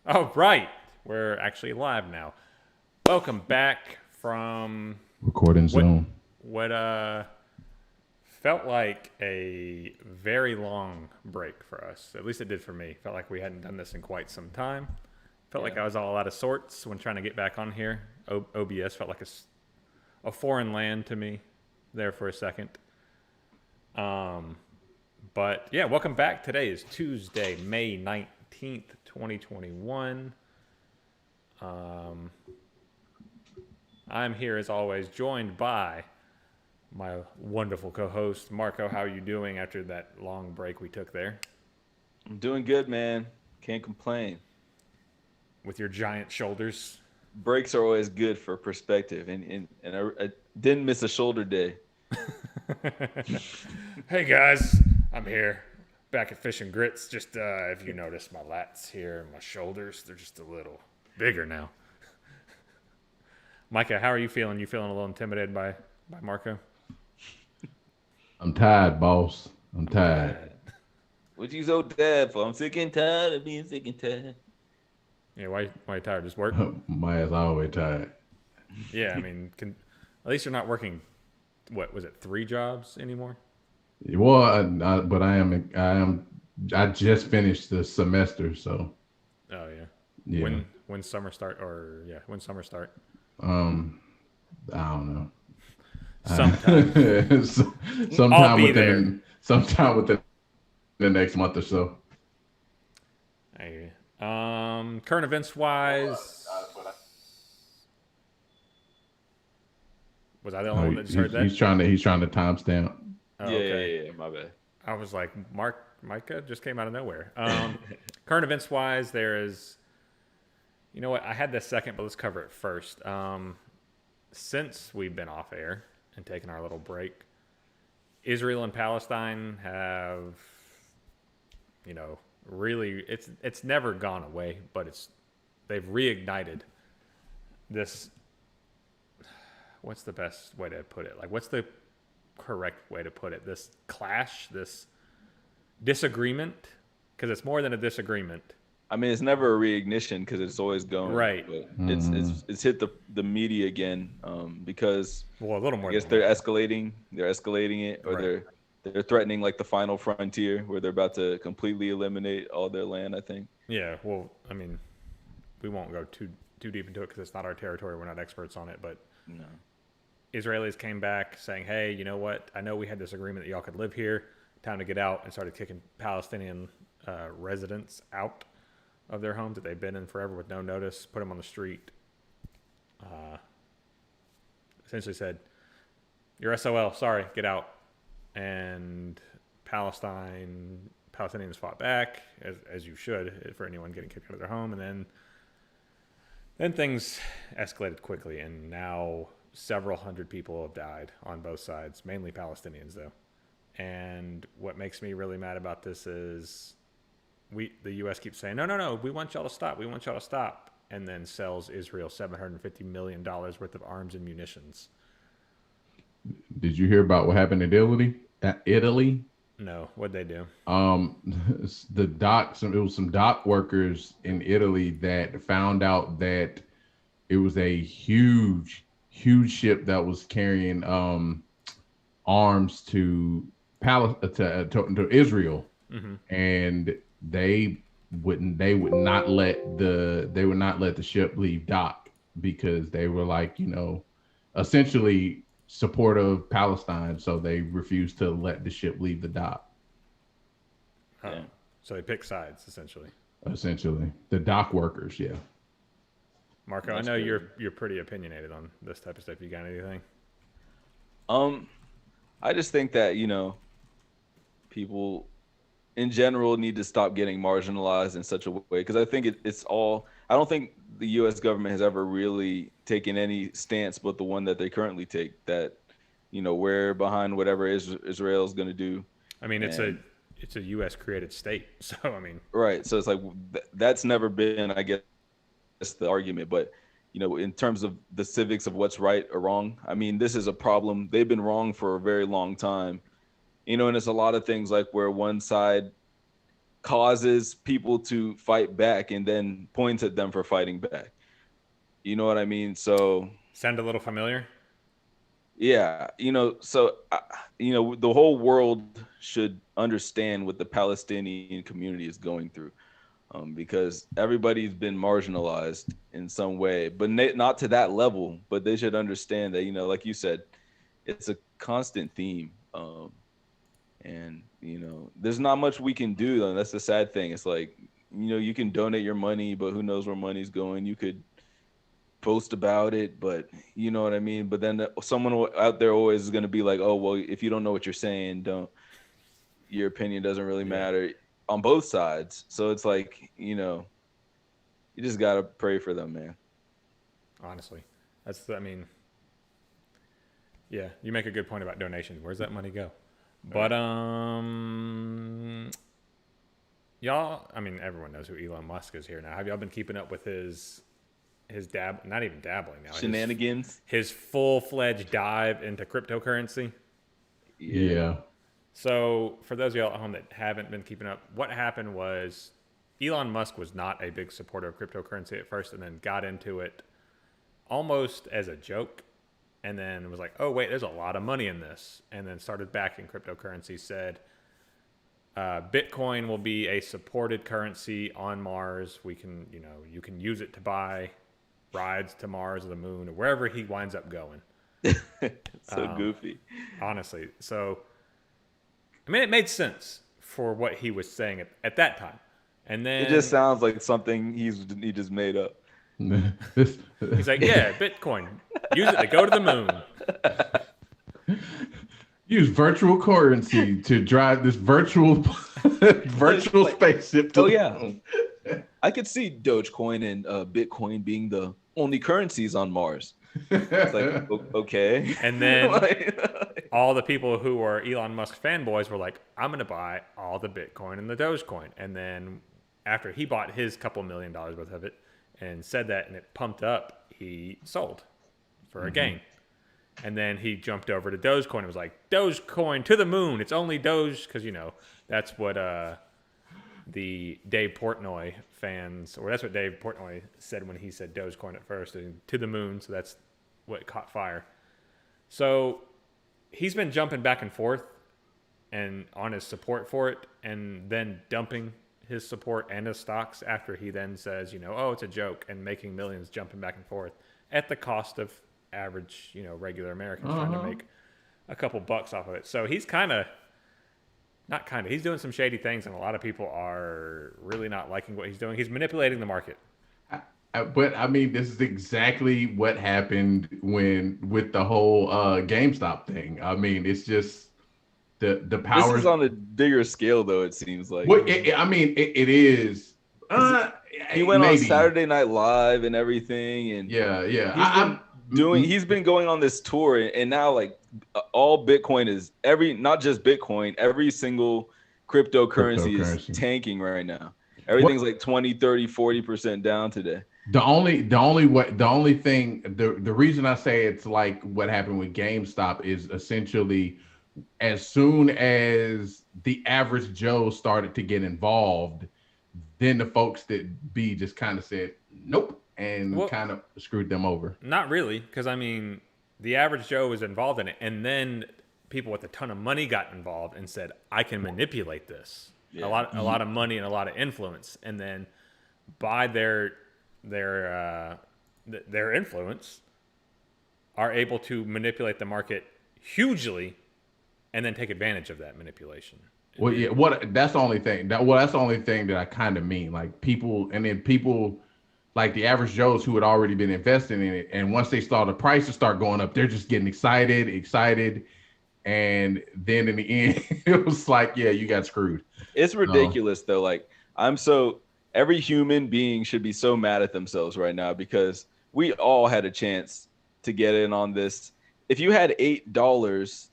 Oh, right. We're actually live now. Welcome back from Recording what zone. what felt like a very long break for us. At least it did for me. Felt like we hadn't done this in quite some time. Felt like Yeah. I was all out of sorts when trying to get back on here. OBS felt like a foreign land to me there for a second. Um, but yeah, welcome back. Today is Tuesday, May 19th, 2021. Um, I'm here as always, joined by my wonderful co-host Marco. How are you doing after that long break we took there I'm doing good, man. Can't complain. with your giant shoulders? Breaks are always good for perspective, and I didn't miss a shoulder day. Hey guys, I'm here back at Fish and Grits. Just if you notice my lats here and my shoulders, they're just a little bigger now. Micah, how are you feeling? You feeling a little intimidated by Marco? I'm tired, boss. I'm tired. What you so tired for? I'm sick and tired of being sick and tired. Yeah, why you tired? Just work? My ass always tired. Yeah, I mean, at least you're not working. What was it? 3 jobs anymore? Well, but I just finished the semester, so Oh yeah. yeah. When summer start or yeah, when summer start? Um, I don't know. Sometime. So- I'll sometime be there. within the next month or so. Hey, current events wise, was I the only Oh, one that just heard that? he's trying to timestamp. Oh, Yeah, okay. yeah, yeah. My bad. I was like, Micah just came out of nowhere. Current events wise, there is. You know what? I had this second, but let's cover it first. Since we've been off air and taken our little break, Israel and Palestine have, really it's never gone away, but they've reignited this. What's the best way to put it? Like, what's the correct way to put it? This clash, this disagreement, because it's more than a disagreement, I mean, it's never a reignition because it's always going, right? but it's hit the media again because Well, a little I more guess than they're that, escalating. They're escalating it, or right? they're threatening like the final frontier where they're about to completely eliminate all their land. I think. Yeah. Well, I mean, we won't go too deep into it because it's not our territory. We're not experts on it, but No. Israelis came back saying, hey, you know what? I know we had this agreement that y'all could live here. Time to get out, and started kicking Palestinian residents out of their homes that they've been in forever with no notice, put them on the street. Essentially said, you're SOL, sorry, get out. And Palestinians fought back, as you should, for anyone getting kicked out of their home. And then things escalated quickly, and now several hundred people have died on both sides, mainly Palestinians, though. And what makes me really mad about this is the U.S. keeps saying, no, we want y'all to stop, and then sells Israel $750 million worth of arms and munitions. Did you hear about what happened in Italy? Italy? No, what'd they do? It was some dock workers in Italy that found out that it was a huge ship that was carrying arms to Israel, and they would not let the ship leave dock because they were like, essentially support of Palestine, so they refused to let the ship leave the dock. Oh, Yeah. so they pick sides, essentially. Essentially, the dock workers, yeah. Marco, That's I know crazy. you're pretty opinionated on this type of stuff. You got anything? Um, I just think that people in general need to stop getting marginalized in such a way because I think it's all. I don't think the U.S. government has ever really taken any stance but the one that they currently take. That we're behind whatever Israel is going to do, I mean, and it's a U.S. created state, so I mean, right. So it's like that's never been, I guess, the argument. But in terms of the civics of what's right or wrong, I mean, this is a problem. They've been wrong for a very long time. And it's a lot of things like where one side causes people to fight back and then points at them for fighting back. You know what I mean? So Sound a little familiar? yeah, the whole world should understand what the Palestinian community is going through, because everybody's been marginalized in some way, but not to that level. But they should understand that, like you said, it's a constant theme, and there's not much we can do. Though. That's the sad thing. It's like, you can donate your money, but who knows where money's going? You could post about it, but you know what I mean. But then someone out there always is going to be like, oh well, if you don't know what you're saying, your opinion doesn't really matter on both sides. So it's like, you just gotta pray for them, man. Honestly, yeah, you make a good point about donations. Where's that money go? But y'all, everyone knows who Elon Musk is here now. Have y'all been keeping up with his not even dabbling now, shenanigans, his full-fledged dive into cryptocurrency? Yeah. So for those of y'all at home that haven't been keeping up, what happened was Elon Musk was not a big supporter of cryptocurrency at first, and then got into it almost as a joke, and then was like, oh wait, there's a lot of money in this, and then started backing cryptocurrency, said Bitcoin will be a supported currency on Mars. We can, you can use it to buy rides to Mars or the moon or wherever he winds up going. So goofy. Honestly. So, it made sense for what he was saying at that time. And then it just sounds like something he just made up. He's like, yeah, Bitcoin. Use it to go to the moon. Use virtual currency to drive this virtual spaceship to the moon. I could see Dogecoin and Bitcoin being the only currencies on Mars. It's like, okay. And then all the people who were Elon Musk fanboys were like, I'm going to buy all the Bitcoin and the Dogecoin. And then after he bought his couple $1 million worth of it and said that, and it pumped up, he sold for a gain. And then he jumped over to Dogecoin and was like, Dogecoin to the moon. It's only Doge, because, that's what the Dave Portnoy fans, or that's what Dave Portnoy said when he said Dogecoin at first, and to the moon. So that's what caught fire. So he's been jumping back and forth and on his support for it, and then dumping his support and his stocks after he then says, oh, it's a joke, and making millions jumping back and forth at the cost of average, regular Americans trying to make a couple bucks off of it. So he's he's doing some shady things, and a lot of people are really not liking what he's doing. He's manipulating the market. But this is exactly what happened with the whole GameStop thing. It's just the power. This is on a bigger scale, though. It seems like. Well, it is. He went on Saturday Night Live and everything, and he's been going on this tour, and now like all Bitcoin is not just Bitcoin, every single cryptocurrency is tanking right now. Everything's like 20, 30, 40% down today. The reason I say it's like what happened with GameStop is essentially as soon as the average Joe started to get involved, then the folks that B just kind of said nope and kind of screwed them over. Not really, because the average Joe was involved in it, and then people with a ton of money got involved and said, I can manipulate this. Yeah. A lot of money and a lot of influence, and then by their influence are able to manipulate the market hugely and then take advantage of that manipulation. Well, yeah, that's the only thing that I kind of mean, like people like the average Joes who had already been investing in it, and once they saw the prices start going up, they're just getting excited, and then in the end it was like, yeah, you got screwed. It's ridiculous though. Like every human being should be so mad at themselves right now, because we all had a chance to get in on this. If you had $8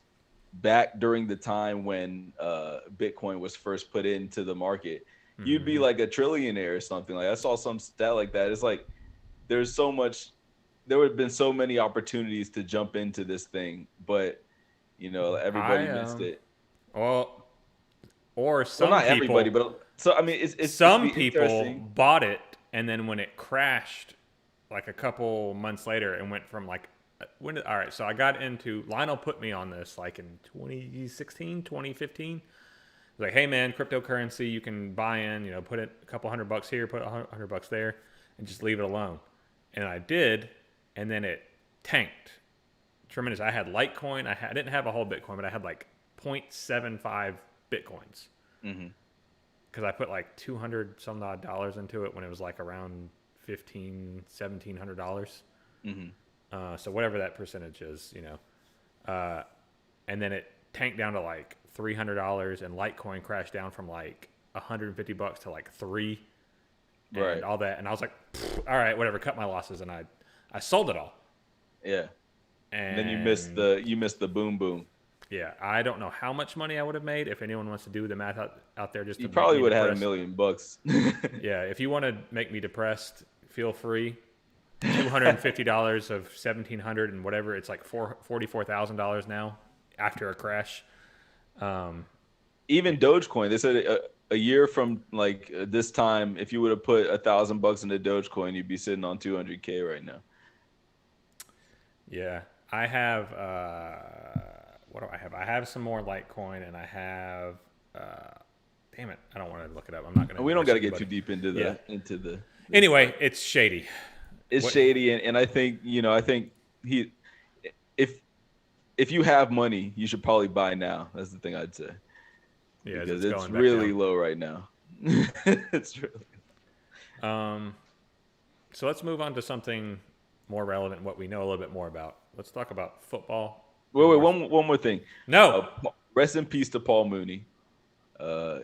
back during the time when Bitcoin was first put into the market, you'd be like a trillionaire or something. Like I saw some stat like that. It's like there would have been so many opportunities to jump into this thing, but everybody missed it. Well, or some not people, everybody, but So I mean, it's some be people interesting. bought it, and then when it crashed, like a couple months later, it went from like all right. So I got into Lionel put me on this like in 2016, 2015. Like, hey man, cryptocurrency, you can buy in, put it a couple $100 here, put $100 there, and just leave it alone. And I did, and then it tanked. Tremendous. I had Litecoin. I didn't have a whole Bitcoin, but I had like 0.75 Bitcoins. Mm-hmm. Because I put like 200 some odd dollars into it when it was like around $1,700. Mm-hmm. So whatever that percentage is, and then it tanked down to like $300, and Litecoin crashed down from like $150 to like $3, and Right. all that. And I was like, all right, whatever, cut my losses, and I sold it all. Yeah. And then you missed the boom boom. Yeah, I don't know how much money I would have made. If anyone wants to do the math out there, just You to probably make me would have had depressed. $1 million. Yeah, if you want to make me depressed, feel free. $250 of 1,700 and whatever. It's like $44,000 now after a crash. Even Dogecoin, they said a year from like this time, if you would have put $1,000 into Dogecoin, you'd be sitting on 200K right now. Yeah, I have. What do I have? I have some more Litecoin, and I have. Damn it! I don't want to look it up. I'm not gonna. We don't got to get too deep into the. Anyway, it's shady. It's shady, and I think if you have money, you should probably buy now. That's the thing I'd say. Yeah, because it's really low right now. It's really. So let's move on to something more relevant, what we know a little bit more about. Let's talk about football. Wait, one more thing. No. Rest in peace to Paul Mooney.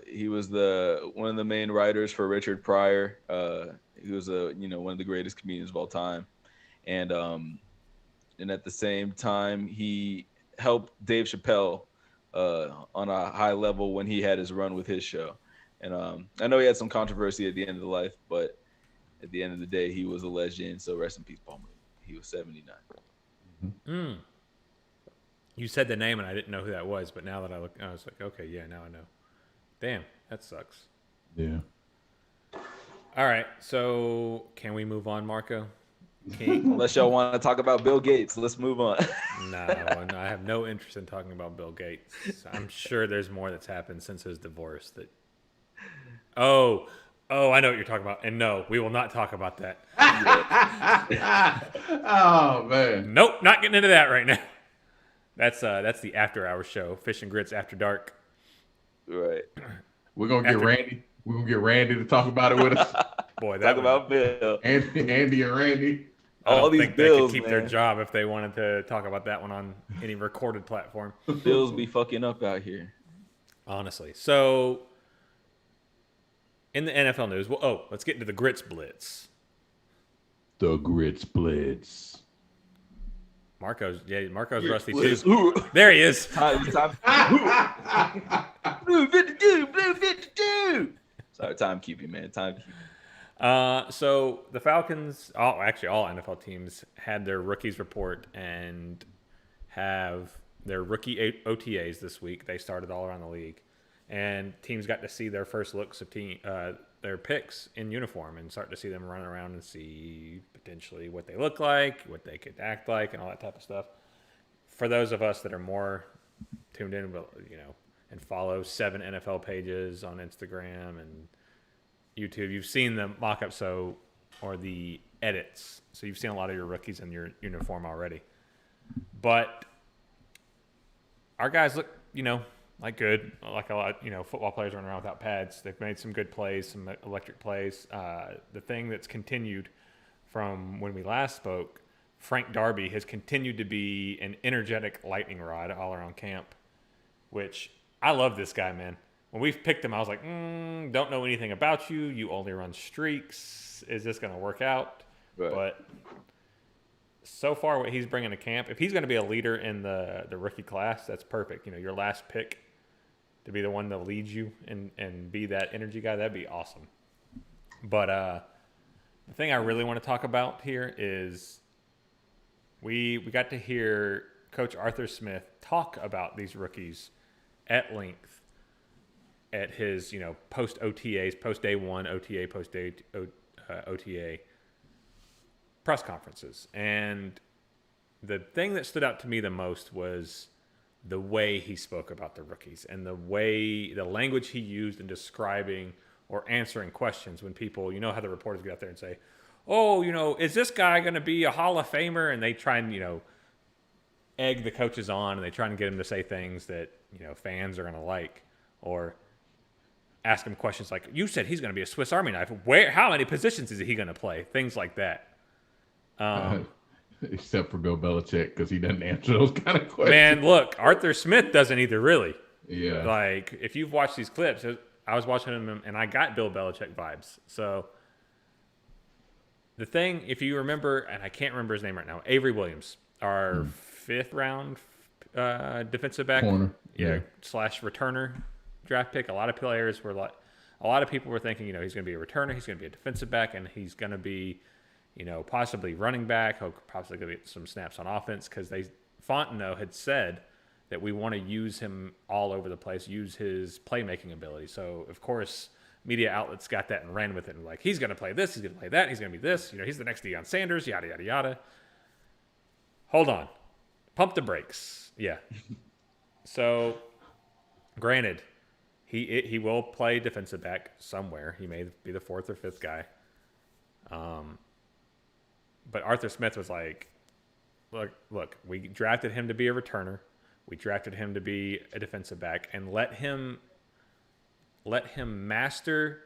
He was one of the main writers for Richard Pryor. He was one of the greatest comedians of all time, and at the same time he helped Dave Chappelle on a high level when he had his run with his show. And I know he had some controversy at the end of the life, but at the end of the day, he was a legend. So rest in peace, Paul Mooney. He was 79. Mm. You said the name, and I didn't know who that was. But now that I look, I was like, okay, yeah, now I know. Damn, that sucks. Yeah. All right, so can we move on, Marco? Unless y'all want to talk about Bill Gates, let's move on. No, and I have no interest in talking about Bill Gates. I'm sure there's more that's happened since his divorce. Oh, I know what you're talking about. And no, we will not talk about that. Oh man. Nope, not getting into that right now. That's the after hour show, Fish and Grits After Dark. Right. We're gonna get Randy. We're gonna get Randy to talk about it with us. Boy, talk about Bill. Andy and Randy. All these think bills, they could keep their job if they wanted to talk about that one on any recorded platform. Bills be fucking up out here. Honestly. So, in the NFL news, let's get into the Grits Blitz. The Grits Blitz. Marco's rusty too. There he is. Time. Blue 52. Sorry, timekeeping, man. Timekeeping. So the Falcons, all NFL teams had their rookies report and have their rookie OTAs this week. They started all around the league, and teams got to see their first looks of their picks in uniform and start to see them run around and see potentially what they look like, what they could act like, and all that type of stuff. For those of us that are more tuned in, and follow 7 NFL pages on Instagram and YouTube, you've seen the mock-ups or the edits. So you've seen a lot of your rookies in your uniform already. But our guys look, like good. Like a lot, football players running around without pads. They've made some good plays, some electric plays. The thing that's continued from when we last spoke, Frank Darby has continued to be an energetic lightning rod all around camp, which I love this guy, man. When we picked him, I was like, don't know anything about you. You only run streaks. Is this going to work out? Right. But so far, what he's bringing to camp, if he's going to be a leader in the rookie class, that's perfect. Your last pick to be the one that leads you and be that energy guy, that'd be awesome. But the thing I really want to talk about here is we got to hear Coach Arthur Smith talk about these rookies at length. at his, post OTAs, post day one OTA, post day OTA press conferences. And the thing that stood out to me the most was the way he spoke about the rookies and the language he used in describing or answering questions when people, how the reporters get out there and say, oh, is this guy going to be a Hall of Famer? And they try and, egg the coaches on, and they try and get him to say things that, fans are going to like, or ask him questions like, you said he's going to be a Swiss Army knife. How many positions is he going to play? Things like that. Except for Bill Belichick, because he doesn't answer those kind of questions. Man, look, Arthur Smith doesn't either, really. Yeah. Like, if you've watched these clips, I was watching them, and I got Bill Belichick vibes. So, the thing, if you remember, and I can't remember his name right now, Avery Williams, our 5th round defensive back. Corner. Yeah, / returner draft pick. A lot of people were thinking, he's going to be a returner, he's going to be a defensive back, and he's going to be, possibly running back. He'll possibly get some snaps on offense, because Fontenot had said that we want to use him all over the place, use his playmaking ability. So, of course, media outlets got that and ran with it and like, he's going to play this, he's going to play that, he's going to be this, he's the next Deion Sanders, yada, yada, yada. Hold on. Pump the brakes. Yeah. So, granted, he will play defensive back somewhere. He may be the 4th or 5th guy. But Arthur Smith was like, look, we drafted him to be a returner. We drafted him to be a defensive back, and let him master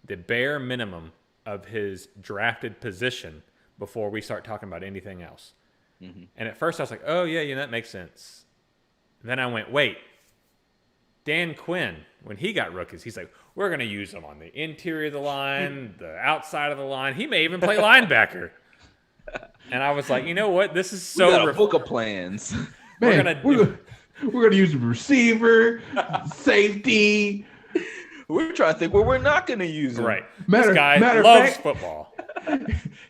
the bare minimum of his drafted position before we start talking about anything else. Mm-hmm. And at first I was like, oh, yeah, that makes sense. And then I went, wait, Dan Quinn, when he got rookies, he's like, we're going to use him on the interior of the line, the outside of the line. He may even play linebacker. And I was like, you know what? This is so... We got a book of plans. Man, we're gonna use a receiver, safety. We're trying to think where we're not going to use him. Right. This guy loves football.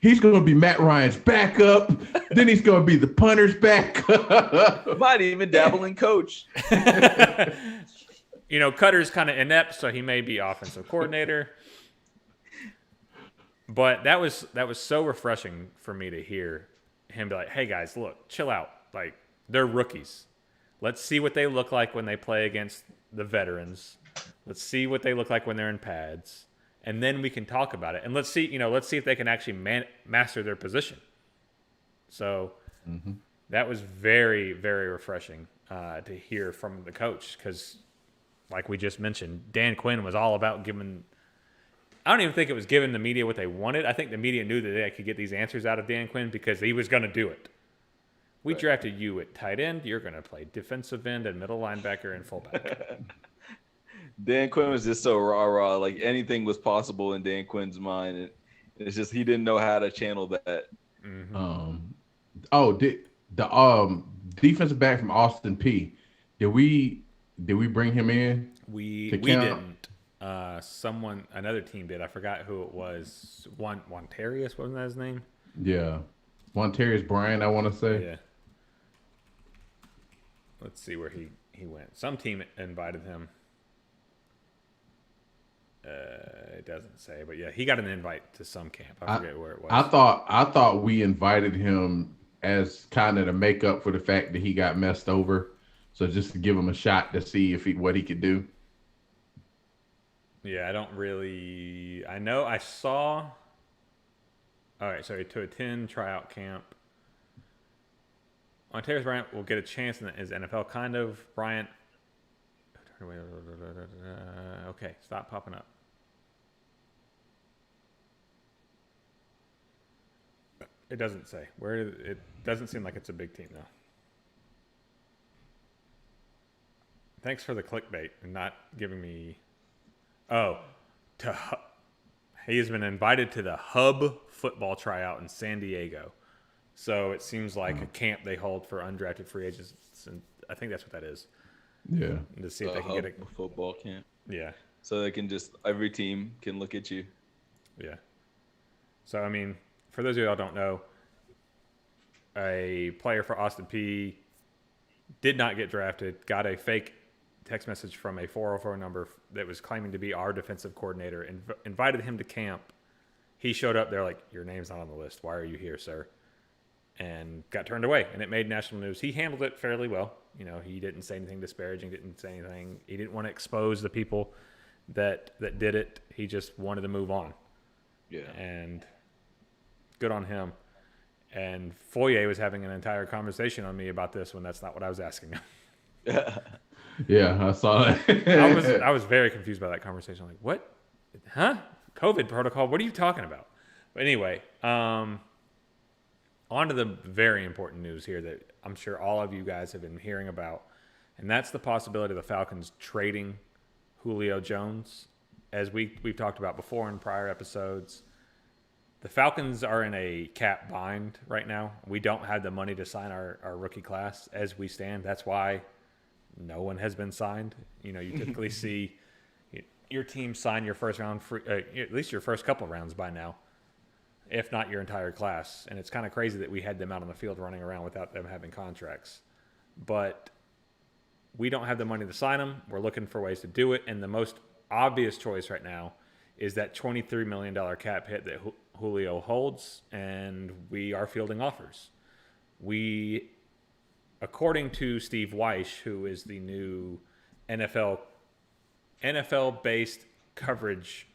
He's going to be Matt Ryan's backup. Then he's going to be the punter's backup. Might even dabble in coach. Cutter's kind of inept, so he may be offensive coordinator. But that was so refreshing for me to hear him be like, hey, guys, look, chill out. Like, they're rookies. Let's see what they look like when they play against the veterans. Let's see what they look like when they're in pads. And then we can talk about it. And let's see if they can actually master their position. So that was very, very refreshing to hear from the coach, because, like we just mentioned, Dan Quinn was all about giving – I don't even think it was giving the media what they wanted. I think the media knew that they could get these answers out of Dan Quinn because he was going to do it. We drafted you at tight end. You're going to play defensive end and middle linebacker and fullback. Dan Quinn was just so rah-rah. Like, anything was possible in Dan Quinn's mind. And it's just he didn't know how to channel that. Mm-hmm. The defensive back from Austin P. Did we bring him in? We didn't. Another team did. I forgot who it was. Wontarius, wasn't that his name? Yeah. Wontarius Bryant, I want to say. Yeah. Let's see where he went. Some team invited him. It doesn't say, but yeah, he got an invite to some camp. I forget where it was. I thought we invited him as kind of to make up for the fact that he got messed over. So just to give him a shot to see what he could do. Yeah, I know I saw. All right, so to attend tryout camp. Ontario's Bryant will get a chance in his NFL, kind of. Bryant. Okay, stop popping up. It doesn't say. It doesn't seem like it's a big team, though. Thanks for the clickbait and not giving me... Oh, he has been invited to the Hub football tryout in San Diego. So it seems like a camp they hold for undrafted free agents. And I think that's what that is. Yeah. To see if they can get a football camp. Yeah. So they can every team can look at you. Yeah. So, I mean, for those of you who don't know, a player for Austin P did not get drafted, got a fake text message from a 404 number that was claiming to be our defensive coordinator and invited him to camp. He showed up. They're like, your name's not on the list. Why are you here, sir? And got turned away, and it made national news. He handled it fairly well. You know, he didn't say anything disparaging, didn't say anything. He didn't want to expose the people that did it. He just wanted to move on. Yeah. And good on him. And Foye was having an entire conversation on me about this when that's not what I was asking him. Yeah, I saw that. I was very confused by that conversation. Like, what? Huh? COVID protocol? What are you talking about? But anyway, on to the very important news here that I'm sure all of you guys have been hearing about, and that's the possibility of the Falcons trading Julio Jones. As we've talked about before in prior episodes, the Falcons are in a cap bind right now. We don't have the money to sign our rookie class as we stand. That's why no one has been signed. You know, you typically see your team sign your first round, at least your first couple of rounds by now, if not your entire class. And it's kind of crazy that we had them out on the field running around without them having contracts. But we don't have the money to sign them. We're looking for ways to do it. And the most obvious choice right now is that $23 million cap hit that Julio holds, and we are fielding offers. We, according to Steve Weish, who is the new NFL-based coverage,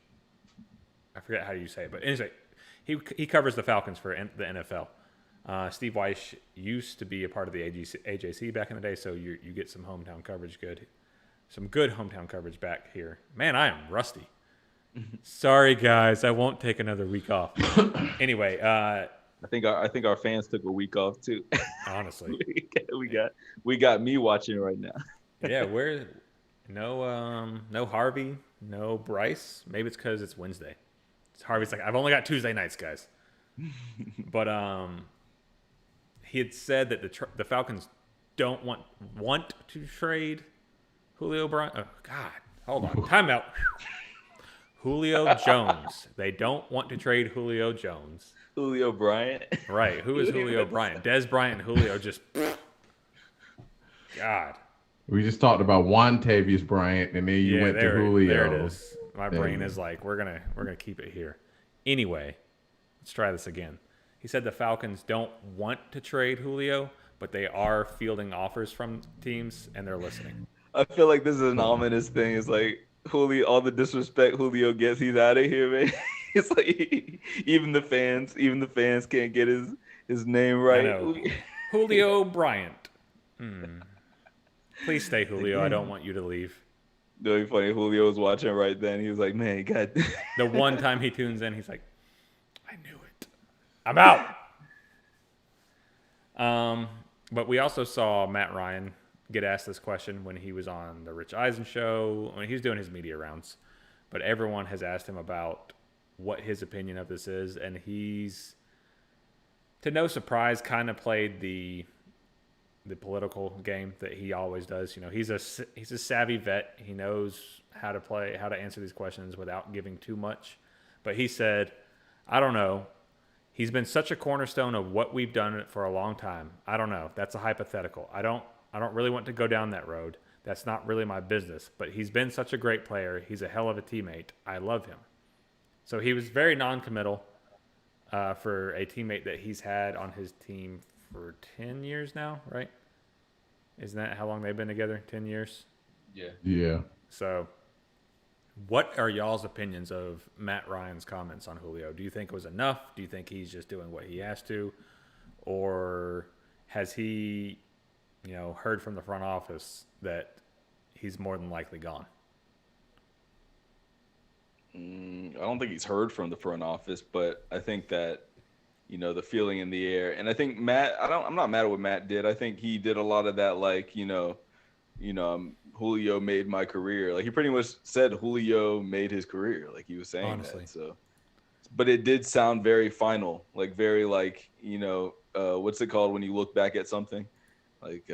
I forget how you say it, but anyway, he covers the Falcons for the NFL. Steve Weish used to be a part of the AJC back in the day, so you get some hometown coverage, some good hometown coverage back here. Man, I am rusty. Sorry, guys, I won't take another week off. Anyway, I think our fans took a week off too. Honestly, we got me watching right now. Yeah, no Harvey, no Bryce. Maybe it's because it's Wednesday. Harvey's like, I've only got Tuesday nights, guys. But he had said that the Falcons don't want to trade Julio Bryant. Oh God, hold on, timeout. Julio Jones. They don't want to trade Julio Jones. Julio Bryant. Right. Who is Julio Bryant? Des Bryant and Julio just. God. We just talked about Tavius Bryant, and then you went to Julio. There it is. My brain is like, we're gonna keep it here. Anyway, let's try this again. He said the Falcons don't want to trade Julio, but they are fielding offers from teams, and they're listening. I feel like this is an ominous thing. It's like Julio, all the disrespect Julio gets, he's out of here, man. It's like even the fans can't get his name right. I know. Julio Bryant. Please stay, Julio. I don't want you to leave. Really funny. Julio was watching right then. He was like, man, God. The one time he tunes in, he's like, I knew it. I'm out. But we also saw Matt Ryan get asked this question when he was on the Rich Eisen show, when he was doing his media rounds. But everyone has asked him about what his opinion of this is, and he's, to no surprise, kind of played the political game that he always does. You know, he's a savvy vet. He knows how to answer these questions without giving too much. But he said, I don't know. He's been such a cornerstone of what we've done for a long time. I don't know. That's a hypothetical. I don't really want to go down that road. That's not really my business. But he's been such a great player. He's a hell of a teammate. I love him. So he was very non-committal for a teammate that he's had on his team for 10 years now, right? Isn't that how long they've been together? 10 years? Yeah. So what are y'all's opinions of Matt Ryan's comments on Julio? Do you think it was enough? Do you think he's just doing what he has to? Or has he, heard from the front office that he's more than likely gone? I don't think he's heard from the front office, but I think that, the feeling in the air. And I think Matt, I'm not mad at what Matt did. I think he did a lot of that, like, Julio made my career. Like, he pretty much said Julio made his career. Like, he was saying honestly. that. So, but it did sound very final, like very like, what's it called when you look back at something? Like,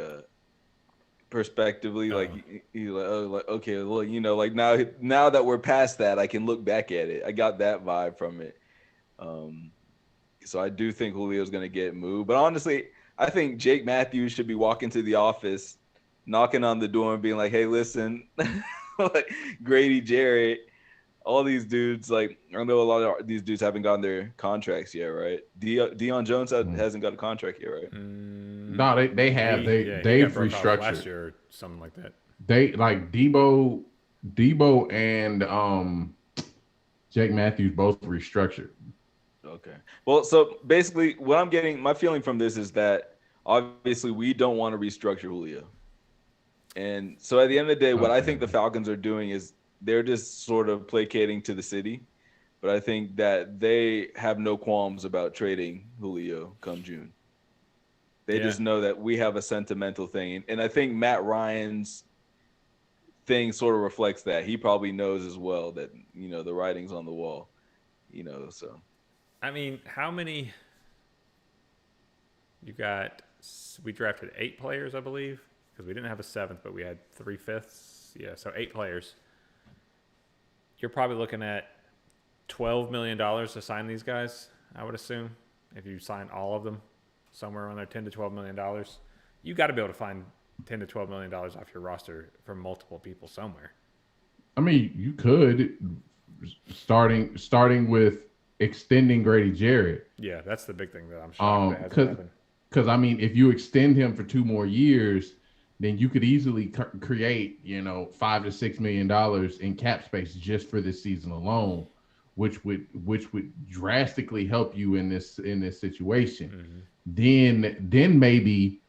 perspectively, like he's like, oh, like, okay, well, like now that we're past that, I can look back at it. I got that vibe from it. So I do think Julio's going to get moved. But honestly, I think Jake Matthews should be walking to the office knocking on the door and being like, "Hey, listen, like Grady Jarrett, all these dudes. Like, I know a lot of these dudes haven't gotten their contracts yet, right? Deion Jones hasn't got a contract yet, right? No, they have. He They've got broke off last restructured. year or something like that. They like Debo and Jake Matthews both restructured. Okay. Well, so basically, what I'm getting, my feeling from this is that obviously we don't want to restructure Julio. And so at the end of the day, what I think the Falcons are doing is they're just sort of placating to the city. But I think that they have no qualms about trading Julio come June. They just know that we have a sentimental thing. And I think Matt Ryan's thing sort of reflects that. He probably knows as well that, the writing's on the wall, so. I mean, how many? We drafted 8 players, I believe, because we didn't have a 7th, but we had 3/5. Yeah, so 8 players. You're probably looking at $12 million to sign these guys, I would assume, if you sign all of them, somewhere around there, $10 to $12 million. You got to be able to find $10 to $12 million off your roster from multiple people somewhere. I mean, you could starting with extending Grady Jarrett. Yeah, that's the big thing that I'm shocked that hasn't happened. Because I mean, if you extend him for 2 more years, then you could easily create, $5 to $6 million in cap space just for this season alone, which would drastically help you in this situation. Mm-hmm. Then maybe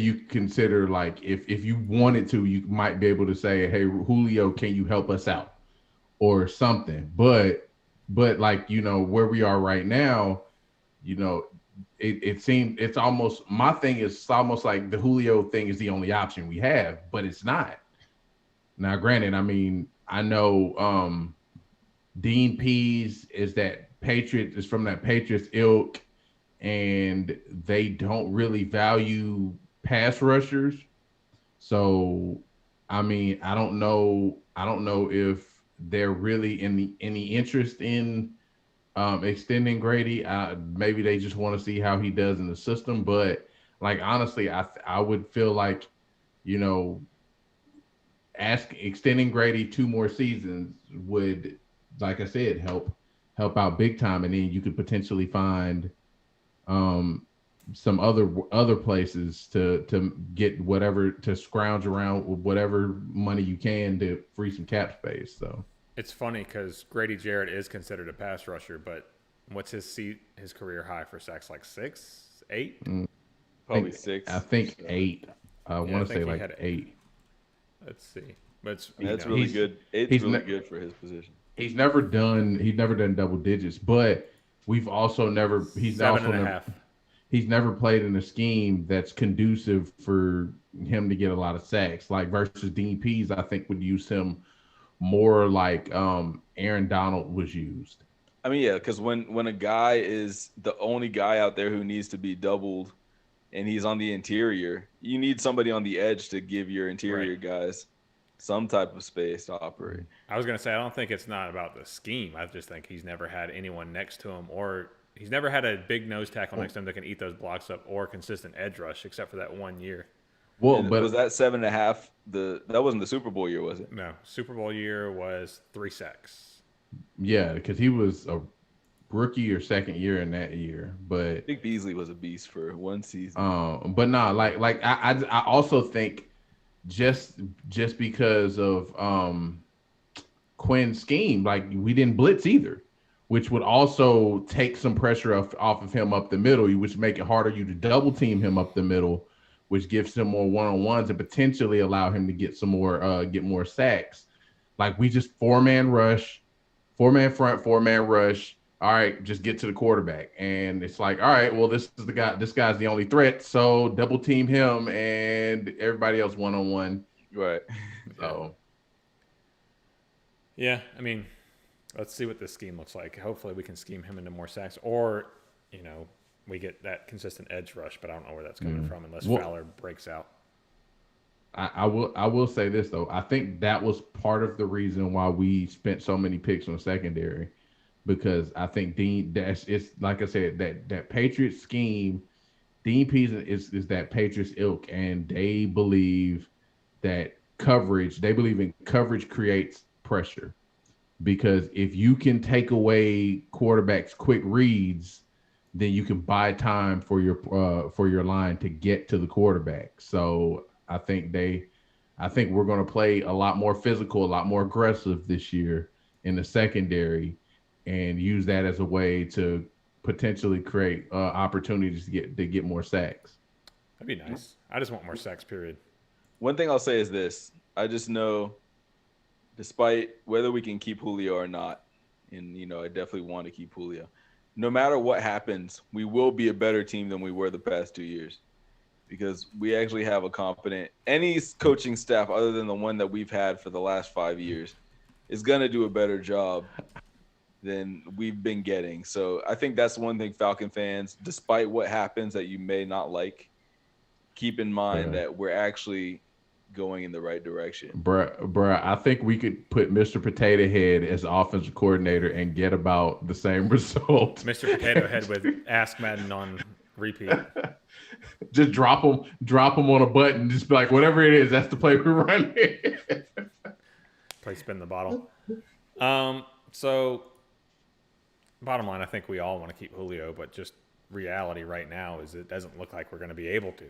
you consider, like, if you wanted to, you might be able to say, hey, Julio, can you help us out or something? But like, where we are right now, it seems it's almost, my thing is it's almost like the Julio thing is the only option we have, but it's not. Now, granted, I mean, I know Dean Pease is from that Patriots ilk, and they don't really value pass rushers. So, I mean, I don't know if they're really any interest in extending Grady. Maybe they just want to see how he does in the system. But, like, honestly, I would feel like, extending Grady 2 more seasons would, like I said, help out big time, and then you could potentially find some other places to get whatever, to scrounge around with whatever money you can to free some cap space. So it's funny because Grady Jarrett is considered a pass rusher, but what's his career high for sacks? Like 6, 8? Probably 6. I think 8. I want to say like 8. Let's see, but that's really good. It's really good for his position. He's never done double digits, but he's never played in a scheme that's conducive for him to get a lot of sacks. Like versus Dean Pease, I think would use him more like Aaron Donald was used. I mean, yeah, because when a guy is the only guy out there who needs to be doubled and he's on the interior, you need somebody on the edge to give your interior guys some type of space to operate. I was going to say, I don't think it's not about the scheme. I just think he's never had anyone next to him, or he's never had a big nose tackle next to him that can eat those blocks up, or consistent edge rush, except for that 1 year. Well, but was that 7.5? That wasn't the Super Bowl year, was it? No, Super Bowl year was 3 sacks. Yeah, because he was a rookie or second year in that year. But I think Beasley was a beast for 1 season. But no, like I also think just because of Quinn's scheme, like we didn't blitz either, which would also take some pressure off of him up the middle, which make it harder you to double team him up the middle, which gives him more one-on-ones and potentially allow him to get some more get more sacks. Like we just 4-man rush, 4-man front, 4-man rush. All right, just get to the quarterback. And it's like, all right, well, this guy's the only threat, so double team him and everybody else one-on-one. Right. So yeah, I mean, let's see what this scheme looks like. Hopefully we can scheme him into more sacks, or, we get that consistent edge rush, but I don't know where that's coming from unless Fowler breaks out. I will say this, though. I think that was part of the reason why we spent so many picks on secondary, because I think it's like I said, that Patriots scheme Dean Pease is that Patriots ilk, and they believe that coverage. They believe in coverage creates pressure, because if you can take away quarterbacks' quick reads, then you can buy time for your line to get to the quarterback. So I think we're going to play a lot more physical, a lot more aggressive this year in the secondary, and use that as a way to potentially create opportunities to get more sacks. That'd be nice. I just want more sacks, period. One thing I'll say is this. I just know, despite whether we can keep Julio or not, and, I definitely want to keep Julio, no matter what happens, we will be a better team than we were the past 2 years, because we actually have a competent – any coaching staff other than the one that we've had for the last 5 years is going to do a better job than we've been getting. So I think that's one thing, Falcon fans, despite what happens that you may not like, keep in mind that we're actually going in the right direction. Bruh, I think we could put Mr. Potato Head as offensive coordinator and get about the same result. Mr. Potato Head with Ask Madden on repeat. Just drop them on a button. Just be like, whatever it is, that's the play we're running. Play spin the bottle. So bottom line, I think we all want to keep Julio, but just reality right now is it doesn't look like we're going to be able to.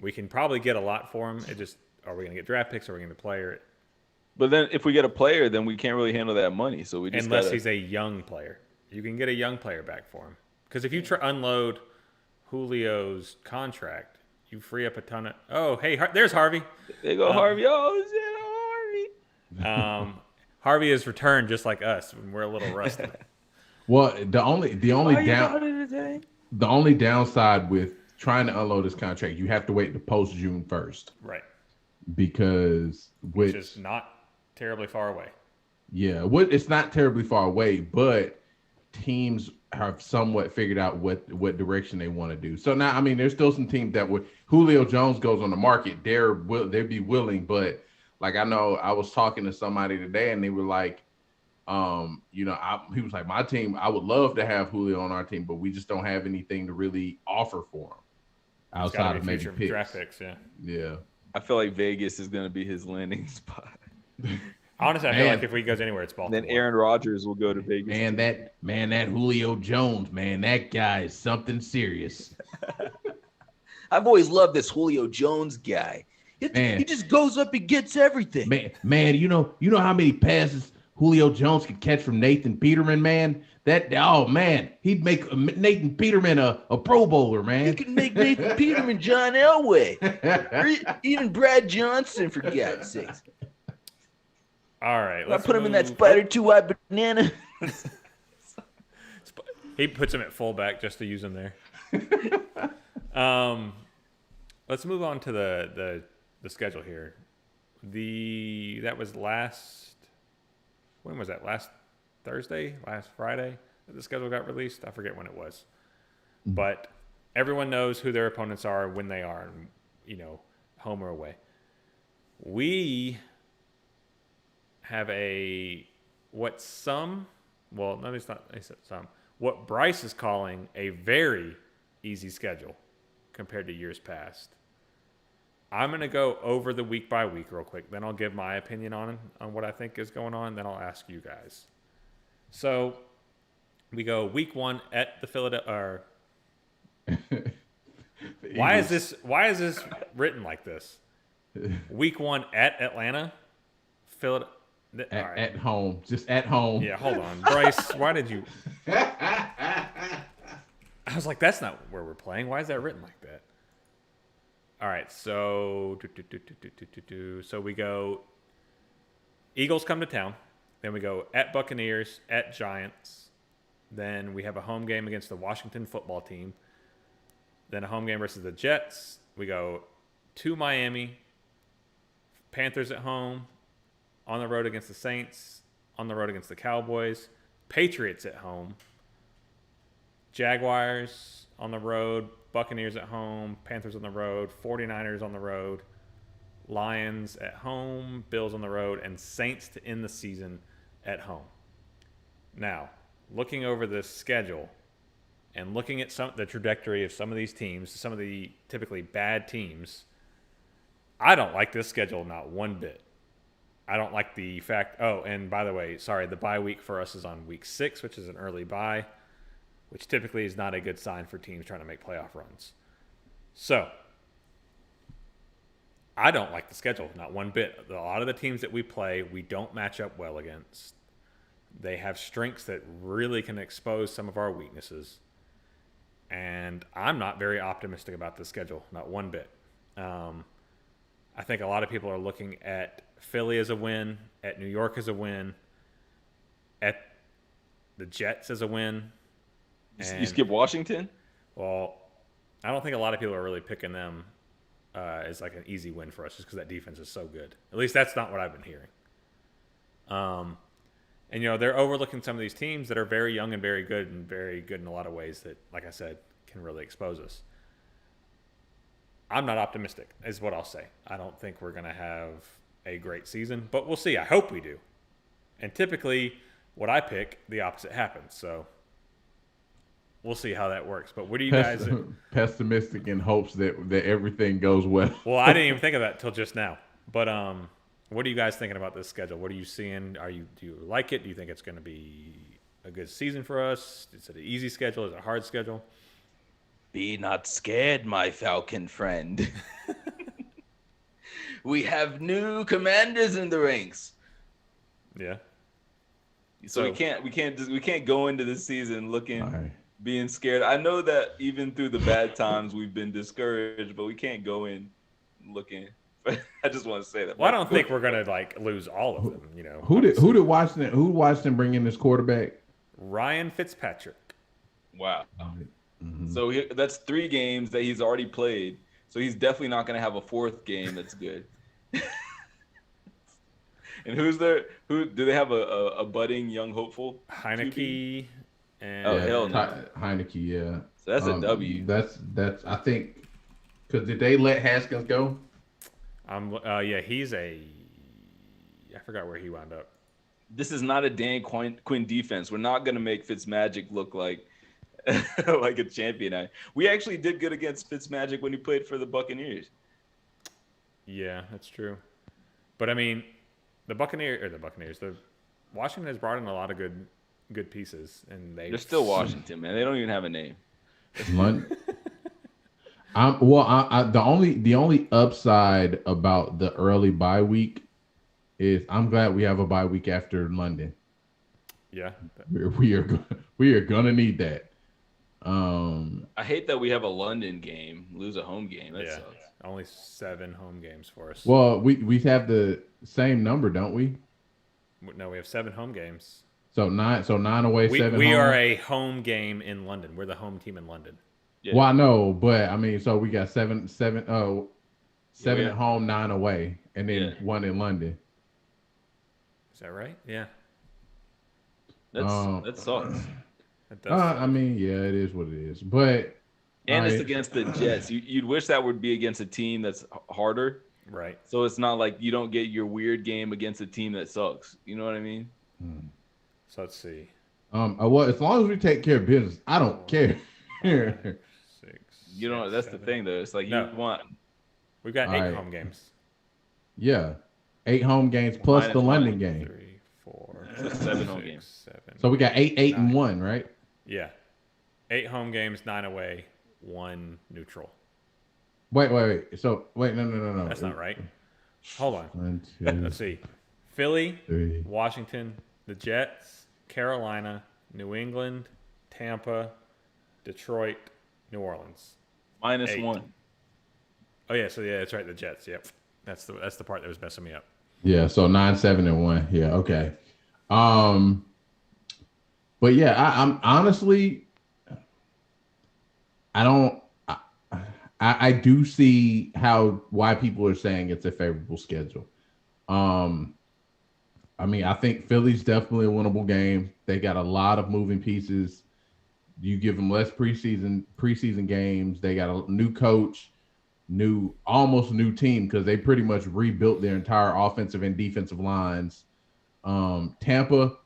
We can probably get a lot for him. It just, are we going to get draft picks? Or are we going to player? But then if we get a player, then we can't really handle that money. So we just unless he's a young player. You can get a young player back for him. Because if you unload Julio's contract, you free up a ton of – oh, hey, there's Harvey. There you go, Harvey. Oh, shit, Harvey. Harvey has returned just like us when we're a little rusty. Well, the only downside with trying to unload this contract, you have to wait to post June 1st. Right. Because which is not terribly far away. Yeah, it's not terribly far away, but teams have somewhat figured out what direction they want to do. So now, I mean, there's still some teams that would Julio Jones goes on the market, they'd be willing, but like I know I was talking to somebody today and they were like, he was like, my team, I would love to have Julio on our team, but we just don't have anything to really offer for him outside of maybe picks. Draft picks. Yeah. I feel like Vegas is going to be his landing spot. Honestly, I feel like if he goes anywhere, it's Baltimore. Then Aaron Rodgers will go to Vegas. That Julio Jones, man, that guy is something serious. I've always loved this Julio Jones guy. He just goes up and gets everything. Man, you know how many passes Julio Jones could catch from Nathan Peterman, man? He'd make Nathan Peterman a Pro Bowler, man. He could make Nathan Peterman John Elway. Or even Brad Johnson, for God's sakes. All right. I put him in that spider two-eyed banana. He puts him at fullback just to use him there. Let's move on to the schedule here. That was when was that? Last Thursday? Last Friday that the schedule got released? I forget when it was. But everyone knows who their opponents are when they are, home or away. We have what Bryce is calling a very easy schedule compared to years past. I'm going to go over the week by week real quick. Then I'll give my opinion on what I think is going on. Then I'll ask you guys. So we go week 1 at the Philadelphia. Why is this written like this? Week 1 at Atlanta, Philadelphia. At home, just at home. Yeah, hold on, Bryce. Why did you? I was like, that's not where we're playing. Why is that written like that? All right, so so we go. Eagles come to town. Then we go at Buccaneers, at Giants. Then we have a home game against the Washington football team. Then a home game versus the Jets. We go to Miami. Panthers at home. On the road against the Saints. On the road against the Cowboys. Patriots at home. Jaguars on the road. Buccaneers at home. Panthers on the road. 49ers on the road. Lions at home. Bills on the road. And Saints to end the season at home. Now, looking over this schedule and looking at the trajectory of some of these teams, some of the typically bad teams, I don't like this schedule not one bit. I don't like the fact. Oh, and by the way, sorry, the bye week for us is on week 6, which is an early bye, which typically is not a good sign for teams trying to make playoff runs. So, I don't like the schedule, not one bit. A lot of the teams that we play, we don't match up well against. They have strengths that really can expose some of our weaknesses. And I'm not very optimistic about the schedule, not one bit. I think a lot of people are looking at Philly as a win, at New York as a win, at the Jets as a win. You skip Washington? Well, I don't think a lot of people are really picking them as like an easy win for us just because that defense is so good. At least that's not what I've been hearing. And, they're overlooking some of these teams that are very young and very good in a lot of ways that, like I said, can really expose us. I'm not optimistic, is what I'll say. I don't think we're going to have a great season, but we'll see. I hope we do. And typically, what I pick, the opposite happens. So we'll see how that works. But what do you guys... Pessimistic in hopes that everything goes well. Well, I didn't even think of that till just now. But what are you guys thinking about this schedule? What are you seeing? Do you like it? Do you think it's going to be a good season for us? Is it an easy schedule? Is it a hard schedule? Be not scared, my Falcon friend. We have new commanders in the ranks. Yeah. So we can't go into this season being scared. I know that even through the bad times we've been discouraged, but we can't go in looking. I just want to say that. Well, I don't think we're gonna lose all of them. Who did Washington bring in this quarterback? Ryan Fitzpatrick. Wow. Mm-hmm. So that's 3 games that he's already played. So he's definitely not going to have a 4th game that's good. And who's there? Who do they have a budding young hopeful? Heineke and hell no. Heineke, yeah. So that's a W. That's I think because did they let Haskins go? He's I forgot where he wound up. This is not a Dan Quinn defense. We're not going to make Fitzmagic look like like a champion. We actually did good against Fitzmagic when he played for the Buccaneers. Yeah, that's true. But I mean, the Washington has brought in a lot of good pieces, and they're still Washington, man. They don't even have a name. London. The only upside about the early bye week is I'm glad we have a bye week after London. Yeah, we are gonna need that. I hate that we have a London game, lose a home game. That sucks. Only 7 home games for us. Well, we have the same number, don't we? No, we have 7 home games. So 9 away, 7 We home. are a home game in London. We're the home team in London. Yeah. Well, I know, but I mean, so we got 7 at home, 9 away, and then 1 in London. Is that right? Yeah. That sucks. I mean, yeah, it is what it is. But it's against the Jets. You'd wish that would be against a team that's harder. Right. So it's not like you don't get your weird game against a team that sucks. You know what I mean? So let's see. Well, as long as we take care of business, I don't care. 5, 6. You know, that's 7. The thing, though. It's like you want. We've got 8 home games. Yeah, 8 home games plus the London game. 3, 4. So 7 home games. 7. So we got 8, and 1, right? Yeah. 8 home games, 9 away, 1 neutral. Wait. So no. That's not right. Hold on. 1, 2, Let's see. Philly, 3. Washington, the Jets, Carolina, New England, Tampa, Detroit, New Orleans. -1. Oh yeah, that's right. The Jets. Yep. That's the part that was messing me up. Yeah. So 9, 7, and 1. Yeah. Okay. But yeah, I'm honestly, I do see why people are saying it's a favorable schedule. I mean, I think Philly's definitely a winnable game. They got a lot of moving pieces. You give them less preseason games. They got a new coach, almost new team because they pretty much rebuilt their entire offensive and defensive lines. Tampa,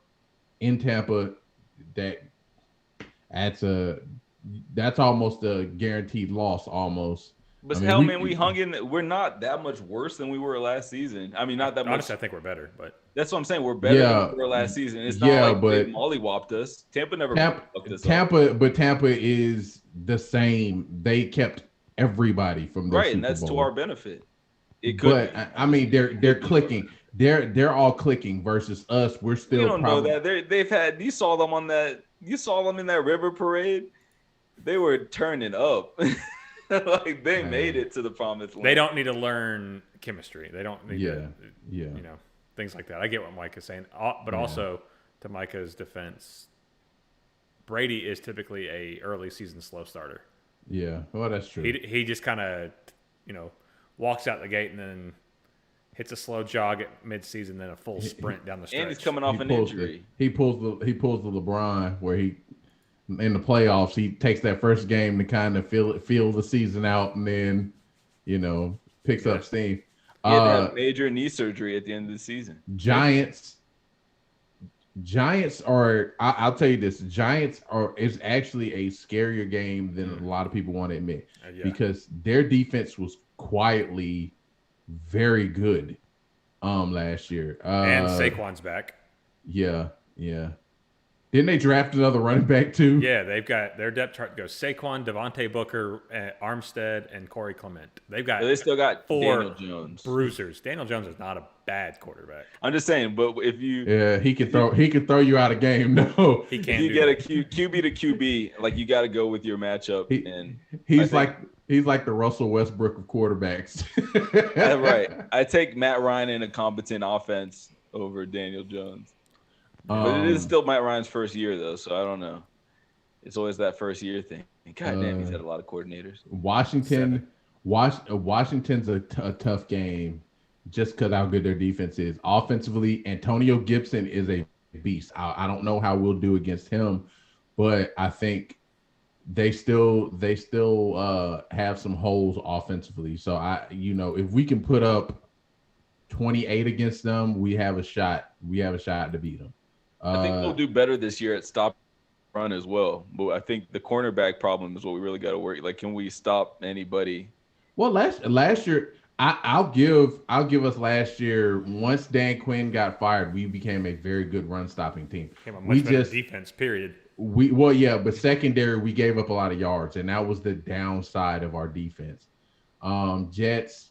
that that's almost a guaranteed loss almost. But I mean, hell, man, we hung in. We're not that much worse than we were last season. I mean, not that much. Honestly, I think we're better, but that's what I'm saying. We're better than we were last season. It's not like they mollywopped us. Tampa never mollywopped us. Tampa is the same. They kept everybody from their right, Super and that's Bowl. to our benefit. It could. But I mean, they're clicking. They're all clicking versus us. We're still. You don't know that they've had. You saw them on that. You saw them in that river parade. They were turning up. Like they made it to the promised land. They don't need to learn chemistry. They don't need to, you know, things like that. I get what Mike is saying, but also to Micah's defense, Brady is typically a early season slow starter. Yeah, well, that's true. He just kind of, walks out the gate and then hits a slow jog at midseason, then a full sprint down the stretch. And he's coming off an injury. He pulls the LeBron where he. In the playoffs, he takes that first game to kind of feel the season out, and then, picks up steam. He had to have major knee surgery at the end of the season. Giants are. I'll tell you this: Giants is actually a scarier game than a lot of people want to admit, because their defense was quietly very good last year. And Saquon's back. Yeah. Didn't they draft another running back too? Yeah, they've got their depth chart goes Saquon, Devontae Booker, Armstead, and Corey Clement. They still got 4 Daniel Jones. Bruisers. Daniel Jones is not a bad quarterback. I'm just saying, but if you he can throw you out of game. No, he can't. If you get a QB to QB, like you got to go with your matchup. He's like the Russell Westbrook of quarterbacks. Right. I take Matt Ryan in a competent offense over Daniel Jones. But it is still Matt Ryan's first year, though, so I don't know. It's always that first year thing. God damn, he's had a lot of coordinators. Washington's a tough game just because how good their defense is. Offensively, Antonio Gibson is a beast. I don't know how we'll do against him, but I think they still have some holes offensively. So if we can put up 28 against them, we have a shot. We have a shot to beat them. I think we'll do better this year at stop run as well. But I think the cornerback problem is what we really got to worry. Like, can we stop anybody? Well, last year, I'll give us last year. Once Dan Quinn got fired, we became a very good run stopping team. We just defense. Period. But secondary, we gave up a lot of yards, and that was the downside of our defense. Jets,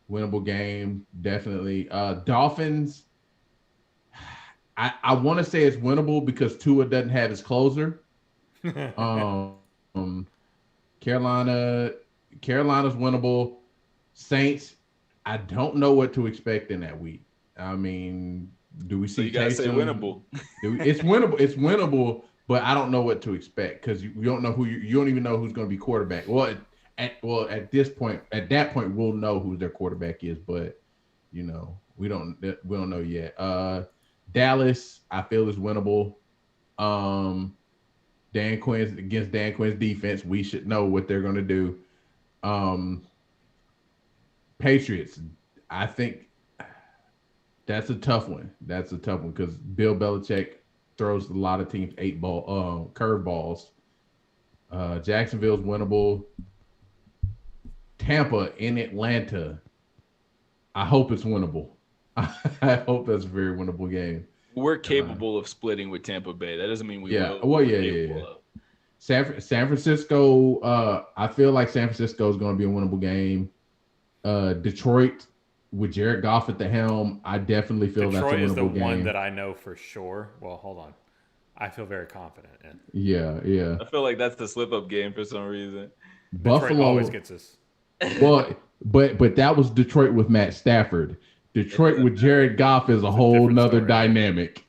winnable game, definitely. Dolphins. I want to say it's winnable because Tua doesn't have his closer. Carolina's winnable. Saints, I don't know what to expect in that week. I mean, do we see? So you gotta say winnable. It's winnable. It's winnable, but I don't know what to expect because you don't know you don't even know who's going to be quarterback. At that point, we'll know who their quarterback is, but we don't know yet. Dallas, I feel is winnable. Dan Quinn's defense, we should know what they're going to do. Patriots, I think that's a tough one. That's a tough one because Bill Belichick throws a lot of teams 8-ball curveballs. Jacksonville's winnable. Tampa in Atlanta, I hope it's winnable. I hope that's a very winnable game. We're capable of splitting with Tampa Bay. That doesn't mean we will. Well, yeah. San Francisco, I feel like San Francisco is going to be a winnable game. Detroit, with Jared Goff at the helm, I definitely feel that's a winnable game. Detroit is the one that I know for sure. Well, hold on. I feel very confident in. Yeah. I feel like that's the slip-up game for some reason. Buffalo Detroit always gets us. Well, but that was Detroit with Matt Stafford. Detroit with Jared Goff is a whole nother dynamic.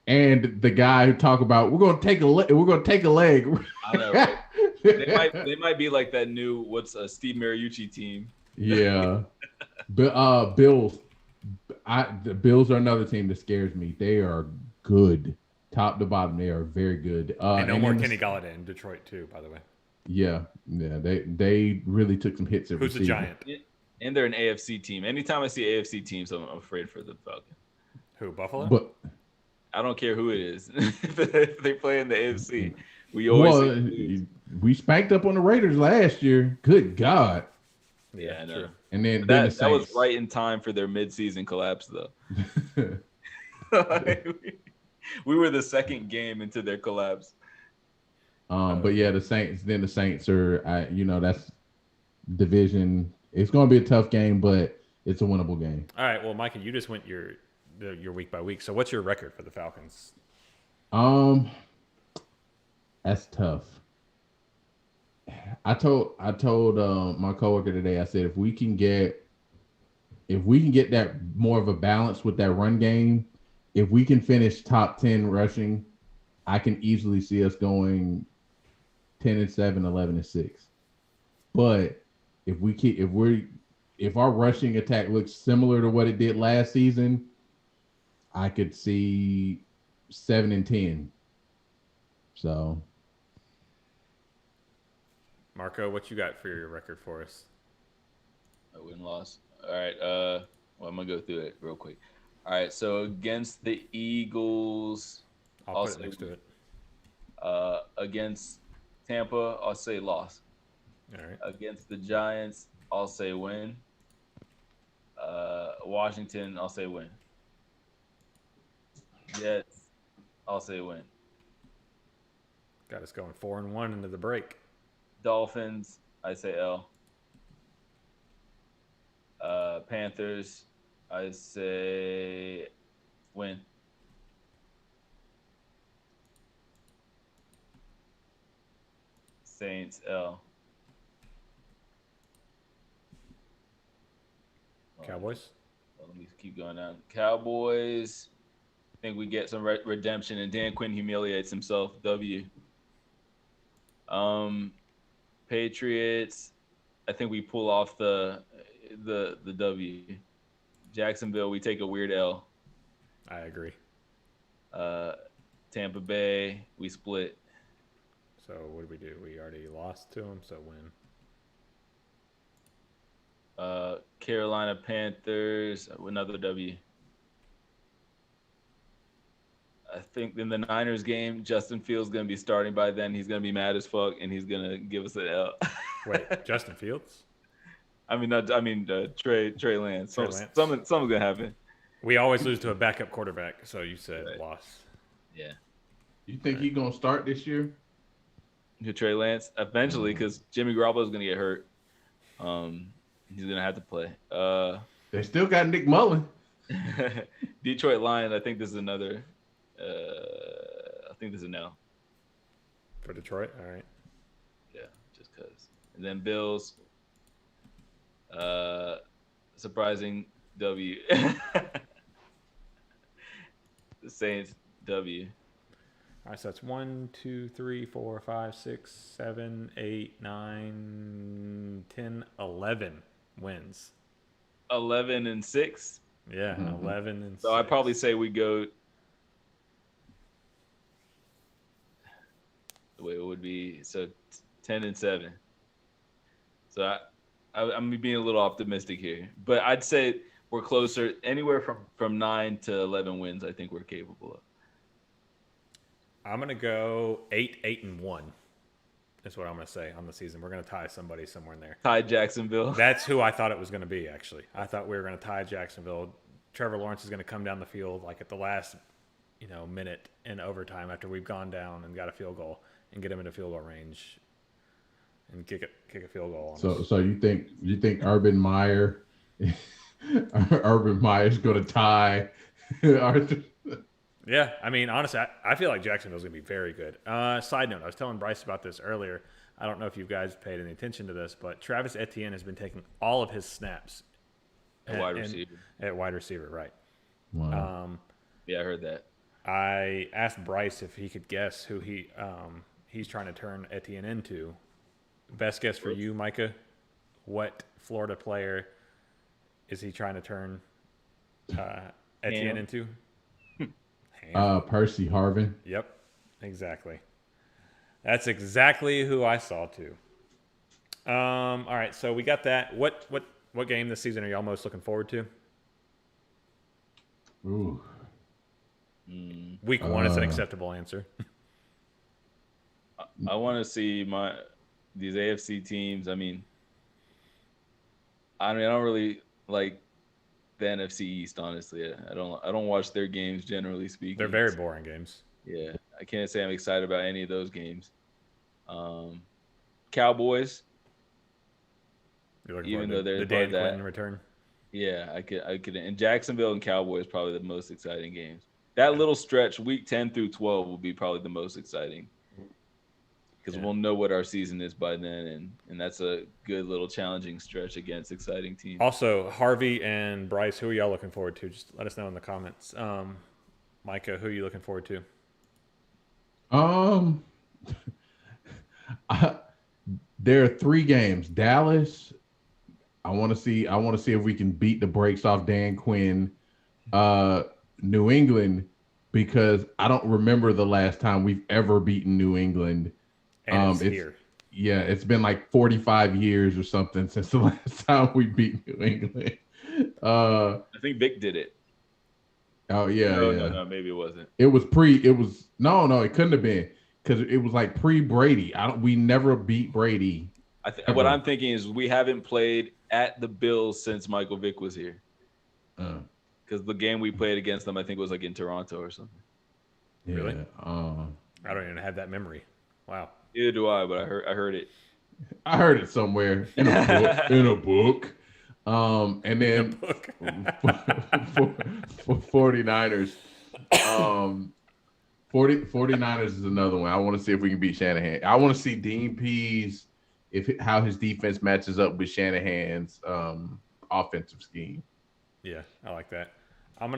And the guy who talk about we're gonna take a leg. I know, right? They might be like that new Steve Mariucci team. Yeah. But Bills. The Bills are another team that scares me. They are good. Top to bottom, they are very good. And no more Kenny Golladay in Detroit too, by the way. Yeah. They really took some hits at Who's the Giant? And they're an AFC team. Anytime I see AFC teams, I'm afraid for the Falcons. Who, Buffalo? But I don't care who it is. If they play in the AFC, we always we spanked up on the Raiders last year. Good God. Yeah, I know. True. And then That the that was Saints. right in time for their midseason collapse, though. We were the second game into their collapse. But yeah, the Saints. Then the Saints are, that's division. It's going to be a tough game, but it's a winnable game. All right. Well, Micah, you just went your week by week. So what's your record for the Falcons? That's tough. I told my coworker today. I said if we can get that more of a balance with that run game, if we can finish top 10 rushing, I can easily see us going 10-7, 11-6. But if our rushing attack looks similar to what it did last season, I could see 7-10. So, Marco, what you got for your record for us? I win loss. All right. Well, I'm gonna go through it real quick. All right. So against the Eagles, I'll put it next to it. Against Tampa, I'll say loss. All right. Against the Giants, I'll say win. Washington, I'll say win. Jets, I'll say win. Got us going 4-1 into the break. Dolphins, I say L. Panthers, I say win. Saints, L. Cowboys. Well, let me keep going down. Cowboys, I think we get some redemption, and Dan Quinn humiliates himself. W. Patriots, I think we pull off the W. Jacksonville, we take a weird L. I agree. Tampa Bay, we split. So what did we do? We already lost to them, so win. Carolina Panthers, another W. I think in the Niners game, Justin Fields going to be starting by then. He's going to be mad as fuck, and he's going to give us an L. Wait, Justin Fields? Trey Lance. Trey Lance. Something's going to happen. We always lose to a backup quarterback, so you said Right. loss. Yeah. You think he's going to start this year? To Trey Lance eventually, because Jimmy Garoppolo is going to get hurt. He's going to have to play. They still got Nick Mullen. Detroit Lions, I think this is another. I think this is a no. For Detroit? All right. Yeah, just because. And then Bills. Surprising W. The Saints W. All right, so that's 1, 2, 3, 4, 5, 6, 7, 8, 9, 10, 11 wins. 11-6. Yeah, 11-6. So I'd probably say we go. The way it would be 10-7. So I'm being a little optimistic here, but I'd say we're closer, anywhere from 9 to 11 wins. I think we're capable of. I'm gonna go 8-1. That's what I'm gonna say on the season. We're gonna tie somebody somewhere in there. Tie Jacksonville. That's who I thought it was gonna be. Actually, I thought we were gonna tie Jacksonville. Trevor Lawrence is gonna come down the field like at the last, minute in overtime after we've gone down and got a field goal and get him into field goal range and kick a field goal. So you think Urban Meyer's going to tie Arthur? Yeah, I mean, honestly, I feel like Jacksonville's going to be very good. Side note, I was telling Bryce about this earlier. I don't know if you guys paid any attention to this, but Travis Etienne has been taking all of his snaps At wide receiver. At wide receiver, right. Wow. Yeah, I heard that. I asked Bryce if he could guess who he's trying to turn Etienne into. Best guess for you, Micah. What Florida player is he trying to turn Etienne into? Percy Harvin. Yep, exactly. That's exactly who I saw too. All right, so we got that. What game this season are y'all most looking forward to? Ooh. Week 1 is an acceptable answer. I want to see these AFC teams. I don't really like the NFC East, honestly. I don't watch their games, generally speaking. They're very boring games. Yeah, I can't say I'm excited about any of those games. Cowboys, Even though they're the Dan Quinn return. Yeah, I could. And Jacksonville and Cowboys probably the most exciting games. That little stretch, week 10 through 12, will be probably the most exciting because we'll know what our season is by then, and that's a good little challenging stretch against exciting teams. Also, Harvey and Bryce, who are y'all looking forward to? Just let us know in the comments. Micah, who are you looking forward to? There are 3 games. Dallas. I want to see if we can beat the brakes off Dan Quinn. New England, because I don't remember the last time we've ever beaten New England. And it's here. Yeah, it's been like 45 years or something since the last time we beat New England. I think Vic did it. Oh yeah, no, maybe it wasn't. It was no, it couldn't have been because it was like pre-Brady. We never beat Brady. What I'm thinking is we haven't played at the Bills since Michael Vick was here. Because the game we played against them, I think, was like in Toronto or something. Yeah, really? I don't even have that memory. Wow. Neither do I, but I heard it. I heard it somewhere in a book. And then for 49ers, 49ers is another one. I want to see if we can beat Shanahan. I want to see Dean Pease how his defense matches up with Shanahan's offensive scheme. Yeah, I like that. I'm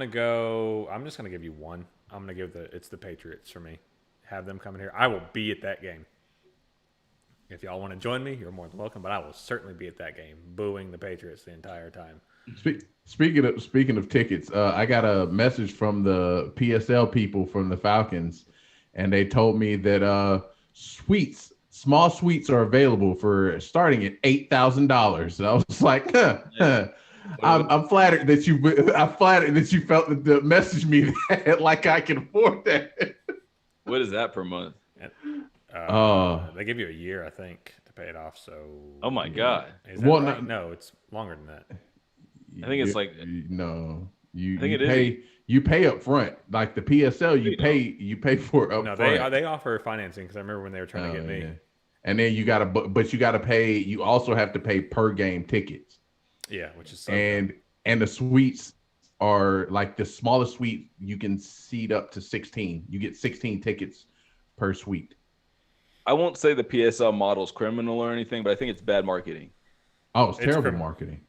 just gonna give you one. I'm gonna give it's the Patriots for me. Have them coming here. I will be at that game. If y'all want to join me, you're more than welcome. But I will certainly be at that game, booing the Patriots the entire time. Speaking of tickets, I got a message from the PSL people from the Falcons, and they told me that small suites are available for starting at $8,000. And I was like, I'm flattered that you felt that message me that like I can afford that. What is that per month? They give you a year, I think, to pay it off. So. Oh my God! Is that right? No, it's longer than that. I think it's like no. You pay up front, like the PSL. You pay for it up front. No, they offer financing because I remember when they were trying to get me. Yeah. And then you gotta pay. You also have to pay per game tickets. Yeah, which is and the suites are like the smallest suite you can seat up to 16. You get 16 tickets per suite. I won't say the PSL model's criminal or anything, but I think it's bad marketing. Oh, it's terrible marketing.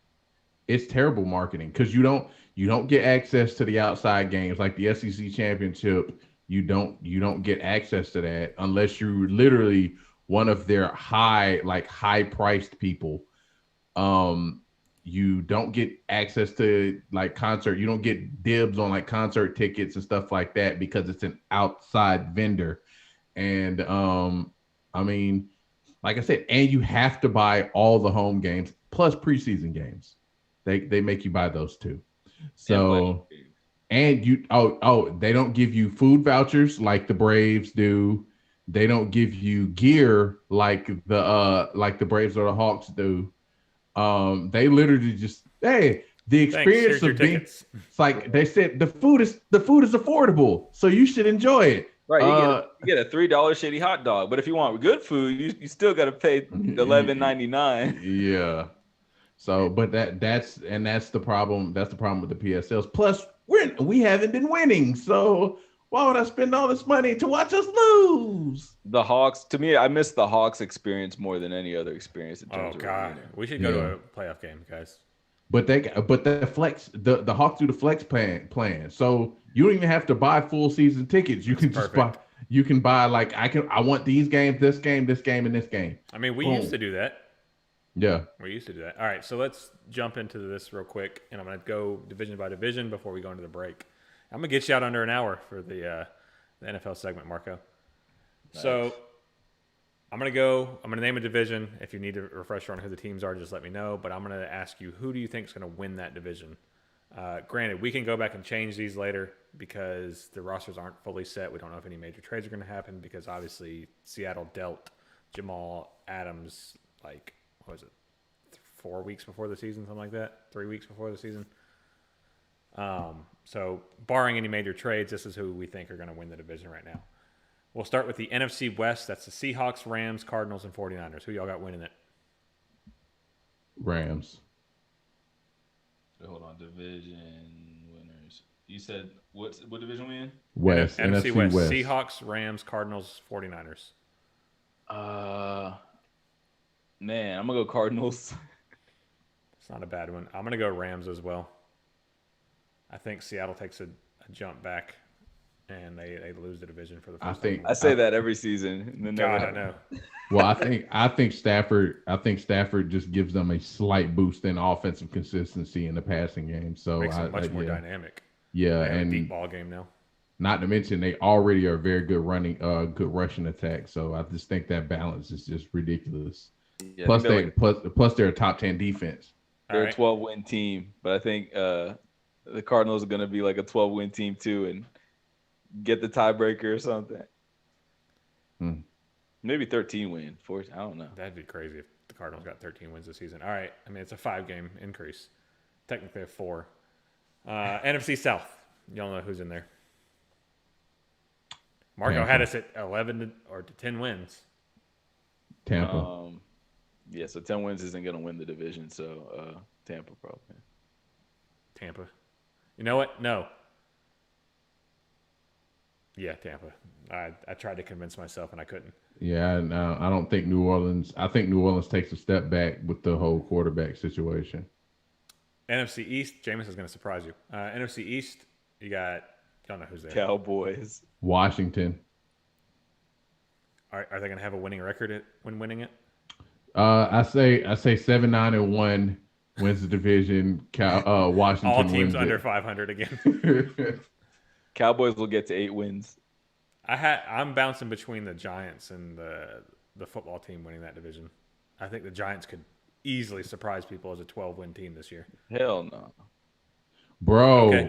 It's terrible marketing because you don't get access to the outside games like the SEC championship. You don't get access to that unless you're literally one of their high priced people. You don't get access to like concert. You don't get dibs on like concert tickets and stuff like that because it's an outside vendor. And I mean, like I said, and you have to buy all the home games plus preseason games. They make you buy those too. So and you they don't give you food vouchers like the Braves do. They don't give you gear like the Braves or the Hawks do. They literally just the experience of being it's like they said the food is affordable, so you should enjoy it. Right, you get a $3 shitty hot dog, but if you want good food, you still got to pay $11.99. Yeah. So, but that's the problem. That's the problem with the PSLs. Plus, we haven't been winning, so why would I spend all this money to watch us lose? The Hawks, to me, I miss the Hawks experience more than any other experience. In terms of God, we should go to a playoff game, guys. But the Hawks do the flex plan, so you don't even have to buy full season tickets. You can just buy. You can buy like I want these games, this game, and this game. I mean, we used to do that. Yeah, we used to do that. All right, so let's jump into this real quick, and I'm going to go division by division before we go into the break. I'm going to get you out under an hour for the NFL segment, Marco. Nice. So I'm going to name a division. If you need a refresher on who the teams are, just let me know. But I'm going to ask you, who do you think is going to win that division? Granted, we can go back and change these later because the rosters aren't fully set. We don't know if any major trades are going to happen because obviously Seattle dealt Jamal Adams like, what was it, 4 weeks before the season, something like that, 3 weeks before the season. So barring any major trades, this is who we think are going to win the division right now. We'll start with the NFC West. That's the Seahawks, Rams, Cardinals, and 49ers. Who y'all got winning it? Rams. Hold on, division winners. You said what division we in? West. NFC West. West. Seahawks, Rams, Cardinals, 49ers. Man, I'm gonna go Cardinals. It's not a bad one. I'm going to go Rams as well. I think Seattle takes a jump back, and they lose the division for the first time. I say that every season. And God, I know. Well, I think Stafford just gives them a slight boost in offensive consistency in the passing game. So Makes it much more dynamic. Yeah, they have and a deep ball game now. Not to mention they already are a very good good rushing attack. So I just think that balance is just ridiculous. Yeah, plus they're a top 10 defense. They're a 12-win team, but I think the Cardinals are going to be like a 12-win team too and get the tiebreaker or something. Maybe 13-win. I don't know. That'd be crazy if the Cardinals got 13 wins this season. All right. I mean, it's a 5-game increase. Technically a 4. NFC South. Y'all know who's in there. Marco had us at 11 to 10 wins. Tampa. Yeah, so 10 wins isn't going to win the division, so Tampa probably. Tampa. You know what? No. Yeah, Tampa. I tried to convince myself, and I couldn't. Yeah, I don't think New Orleans. I think New Orleans takes a step back with the whole quarterback situation. NFC East. Jameis is going to surprise you. NFC East, you got, I don't know who's there. Cowboys. Washington. Are they going to have a winning record when winning it? I say 7-9-1 wins the division. Washington. All teams wins under it. 500 again. Cowboys will get to 8 wins. I'm bouncing between the Giants and the football team winning that division. I think the Giants could easily surprise people as a 12-win team this year. Hell no, bro.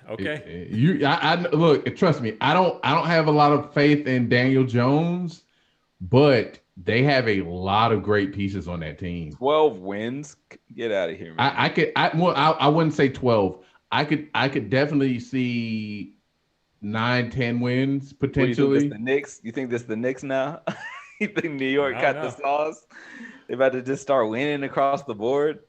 Okay. I look. Trust me. I don't have a lot of faith in Daniel Jones, but they have a lot of great pieces on that team. 12 wins? Get out of here, man. I wouldn't say 12. I could definitely see 9-10 wins potentially. You think this the Knicks now? You think New York got the sauce? They about to just start winning across the board?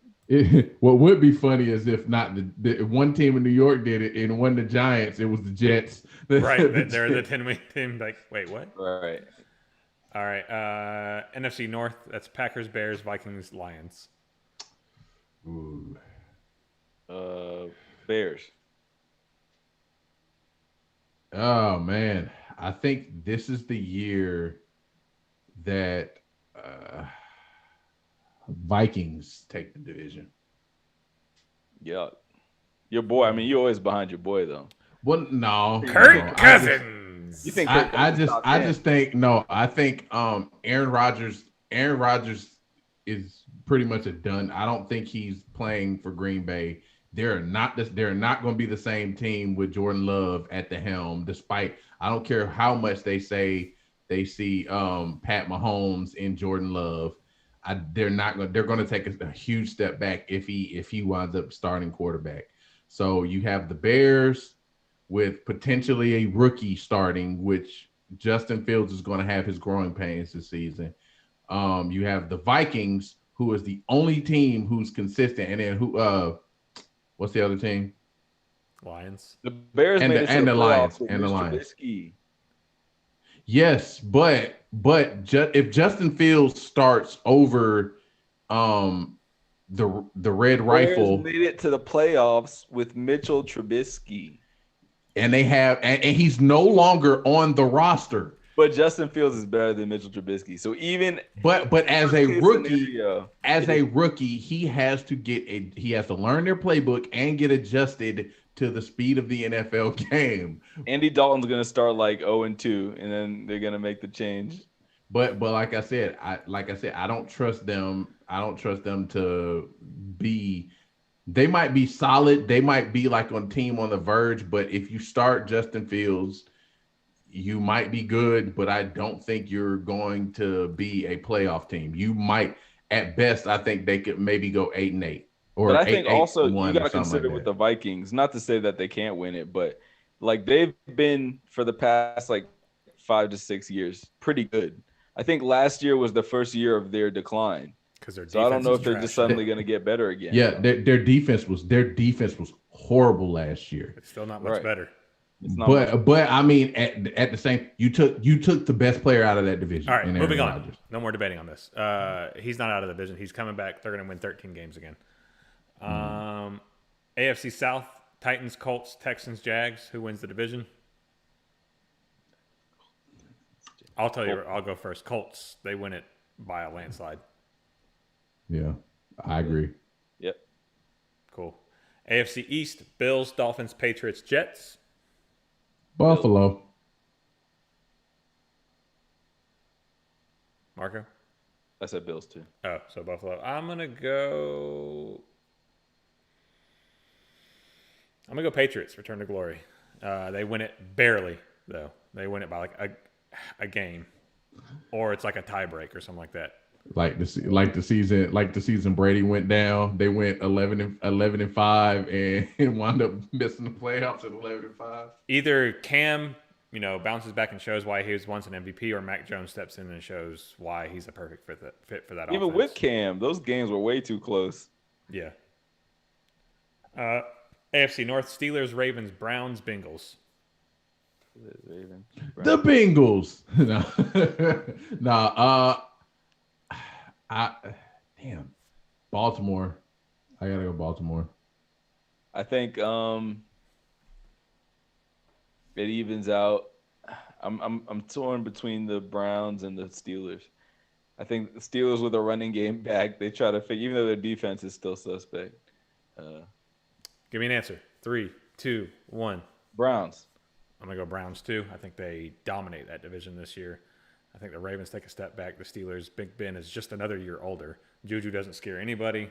What would be funny is if not the one team in New York did it and won the Giants, it was the Jets. Right. They're the 10-win team. Like, wait, what? Right. All right. NFC North, that's Packers, Bears, Vikings, Lions. Ooh. Bears. Oh man, I think this is the year that Vikings take the division. Yeah. Your boy, I mean, you're always behind your boy though. Well, no. Kirk Cousins. You think I just think Aaron Rodgers is pretty much a done. I don't think he's playing for Green Bay. They're not going to be the same team with Jordan Love at the helm, despite I don't care how much they say they see Pat Mahomes in Jordan Love. They're going to take a huge step back if he winds up starting quarterback. So you have the Bears with potentially a rookie starting, which Justin Fields is going to have his growing pains this season. You have the Vikings, who is the only team who's consistent, and then what's the other team? Lions. The Bears and the Lions. Trubisky. Yes, but if Justin Fields starts over the Red Rifle, Bears made it to the playoffs with Mitchell Trubisky, and he's no longer on the roster. But Justin Fields is better than Mitchell Trubisky. So even but as a rookie, he has to learn their playbook and get adjusted to the speed of the NFL game. Andy Dalton's gonna start like 0-2, and then they're gonna make the change. But like I said, I don't trust them. I don't trust them to be they might be solid. They might be like on team on the verge. But if you start Justin Fields, you might be good. But I don't think you're going to be a playoff team. You might, at best, I think they could maybe go 8-8. Or but I think also you got to like consider with the Vikings, not to say that they can't win it, but like they've been for the past like 5 to 6 years pretty good. I think last year was the first year of their decline. So I don't know if they're just suddenly going to get better again. Yeah, their defense was horrible last year. It's still not much better. But I mean, at the same, you took the best player out of that division. All right, moving on. No more debating on this. He's not out of the division. He's coming back. They're going to win 13 games again. AFC South: Titans, Colts, Texans, Jags. Who wins the division? I'll tell you. I'll go first. Colts. They win it by a landslide. Yeah, I agree. Yep. Cool. AFC East: Bills, Dolphins, Patriots, Jets. Buffalo. Marco? I said Bills too. Oh, so Buffalo. I'm gonna go Patriots. Return to glory. They win it barely, though. They win it by like a game, or it's like a tiebreak or something like that. Like the season Brady went down. They went 11-5 and wound up missing the playoffs at 11-5. Either Cam, bounces back and shows why he was once an MVP, or Mac Jones steps in and shows why he's a perfect fit for that. Even offense. with Cam, those games were way too close. Yeah. AFC North: Steelers, Ravens, Browns, Bengals. The Bengals. Damn. Baltimore. I gotta go Baltimore. I think it evens out. I'm torn between the Browns and the Steelers. I think the Steelers with a running game back, they try to figure, even though their defense is still suspect. Give me an answer. 3, 2, 1. Browns. I'm gonna go Browns too. I think they dominate that division this year. I think the Ravens take a step back. The Steelers, Big Ben is just another year older. Juju doesn't scare anybody.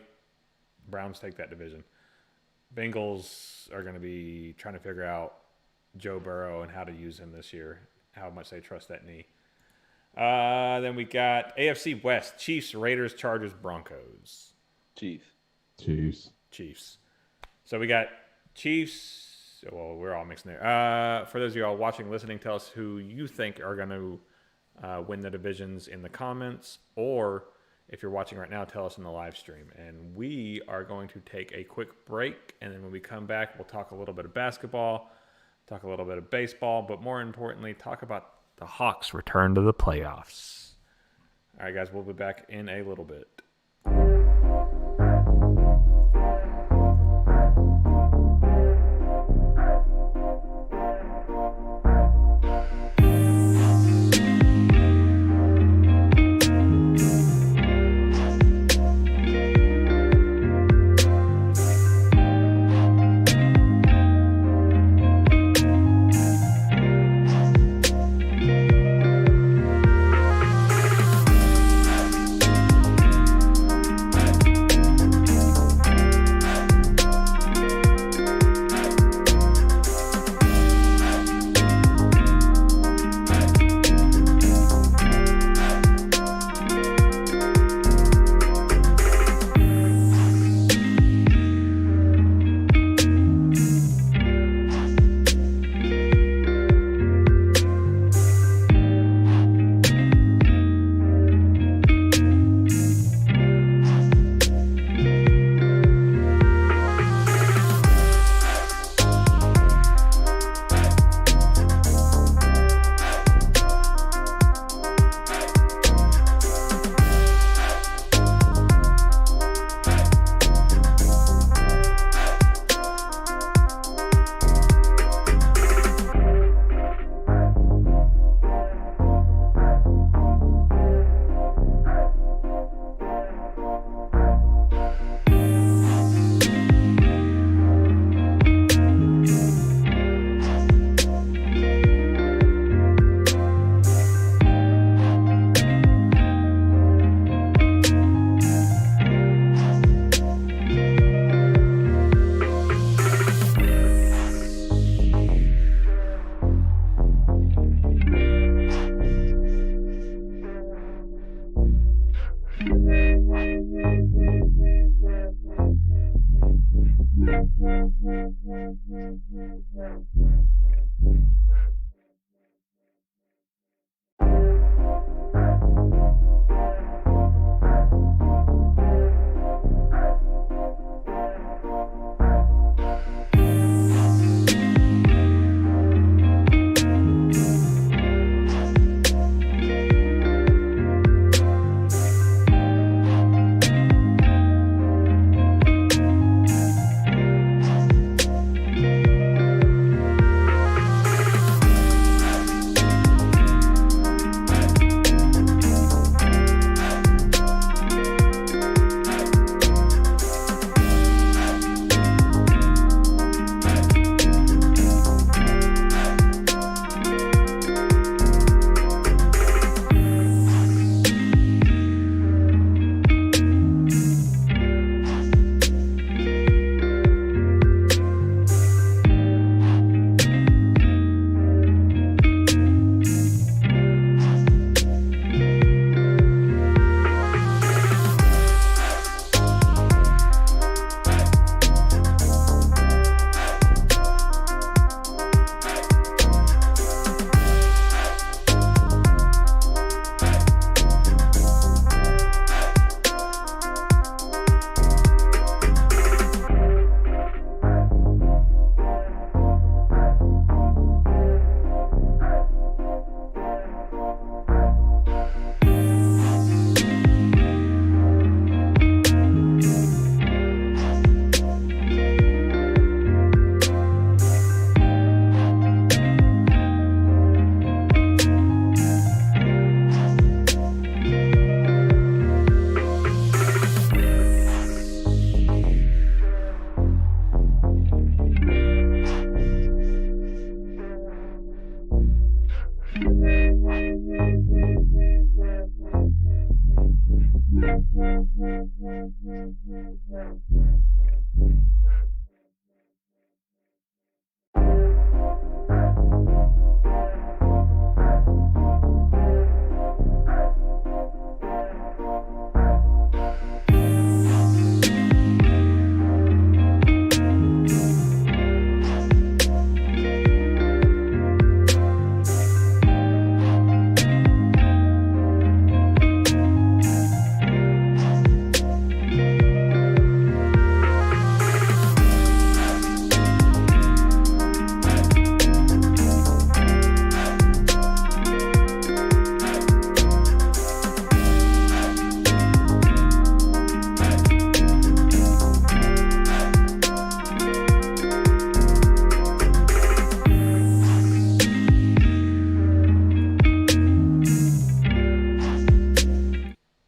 Browns take that division. Bengals are going to be trying to figure out Joe Burrow and how to use him this year, how much they trust that knee. Then we got AFC West: Chiefs, Raiders, Chargers, Broncos. Chiefs. So we got Chiefs. Well, we're all mixing there. For those of you all watching, listening, tell us who you think are going to win the divisions in the comments, or if you're watching right now, tell us in the live stream. And we are going to take a quick break, and then when we come back, we'll talk a little bit of basketball, talk a little bit of baseball, but more importantly, talk about the Hawks' return to the playoffs. All right, guys, we'll be back in a little bit.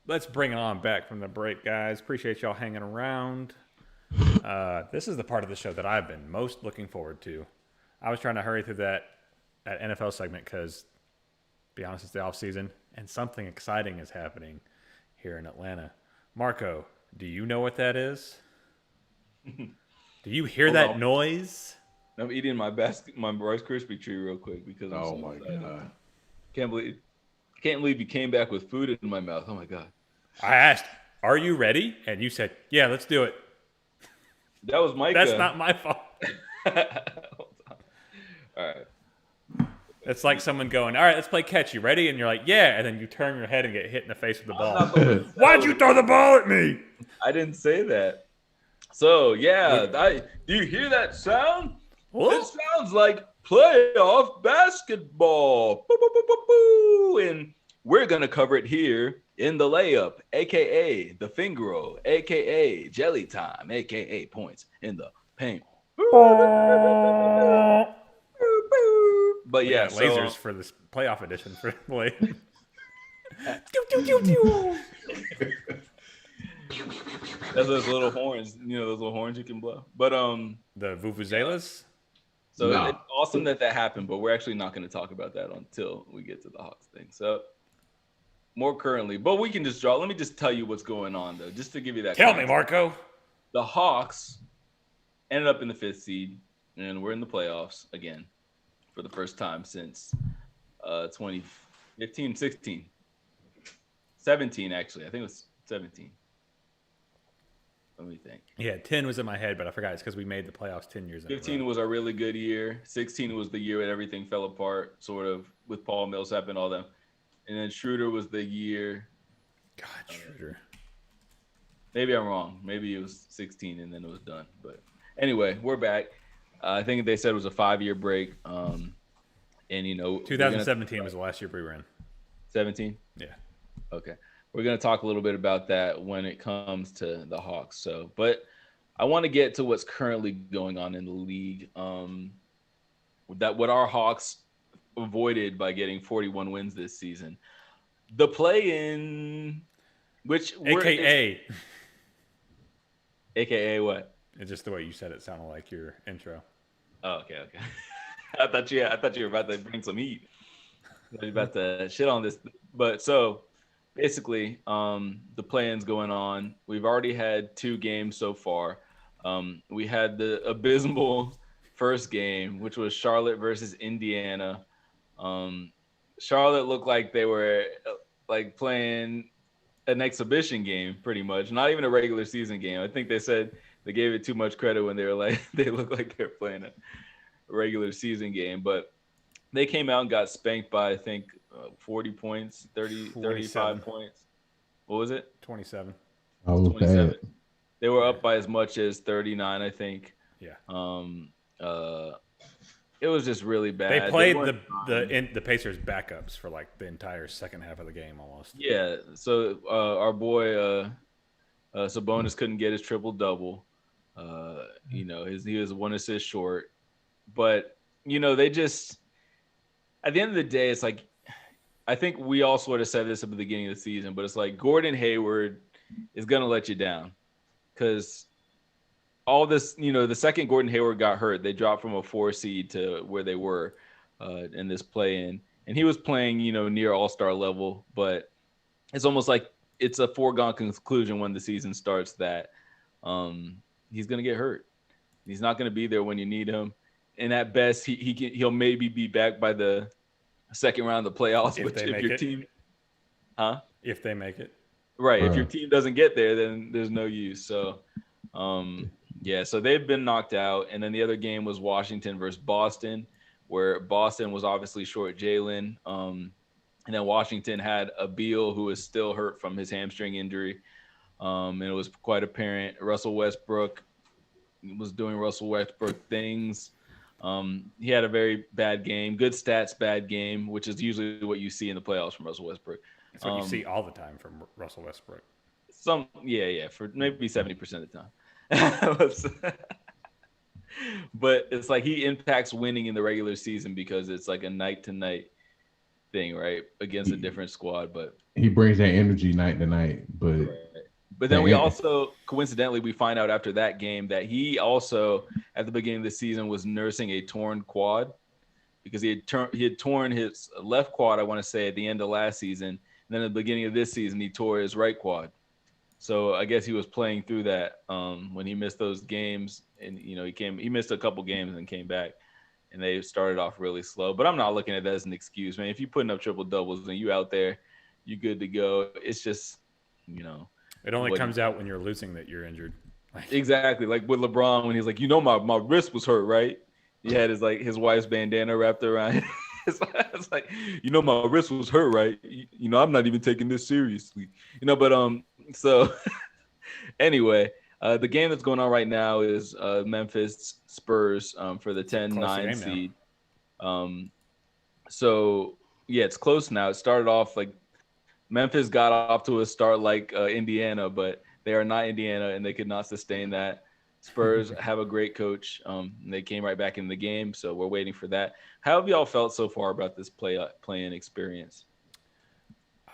Let's bring it on back from the break, guys. Appreciate y'all hanging around. This is the part of the show that I've been most looking forward to. I was trying to hurry through that NFL segment because, to be honest, it's the off season and something exciting is happening here in Atlanta. Marco, do you know what that is? Do you hear that noise? I'm eating my Rice Krispie treat real quick because I'm Oh my god! Can't believe you came back with food in my mouth. Oh my god! I asked, "Are you ready?" And you said, "Yeah, let's do it." That was Micah. That's not my fault. All right. It's like someone going, "All right, let's play catch. You ready?" And you're like, "Yeah," and then you turn your head and get hit in the face with the ball. Why'd you throw the ball at me? I didn't say that. So yeah, do you hear that sound? What? It sounds like playoff basketball. Boo, boo, boo, boo, boo. And we're gonna cover it here in the layup, aka the finger roll, aka jelly time, aka points in the paint. But yeah, lasers for this playoff edition for play. That's those little horns, those little horns you can blow. But the vuvuzelas. So it's awesome that happened, but we're actually not going to talk about that until we get to the Hawks thing. So more currently, but we can just draw. Let me just tell you what's going on, though, just to give you that. Tell me, Marco. The Hawks ended up in the 5th seed, and we're in the playoffs again for the first time since 2015, 16, 17, actually. I think it was 17. Let me think. Yeah, 10 was in my head, but I forgot it's because we made the playoffs 10 years ago. 15 was a really good year. 16 was the year when everything fell apart, sort of, with Paul Millsap and all them. And then Schroeder was the year. God, Schroeder. Maybe I'm wrong. Maybe it was 16 and then it was done. But anyway, we're back. I think they said it was a 5-year break. And 2017 was the last year we were in. 17? Yeah. Okay. We're going to talk a little bit about that when it comes to the Hawks. But I want to get to what's currently going on in the league. What our Hawks avoided by getting 41 wins this season. The play-in, which AKA what? It's just the way you said it sounded like your intro. Oh, okay. I thought you were about to bring some heat. I was about to shit on this, but so. Basically, the play-in's going on. We've already had 2 games so far. We had the abysmal first game, which was Charlotte versus Indiana. Charlotte looked like they were playing an exhibition game, pretty much. Not even a regular season game. I think they said they gave it too much credit when they were like they looked like they were playing a regular season game, but they came out and got spanked by, I think, 40 points, 35 points. What was it? 27. Oh, 27. Bad. They were up by as much as 39, I think. Yeah. It was just really bad. They played the Pacers backups for like the entire second half of the game almost. Yeah. So our boy Sabonis couldn't get his triple-double. He was 1 assist short. But, they just – at the end of the day, it's like – I think we all sort of said this at the beginning of the season, but it's like Gordon Hayward is going to let you down because all this, the second Gordon Hayward got hurt, they dropped from a 4 seed to where they were in this play-in. And he was playing, near all-star level, but it's almost like it's a foregone conclusion when the season starts that he's going to get hurt. He's not going to be there when you need him. And at best, he'll maybe be back by the second round of the playoffs. If they make it. Team, if they make it, right? If your team doesn't get there, then there's no use. So, so they've been knocked out. And then the other game was Washington versus Boston, where Boston was obviously short Jalen. And then Washington had a Beal who is still hurt from his hamstring injury. And it was quite apparent. Russell Westbrook was doing Russell Westbrook things. He had a very bad game. Good stats, bad game, which is usually what you see in the playoffs from Russell Westbrook. That's what you see all the time from Russell Westbrook. For maybe 70% of the time. But it's like he impacts winning in the regular season because it's like a night-to-night thing, right? Against a different squad. But he brings that energy night to night. But then we also, coincidentally, we find out after that game that he also, at the beginning of the season, was nursing a torn quad because he had torn his left quad, I want to say, at the end of last season. And then at the beginning of this season, he tore his right quad. So I guess he was playing through that when he missed those games. And, he missed a couple games and came back. And they started off really slow. But I'm not looking at that as an excuse, man. If you're putting up triple doubles and you out there, you're good to go. It's just, It only comes out when you're losing that you're injured. Exactly. Like with LeBron when he's like, my wrist was hurt, right? He had his wife's bandana wrapped around. It's like, my wrist was hurt, right? I'm not even taking this seriously. So anyway, the game that's going on right now is Memphis Spurs for the 10-9 seed. It's close now. It started off like Memphis got off to a start like Indiana, but they are not Indiana, and they could not sustain that. Spurs have a great coach. And they came right back in the game, so we're waiting for that. How have y'all felt so far about this play-in experience?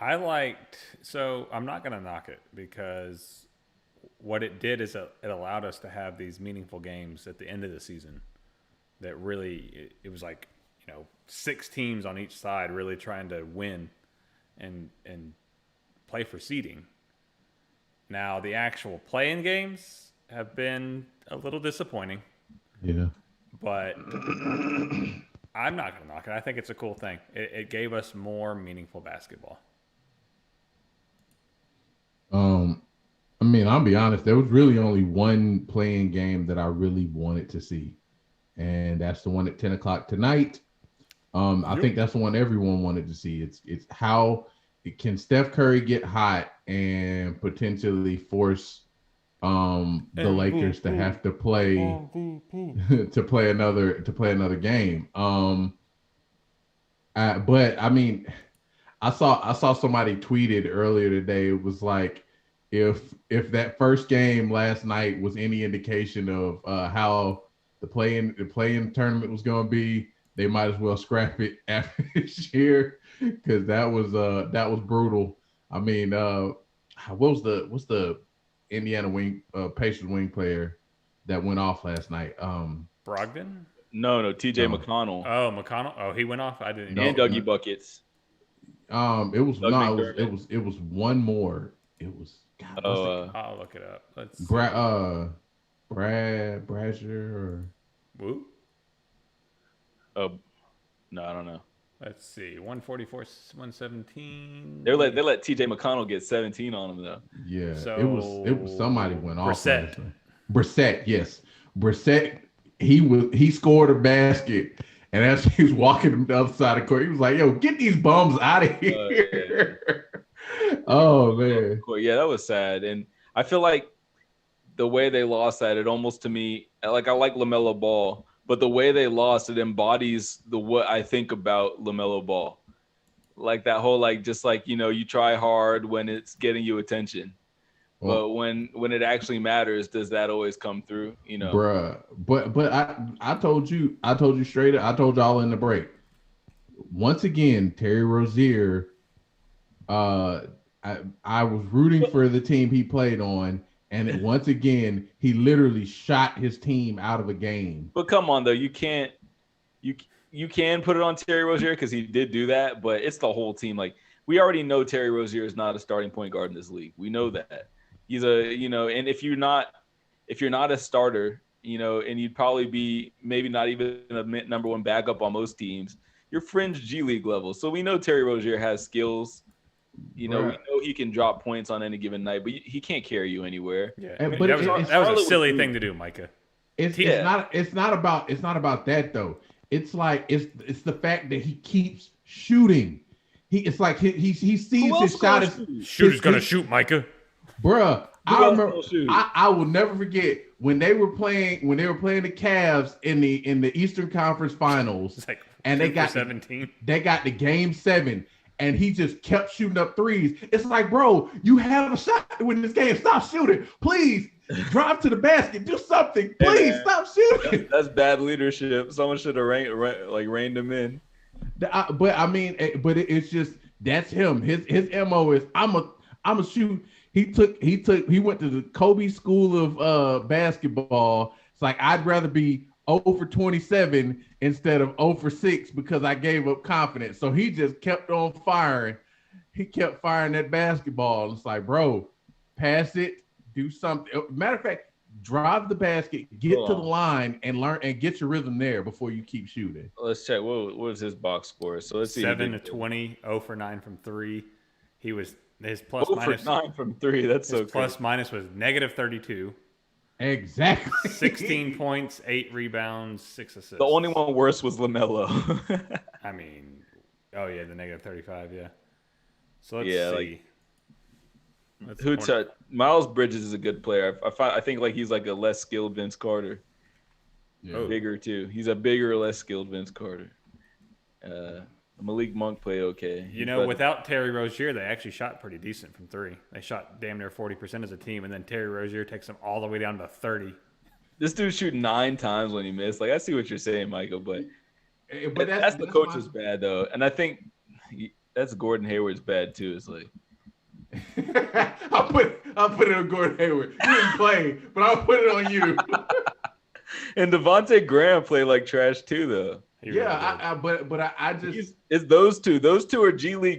I'm not going to knock it because what it did is it allowed us to have these meaningful games at the end of the season that really, it was like, 6 teams on each side really trying to win and play for seeding. Now, the actual play-in games have been a little disappointing. Yeah. But I'm not going to knock it. I think it's a cool thing. It gave us more meaningful basketball. I'll be honest. There was really only one play-in game that I really wanted to see, and that's the one at 10 o'clock tonight. I think that's the one everyone wanted to see. It's how can Steph Curry get hot and potentially force the Lakers to have to play to play another game. I saw somebody tweeted earlier today. It was like if that first game last night was any indication of how the play-in tournament was going to be, they might as well scrap it after this year because that was brutal. What's the Indiana Pacers wing player that went off last night? Brogdon? No, TJ McConnell. Oh, McConnell. Oh, he went off. I didn't know. And Dougie Buckets. It was one more. It was I'll look it up. Let's Brad Brasher or Woo? No, I don't know. Let's see. 144, 117. They let TJ McConnell get 17 on him though. Yeah. So it was somebody went off. Brissett, yes. Brissett, he scored a basket, and as he was walking the other side of the court, he was like, "Yo, get these bums out of here." Oh man. Yeah, that was sad. And I feel like the way they lost that, it almost to me, like I like LaMelo Ball, but the way they lost, it embodies what I think about LaMelo Ball. Like that whole, you try hard when it's getting you attention. But when it actually matters, does that always come through? Bruh. But I told you straight up, I told y'all in the break. Once again, Terry Rozier, I was rooting for the team he played on, and once again, he literally shot his team out of a game. But come on, though, you can put it on Terry Rozier because he did do that, but it's the whole team. Like, we already know Terry Rozier is not a starting point guard in this league. We know that. He's and if you're not if you're not a starter, and you'd probably be maybe not even a number one backup on most teams, you're fringe G League level. So we know Terry Rozier has skills. We know he can drop points on any given night, but he can't carry you anywhere. Yeah, but that was a silly thing to do, Micah. It's not about that though. It's like it's the fact that he keeps shooting. He sees his shot. Shooter's gonna shoot, Micah. Bruh, I remember. I will never forget when they were playing the Cavs in the Eastern Conference Finals, like and they got 17. They got the Game 7, and he just kept shooting up threes. It's like, bro, you have a shot to win this game. Stop shooting, please. Drive to the basket. Do something, please. Stop shooting. That's bad leadership. Someone should have reined him in. But it's just that's him. His MO is I'm a shoot. He went to the Kobe school of basketball. It's like I'd rather be 0 for 27 instead of 0 for 6 because I gave up confidence. So he just kept on firing. He kept firing that basketball. It's like, bro, pass it, do something. Matter of fact, drive the basket, get to the line, and learn and get your rhythm there before you keep shooting. Let's check. What was his box score? So let's see. 7 to 20, 0 for 9 from 3. He was his plus 0 minus for 9 from 3. That's so plus minus was negative 32. Exactly. 16 points, 8 rebounds, 6 assists. The only one worse was LaMelo. I mean, the negative 35, yeah. So let's see. Miles Bridges is a good player. I think like he's like a less skilled Vince Carter. Yeah. Bigger too. He's a bigger, less skilled Vince Carter. Malik Monk played okay. Without Terry Rozier, they actually shot pretty decent from 3. They shot damn near 40% as a team, and then Terry Rozier takes them all the way down to 30. This dude shoot 9 times when he missed. Like, I see what you're saying, Michael, but that's the coach's bad though, and I think that's Gordon Hayward's bad too. It's like I'll put it on Gordon Hayward. You didn't play, but I'll put it on you. And Devontae Graham played like trash too, though. I just it's those two. Those two are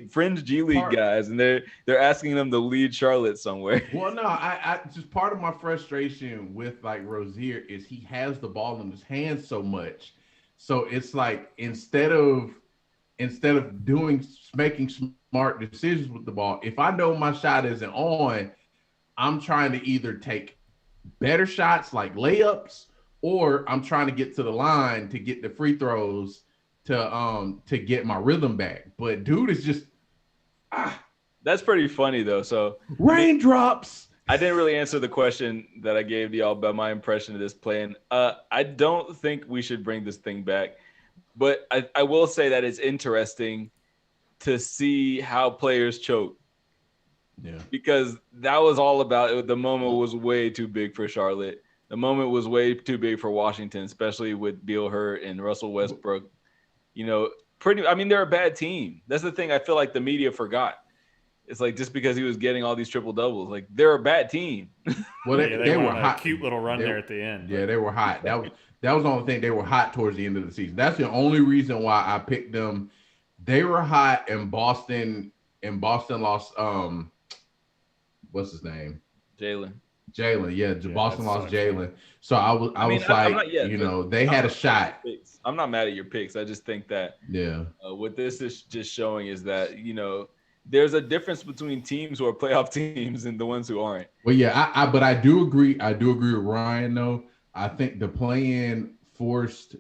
fringe G League guys, and they're asking them to lead Charlotte somewhere. Well, no, I just part of my frustration with like Rozier is he has the ball in his hands so much, so it's like instead of making smart decisions with the ball, if I know my shot isn't on, I'm trying to either take better shots like layups, or I'm trying to get to the line to get the free throws to get my rhythm back. But dude is just That's pretty funny though. So raindrops. I didn't really answer the question that I gave to y'all about my impression of this plan. I don't think we should bring this thing back, but I will say that it's interesting to see how players choke. Yeah. Because that was all about it. The moment was way too big for Charlotte. The moment was way too big for Washington, especially with Beal hurt and Russell Westbrook. They're a bad team. That's the thing I feel like the media forgot. It's like just because he was getting all these triple doubles, like they're a bad team. Well, they were hot. Cute little run there at the end. Yeah, they were hot. That was the only thing. They were hot towards the end of the season. That's the only reason why I picked them. They were hot, and Boston lost. What's his name? Jalen. Yeah, Boston lost Jalen. So I was like, they had a shot. I'm not mad at your picks. I just think that what this is just showing is that there's a difference between teams who are playoff teams and the ones who aren't. Well, yeah, but I do agree. I do agree with Ryan though. I think the play-in forced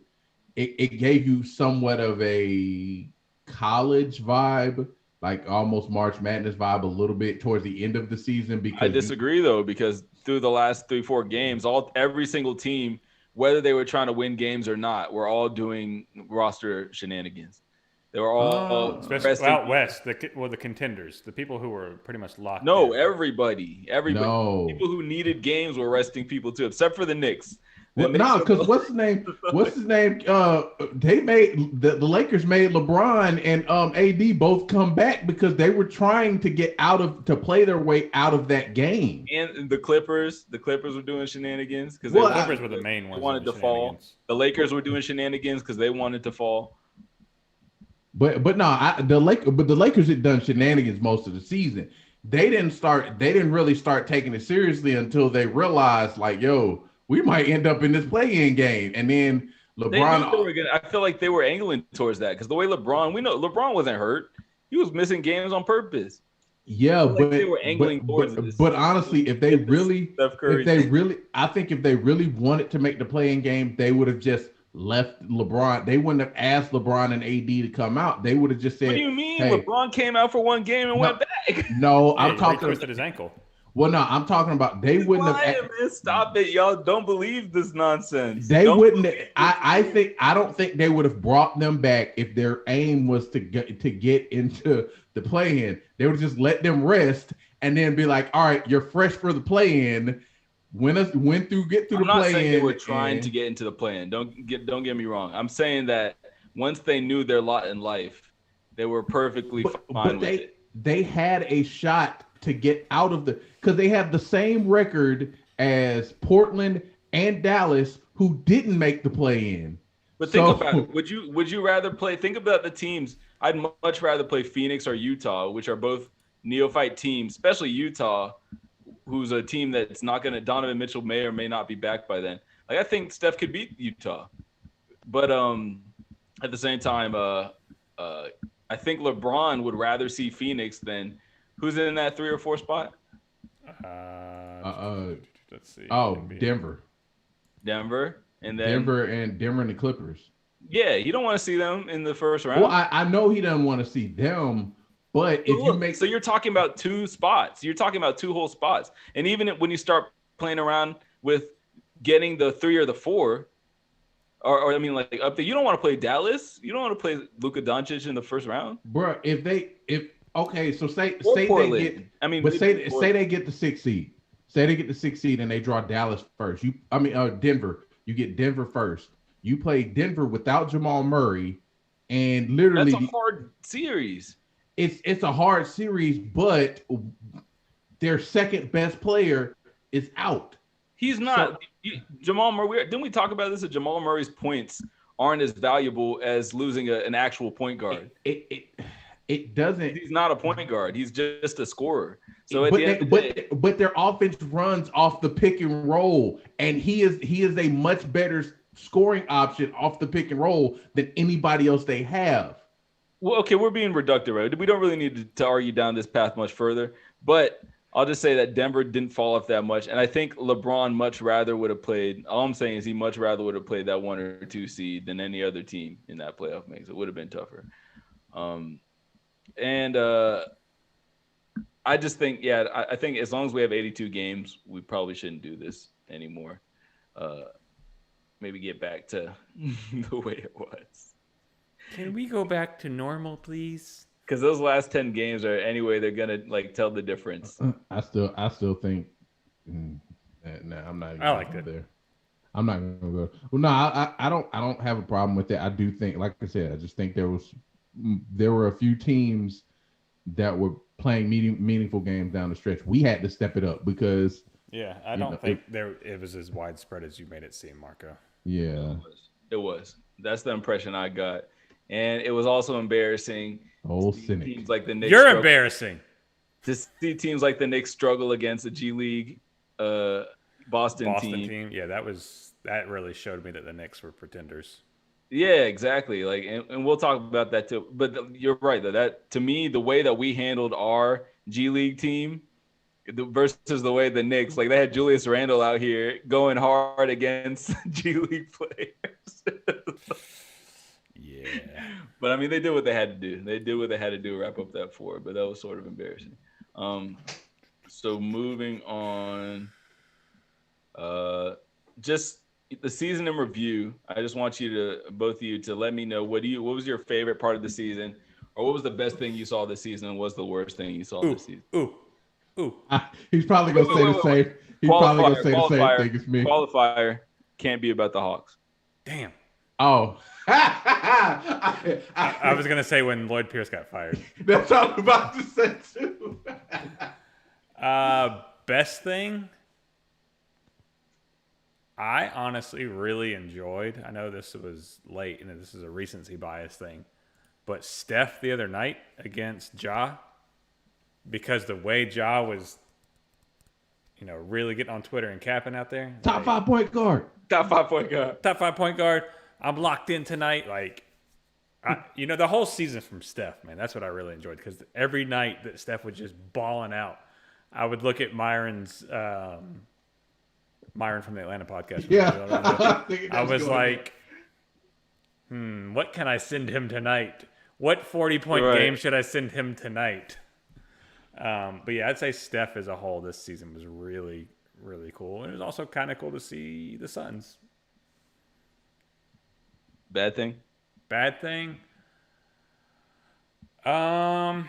it gave you somewhat of a college vibe, like almost March Madness vibe a little bit towards the end of the season. Because I disagree though, because through the last 3-4 games, every single team, whether they were trying to win games or not, were all doing roster shenanigans. They were all especially out west, the contenders, the people who were pretty much locked. No, in. Everybody. No. People who needed games were resting people too, except for the Knicks. No, because what's his name? They made the Lakers made LeBron and AD both come back because they were trying to to play their way out of that game. And the Clippers were doing shenanigans because the Clippers were the main ones. They wanted to fall. The Lakers were doing shenanigans because they wanted to fall. But the Lakers had done shenanigans most of the season. they didn't really start taking it seriously until they realized, like, yo, we might end up in this play-in game. And then They knew LeBron, they were gonna. I feel like they were angling towards that because the way we know LeBron wasn't hurt. He was missing games on purpose. yeah, Like they were angling towards this. but honestly, I think if they really wanted to make the play-in game, they would have just left LeBron. They wouldn't have asked LeBron and AD to come out. They would have just said, "What do you mean? Hey, LeBron came out for one game and went back?" No, I'm He talking. twisted his ankle. Well, no, I'm talking about they wouldn't have. Man, stop it, y'all! Don't believe this nonsense. They wouldn't. I don't think they would have brought them back if their aim was to get into the play-in. They would just let them rest and then be like, "All right, you're fresh for the play-in. Get through the play-in." I'm not saying they were trying to get into the play-in. Don't get me wrong. I'm saying that once they knew their lot in life, they were perfectly fine with it. They had a shot to get out of because they have the same record as Portland and Dallas, who didn't make the play-in. But think about it. Would you rather play? Think about the teams. I'd much rather play Phoenix or Utah, which are both neophyte teams, especially Utah, who's a team that's not going to. Donovan Mitchell may or may not be back by then. Like I think Steph could beat Utah, but at the same time, I think LeBron would rather see Phoenix than who's in that 3 or 4 spot. Let's see. Oh, Denver, and then Denver and the Clippers. Yeah, you don't want to see them in the first round. Well, I know he doesn't want to see them, but if you make so you're talking about 2 spots. You're talking about 2 whole spots, and even when you start playing around with getting the 3 or the 4. Or I mean, like up there, you don't want to play Dallas. You don't want to play Luka Doncic in the first round, bro. So say Portland. they get. I mean, but say they get the 6th seed. Say they get the 6th seed and they draw Dallas first. Denver. You get Denver first. You play Denver without Jamal Murray, and literally that's a hard series. It's a hard series, but their second best player is out. He's not. Jamal Murray. Didn't we talk about this? That Jamal Murray's points aren't as valuable as losing an actual point guard. It doesn't. He's not a point guard. He's just a scorer. So but their offense runs off the pick and roll, and he is a much better scoring option off the pick and roll than anybody else they have. Well, okay, we're being reductive, right? We don't really need to argue down this path much further, but I'll just say that Denver didn't fall off that much. And I think LeBron much rather would have played. All I'm saying is he much rather would have played that 1 or 2 seed than any other team in that playoff mix. It would have been tougher. I just think, I think as long as we have 82 games, we probably shouldn't do this anymore. Maybe get back to the way it was. Can we go back to normal, please? Because those last 10 games are anyway, they're gonna tell the difference. I still think. No, I'm not. I like that. There. I'm not gonna go. Well, no, I don't have a problem with that. I do think, like I said, I just think there were a few teams that were playing meaningful games down the stretch. We had to step it up because. Yeah, I don't think it was as widespread as you made it seem, Marco. Yeah, it was. That's the impression I got, and it was also embarrassing. Teams like the Knicks. You're embarrassing. To see teams like the Knicks struggle against a G League Boston team. Yeah, that really showed me that the Knicks were pretenders. Yeah, exactly. Like, and we'll talk about that too. But you're right though. That to me, the way that we handled our G League team versus the way the Knicks, like they had Julius Randle out here going hard against G League players. Yeah. But I mean, they did what they had to do. They did what they had to do to wrap up that 4, but that was sort of embarrassing. So moving on, just the season in review. I just want both of you to let me know what was your favorite part of the season, or what was the best thing you saw this season, and what was the worst thing you saw this season? He's probably gonna say the same. He's probably gonna say the same thing as me. Qualifier can't be about the Hawks. Damn. Oh. I was gonna say when Lloyd Pierce got fired. That's what I'm about to say too. Best thing I honestly really enjoyed. I know this was late and this is a recency bias thing, but Steph the other night against Ja, because the way Ja was, really getting on Twitter and capping out there. Top 5 point guard. Top 5 point guard. Top 5 point guard. I'm locked in tonight. The whole season from Steph, man, that's what I really enjoyed because every night that Steph was just balling out, I would look at Myron from the Atlanta podcast. Yeah. I was like, what can I send him tonight? What 40-point game should I send him tonight? But yeah, I'd say Steph as a whole this season was really, really cool. And it was also kind of cool to see the Suns. Bad thing? Bad thing? Let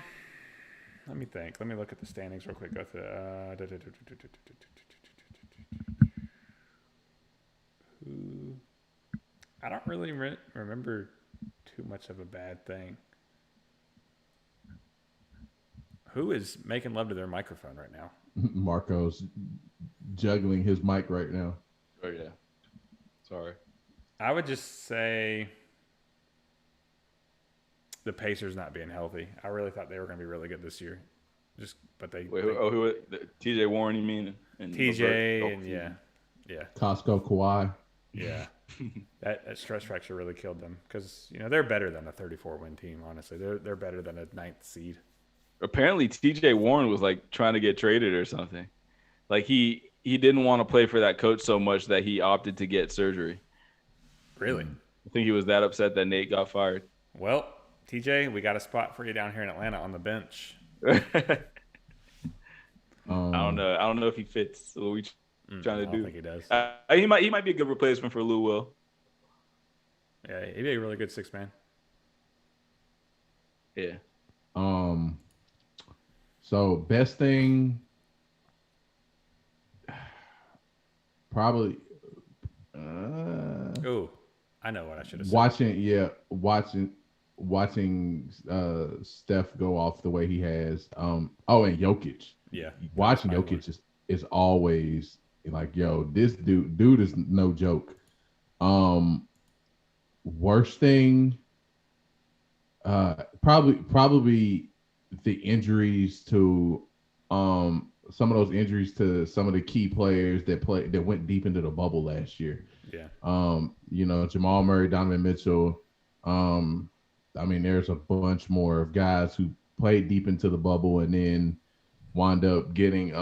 me think. Let me look at the standings real quick. Go through. I don't really remember too much of a bad thing. Who is making love to their microphone right now? Marco's juggling his mic right now. Oh, yeah. Sorry. I would just say the Pacers not being healthy. I really thought they were going to be really good this year. Who? TJ Warren, you mean? And TJ and yeah. Costco Kawhi. Yeah. that stress fracture really killed them because they're better than a 34-win team. Honestly, they're better than a 9th seed. Apparently, TJ Warren was like trying to get traded or something. Like he didn't want to play for that coach so much that he opted to get surgery. Really? I think he was that upset that Nate got fired. Well, TJ, we got a spot for you down here in Atlanta on the bench. I don't know. I don't know if he fits. What we trying to do? I don't think he does. He might be a good replacement for Lou Will. Yeah, he'd be a really good 6-man. Yeah. So best thing, probably. Oh, I know what I should have said. Watching Steph go off the way he has. And Jokic. Yeah. Watching Jokic is always like, yo, this dude is no joke. Worst thing, probably the injuries to some of those injuries to some of the key players that went deep into the bubble last year. Yeah. Jamal Murray, Donovan Mitchell. There's a bunch more of guys who played deep into the bubble and then wound up getting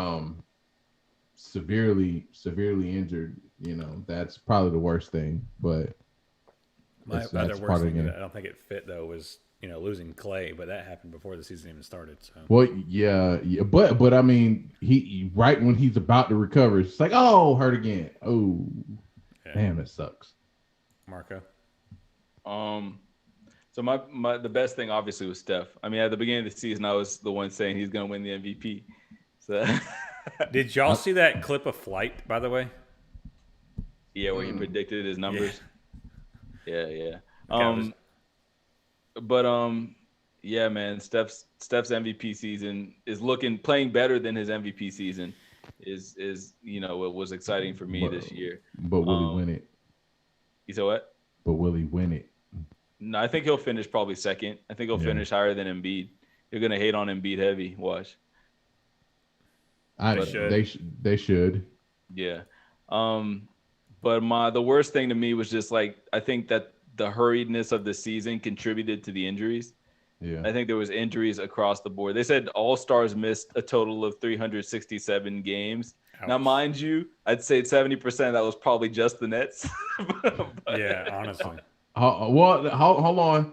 severely injured. That's probably the worst thing. But my other worst thing that I don't think it fit though was losing Clay, but that happened before the season even started. So well, yeah, but he right when he's about to recover, it's like, oh, hurt again. Oh, yeah. Damn, it sucks. Marco. So the best thing obviously was Steph. I mean, at the beginning of the season, I was the one saying he's going to win the MVP. So did y'all see that clip of Flight, by the way? Yeah, where he predicted his numbers. Yeah. Yeah, man, Steph's MVP season is playing better than his MVP season is what was exciting for me this year. But will he win it? You said what? But will he win it? No, I think he'll finish probably second. I think he'll finish higher than Embiid. You're gonna hate on Embiid heavy. Watch. They should. Yeah. But the worst thing to me was just like I think that the hurriedness of the season contributed to the injuries. Yeah. I think there was injuries across the board. They said all-stars missed a total of 367 games. Ouch. Now, mind you, I'd say 70% of that was probably just the Nets. Yeah, honestly. Hold on.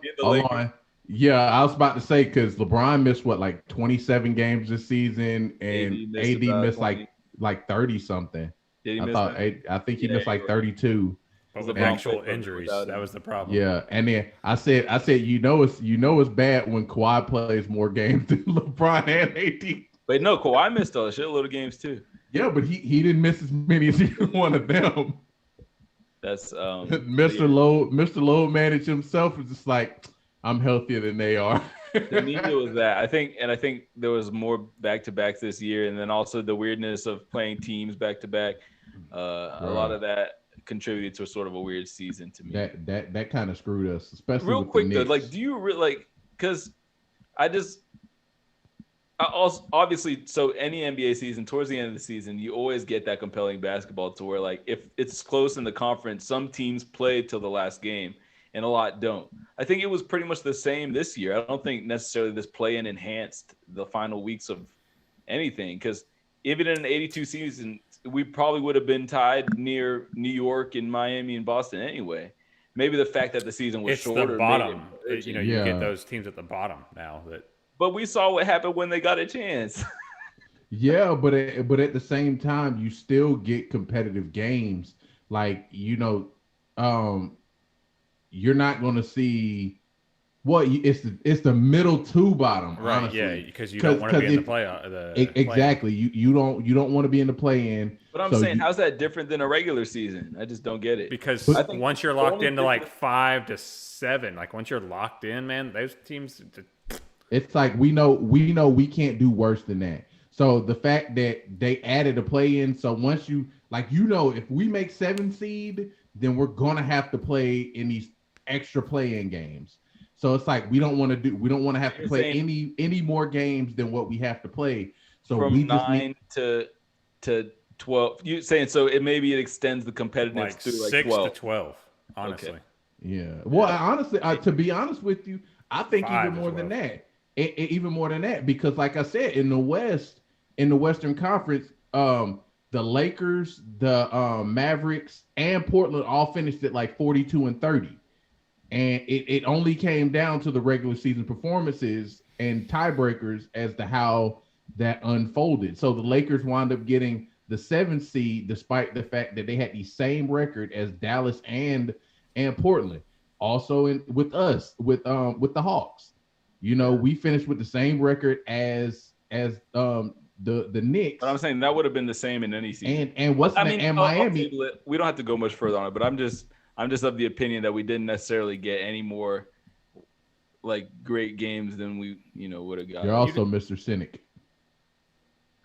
Yeah, I was about to say because LeBron missed 27 games this season, and AD missed like 30 something. I think he missed like 32. But with actual injuries, that was the problem. Yeah, and then I said, it's bad when Kawhi plays more games than LeBron and AD. But no, Kawhi missed a shitload of games too. Yeah, but he didn't miss as many as either one of them. That's Mr. Load managed himself is just like, I'm healthier than they are. To me, it was that. I think there was more back-to-backs this year, and then also the weirdness of playing teams back-to-back. A lot of that contributed to sort of a weird season to me. That kind of screwed us, especially real with quick the Knicks. though. Like, do you because I Also, obviously, so any NBA season, towards the end of the season, you always get that compelling basketball to where, like, if it's close in the conference, some teams play till the last game, and a lot don't. I think it was pretty much the same this year. I don't think necessarily this play-in enhanced the final weeks of anything, because even in an 82 season, we probably would have been tied near New York and Miami and Boston anyway. Maybe the fact that the season was It's shorter. the bottom. You know, You get those teams at the bottom now. but we saw what happened when they got a chance. Yeah, but at the same time, you still get competitive games. Like, you're not going to see it's the middle to bottom, right? honestly. Yeah, because you don't want to be in the playoff. Exactly. You don't want to be in the play-in. But I'm saying, how's that different than a regular season? I just don't get it. Because once you're locked into like 5 to 7, like once you're locked in, man, those teams. It's like we know we can't do worse than that. So the fact that they added a play-in, so once if we make 7 seed, then we're gonna have to play in these extra play-in games. So it's like we don't want to have to play any more games than what we have to play. So from we 9 to 12. You saying so? It extends the competitiveness Like to like 6 12. to 12, honestly. Okay. Yeah. Well, honestly, to be honest with you, I think 5 even as more than well. that. Even more than that, because like I said, in the Western Conference, the Lakers, the Mavericks, and Portland all finished at like 42 and 30. And it only came down to the regular season performances and tiebreakers as to how that unfolded. So the Lakers wound up getting the 7th seed, despite the fact that they had the same record as Dallas and Portland. Also with the Hawks. We finished with the same record as the Knicks. But I'm saying that would have been the same in any season. And Miami. We don't have to go much further on it, but I'm just of the opinion that we didn't necessarily get any more like great games than we would have got. You're also Mr. Cynic.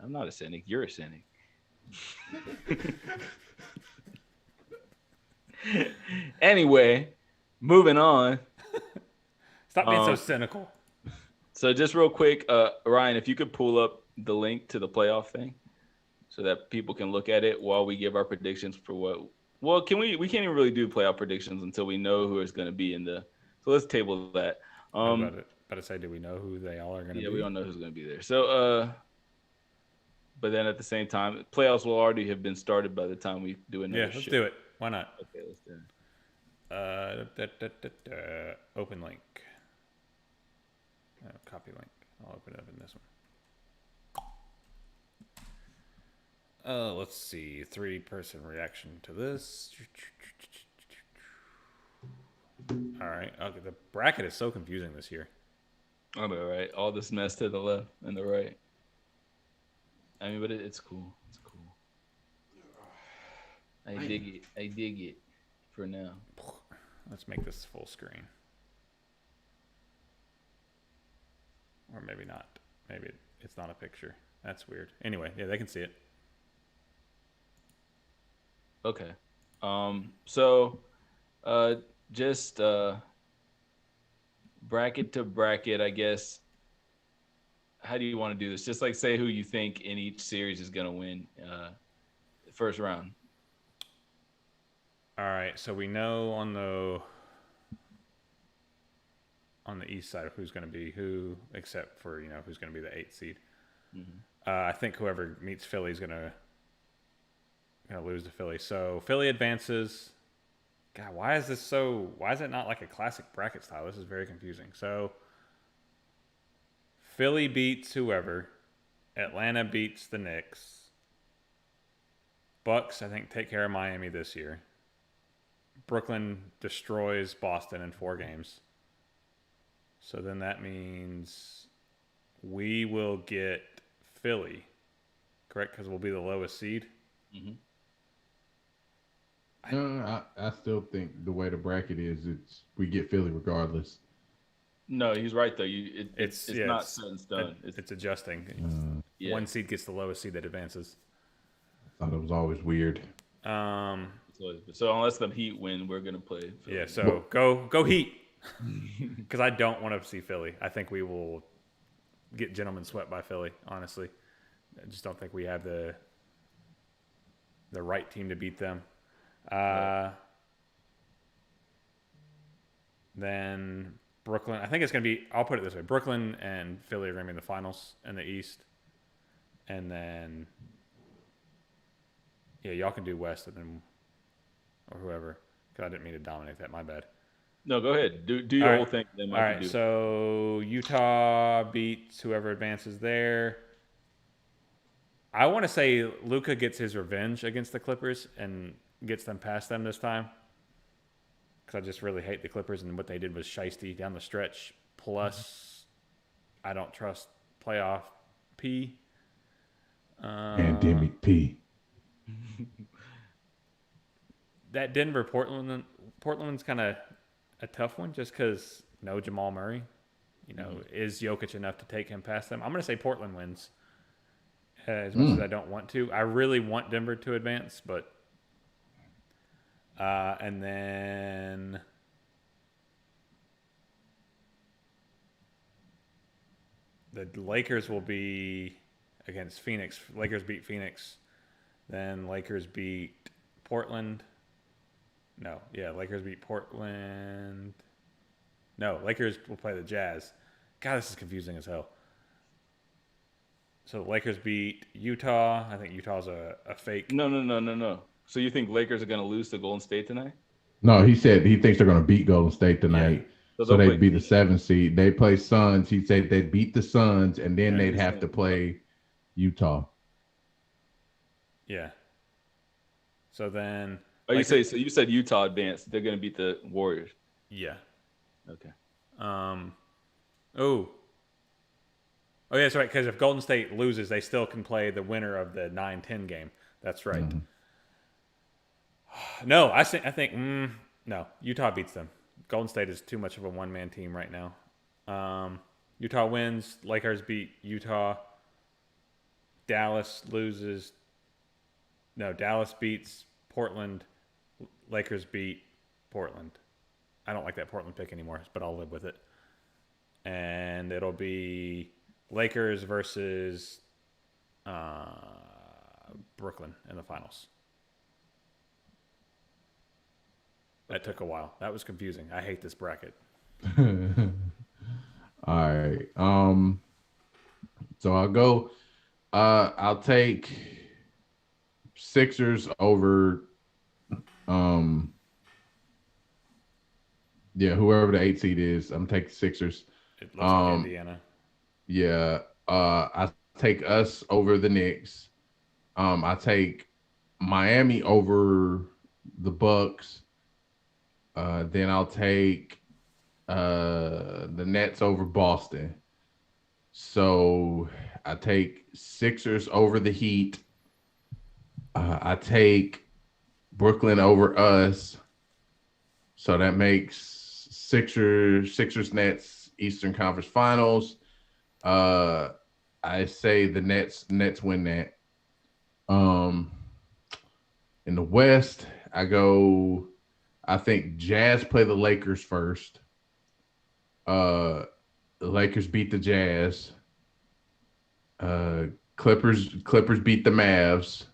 I'm not a cynic. You're a cynic. Anyway, moving on. Stop being so cynical. So just real quick, Ryan, if you could pull up the link to the playoff thing so that people can look at it while we give our predictions for what. Well, we can't even really do playoff predictions until we know who is going to be in the. So let's table that. About to say, do we know who they all are going to be? Yeah, we don't know who's going to be there. So, but then at the same time, playoffs will already have been started by the time we do another. Yeah, let's do it. Why not? Okay, let's do it. Open link. Copy link. I'll open it up in this one. Let's see. 3-person reaction to this. All right. Okay. The bracket is so confusing this year. I know, right? All this mess to the left and the right. I mean, but it's cool. It's cool. I dig it. I dig it for now. Let's make this full screen. Or maybe not. Maybe it's not a picture. That's weird. Anyway, yeah, they can see it. Okay. So just bracket to bracket, I guess. How do you want to do this? Just like say who you think in each series is going to win first round. All right. So we know on the east side who's going to be who, except for who's going to be the 8th seed. Mm-hmm. I think whoever meets Philly is going to lose to Philly. So Philly advances. God, why is it not like a classic bracket style? This is very confusing. So Philly beats whoever. Atlanta beats the Knicks. Bucks, I think, take care of Miami this year. Brooklyn destroys Boston in 4 games. So then that means we will get Philly, correct? Because we'll be the lowest seed. Mm-hmm. I still think the way the bracket is, we get Philly regardless. No, he's right though. It's not set in stone. It's adjusting. One seed gets the lowest seed that advances. I thought it was always weird. So unless the Heat win, we're gonna play Philly. Yeah. So go Heat. Because I don't want to see Philly. I think we will get gentlemen swept by Philly, honestly. I just don't think we have the right team to beat them. Then Brooklyn, I think it's going to be, I'll put it this way, Brooklyn and Philly are going to be in the finals in the East. And then, yeah, y'all can do West and then, or whoever, because I didn't mean to dominate that, my bad. No, go ahead. Do your whole thing. Then all right, so Utah beats whoever advances there. I want to say Luka gets his revenge against the Clippers and gets them past them this time. Because I just really hate the Clippers, and what they did was shiesty down the stretch. Plus, I don't trust playoff P. Pandemic P. That Denver Portland's kind of a tough one, just because no Jamal Murray. You know, is Jokic enough to take him past them? I'm going to say Portland wins. As much as I don't want to, I really want Denver to advance, but. And then the Lakers will be against Phoenix. Lakers beat Phoenix. Then Lakers beat Portland. No, yeah, Lakers beat Portland. No, Lakers will play the Jazz. God, this is confusing as hell. So the Lakers beat Utah. I think Utah's a fake. No. So you think Lakers are going to lose to Golden State tonight? No, he said he thinks they're going to beat Golden State tonight. Yeah. So they'd be the 7th seed. They play Suns. He said they'd beat the Suns, and then they'd have to play Utah. Yeah. So then. Oh, you said Utah advanced. They're going to beat the Warriors. Yeah. Okay. Oh, yeah, that's right. Because if Golden State loses, they still can play the winner of the 9-10 game. That's right. Mm-hmm. No, I think no. Utah beats them. Golden State is too much of a one-man team right now. Utah wins. Lakers beat Utah. Dallas loses. No, Dallas beats Portland. Lakers beat Portland. I don't like that Portland pick anymore, but I'll live with it. And it'll be Lakers versus Brooklyn in the finals. That took a while. That was confusing. I hate this bracket. All right. So I'll go. I'll take Sixers over. Whoever the 8 seed is, I'm taking Sixers. It looks like Indiana. Yeah. I take us over the Knicks. I take Miami over the Bucks. Then I'll take the Nets over Boston. So I take Sixers over the Heat. I take Brooklyn over us. So that makes Sixers Nets Eastern Conference Finals. I say the Nets win that. In the West, I think Jazz play the Lakers first. The Lakers beat the Jazz. Clippers beat the Mavs.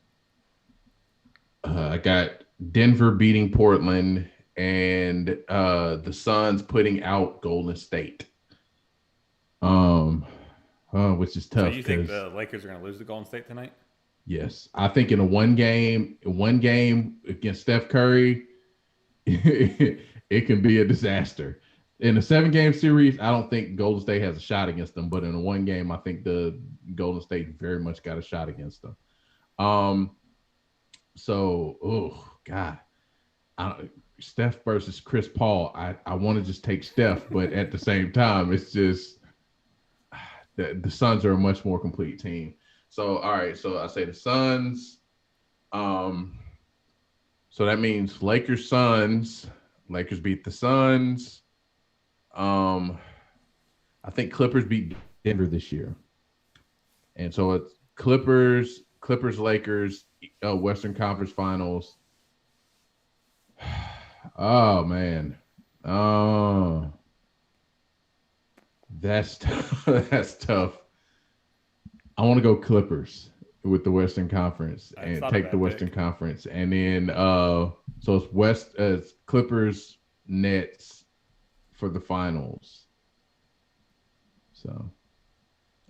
I got Denver beating Portland and the Suns putting out Golden State. Which is tough. So you think the Lakers are going to lose to Golden State tonight? Yes, I think in one game against Steph Curry, it can be a disaster. In a 7-game series, I don't think Golden State has a shot against them, but in a 1 game, I think the Golden State very much got a shot against them. Steph versus Chris Paul. I want to just take Steph, but at the same time, it's just the Suns are a much more complete team. So, all right. So I say the Suns. So that means Lakers, Suns. Lakers beat the Suns. I think Clippers beat Denver this year. And so it's Clippers, Lakers, Western Conference Finals. Oh, man. Oh, that's tough. I want to go Clippers with the Western Conference It's and not a take bad the Western pick. Conference, and then so it's Clippers Nets for the finals. So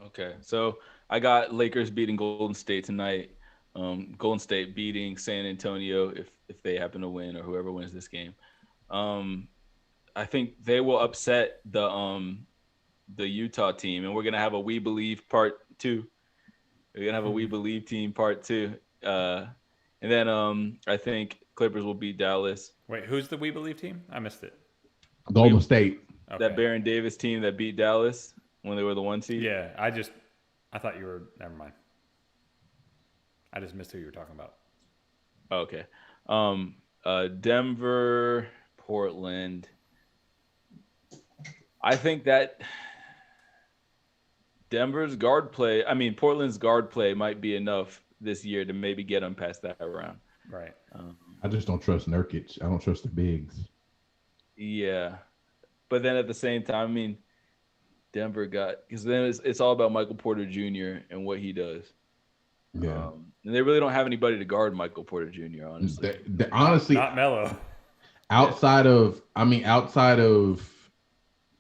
Okay, so I got Lakers beating Golden State tonight. Golden State beating San Antonio if they happen to win or whoever wins this game. Um, I think they will upset the Utah team, and we're gonna have a We Believe part two. We're gonna have a We Believe team part two. And then I think Clippers will beat Dallas. Wait, who's the We Believe team? I missed it. Golden State. That Okay. Baron Davis team that beat Dallas when they were the 1 seed. Yeah, I thought you were. Never mind. I just missed who you were talking about. Okay. Denver, Portland. I think that Portland's guard play might be enough this year to maybe get them past that round. Right. I just don't trust Nurkic. I don't trust the bigs. Yeah. But then at the same time, I mean, Denver because then it's all about Michael Porter Jr. and what he does. Yeah. And they really don't have anybody to guard Michael Porter Jr., honestly. Honestly, Not Melo. outside of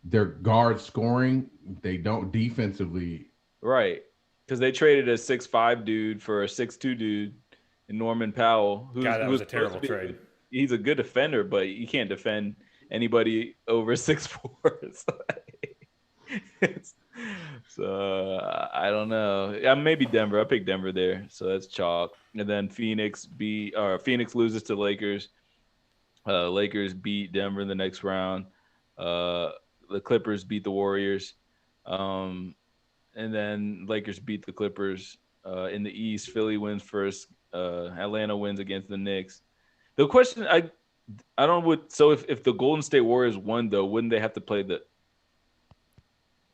their guard scoring, they don't defensively. Right. Because they traded a 6'5" dude for a 6'2" dude in Norman Powell. God, that was a terrible supposed to be- trade. He's a good defender, but you can't defend anybody over 6'4". So I don't know. Yeah, maybe Denver. I picked Denver there, so that's chalk. And then Phoenix loses to Lakers. Lakers beat Denver in the next round. The Clippers beat the Warriors. And then Lakers beat the Clippers. In the East, Philly wins first. Atlanta wins against the Knicks. The question I don't know so if the Golden State Warriors won though, wouldn't they have to play the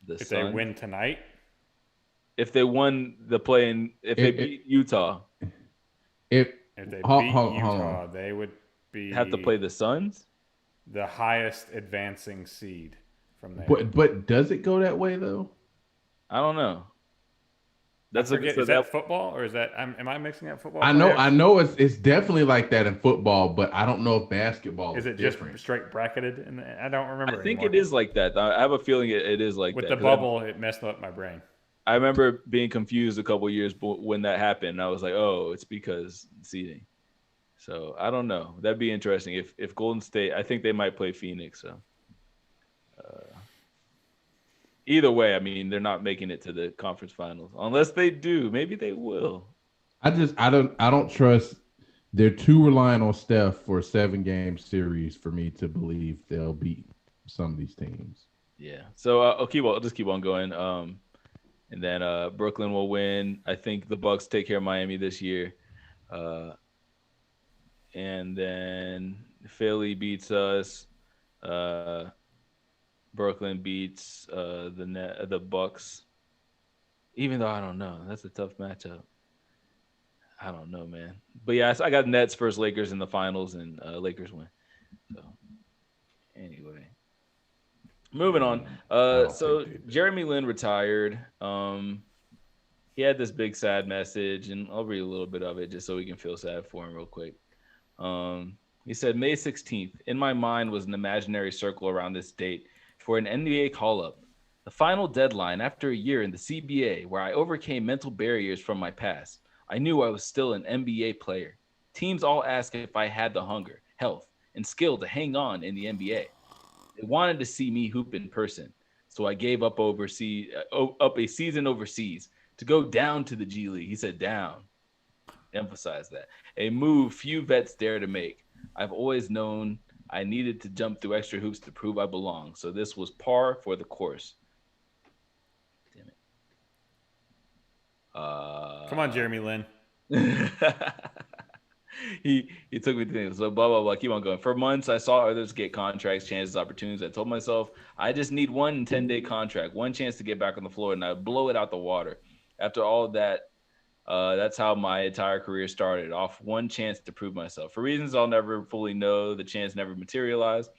If Suns? they win tonight, If they won the play-in, if they beat Utah, If if they hold beat on. Utah, they would be have to play the Suns. the highest advancing seed from there. But does it go that way though? I don't know. That's Is that football or is that? Am I mixing up football? I know it's definitely like that in football, but I don't know if basketball Is it different. just straight bracketed? I don't remember. I think anymore. it is like that. I have a feeling it is like With that. the bubble, it messed up my brain. I remember being confused a couple years when that happened. I was like, oh, it's because seeding. So I don't know. That'd be interesting. If Golden State, I think they might play Phoenix. So either way, I mean, they're not making it to the conference finals unless they do. Maybe they will. I don't trust. They're too reliant on Steph for a 7-game series for me to believe they'll beat some of these teams. Yeah. So I'll just keep on going. And then Brooklyn will win. I think the Bucks take care of Miami this year. And then Philly beats us. Brooklyn beats the Bucks. Even though I don't know, that's a tough matchup. I don't know, man. But yeah, I got Nets versus Lakers in the finals, and Lakers win. So anyway, moving on. So Jeremy Lin retired. He had this big sad message, and I'll read a little bit of it just so we can feel sad for him real quick. He said, May 16th, in my mind was an imaginary circle around this date for an NBA call-up. The final deadline after a year in the CBA where I overcame mental barriers from my past. I knew I was still an NBA player. Teams all asked if I had the hunger, health, and skill to hang on in the NBA. They wanted to see me hoop in person, so I gave up a season overseas to go down to the G League. He said down. Emphasize that. A move few vets dare to make. I've always known I needed to jump through extra hoops to prove I belong, so this was par for the course. Damn it. Come on, Jeremy Lin. He took me to things. So blah, blah, blah. Keep on going. For months, I saw others get contracts, chances, opportunities. I told myself, I just need one 10-day contract, one chance to get back on the floor, and I blow it out the water. After all of that, that's how my entire career started, off one chance to prove myself. For reasons I'll never fully know, the chance never materialized,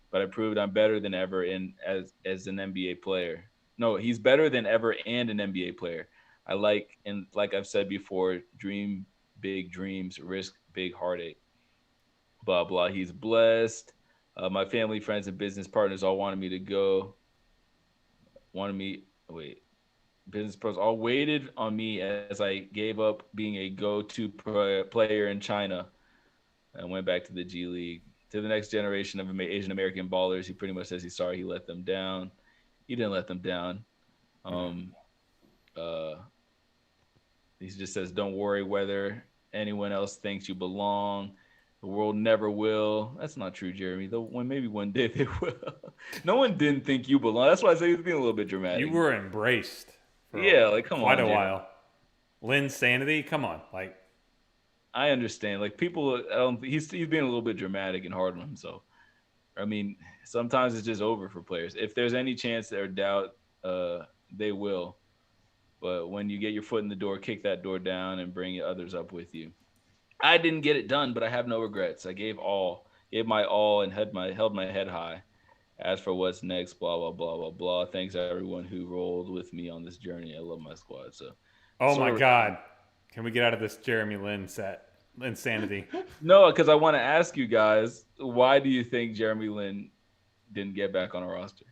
but I proved I'm better than ever as an NBA player. No, he's better than ever and an NBA player. I like, and like I've said before, dream big dreams, risk big heartache. Blah blah. He's blessed. My family, friends, and business partners all wanted me to go. Wanted me. Wait. Business pros all waited on me as I gave up being a go-to player in China and went back to the G League. To the next generation of Asian American ballers, he pretty much says he's sorry he let them down. He didn't let them down. He just says, "Don't worry whether anyone else thinks you belong. The world never will." That's not true, Jeremy. Though maybe one day they will. No one didn't think you belong. That's why I say he's being a little bit dramatic. You were embraced. Yeah, like come quite on, a Jeremy. while. Lynn's sanity, come on, like. I understand. Like people, he's being a little bit dramatic and hard on himself. I mean, sometimes it's just over for players. If there's any chance or doubt, they will. But when you get your foot in the door, kick that door down and bring others up with you. I didn't get it done, but I have no regrets. I gave my all, and held my head high. As for what's next, blah blah blah blah blah. Thanks everyone who rolled with me on this journey. I love my squad. So, my God, can we get out of this Jeremy Lin insanity? No, because I want to ask you guys, why do you think Jeremy Lin didn't get back on a roster?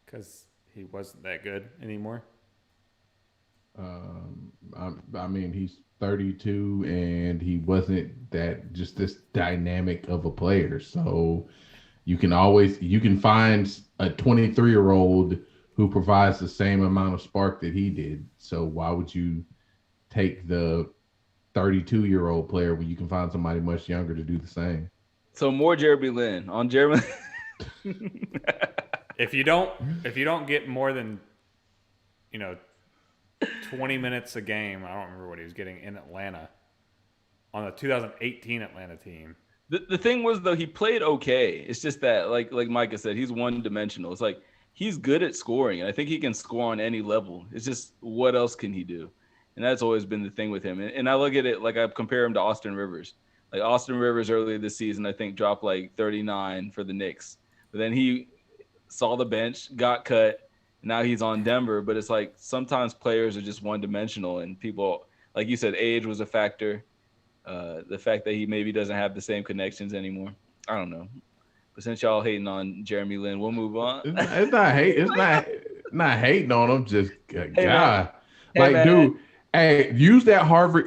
Because he wasn't that good anymore. I mean, he's 32 and he wasn't just this dynamic of a player. So you can find a 23-year-old who provides the same amount of spark that he did. So why would you take the 32-year-old player when you can find somebody much younger to do the same? So more Jeremy Lin on Jeremy. If you don't get more than 20 minutes a game, I don't remember what he was getting in Atlanta on the 2018 Atlanta team. The thing was, though, he played okay. It's just that, like Micah said, he's one-dimensional. It's like he's good at scoring, and I think he can score on any level. It's just what else can he do? And that's always been the thing with him. And I look at it like I compare him to Austin Rivers. Like Austin Rivers earlier this season, I think dropped like 39 for the Knicks. But then he saw the bench, got cut. Now he's on Denver, but it's like sometimes players are just one-dimensional, and people, like you said, age was a factor. The fact that he maybe doesn't have the same connections anymore. I don't know. But since y'all hating on Jeremy Lin, we'll move on. It's not hate. It's not hating on him. Just Hey, God, man. Hey, dude. Hey, use that Harvard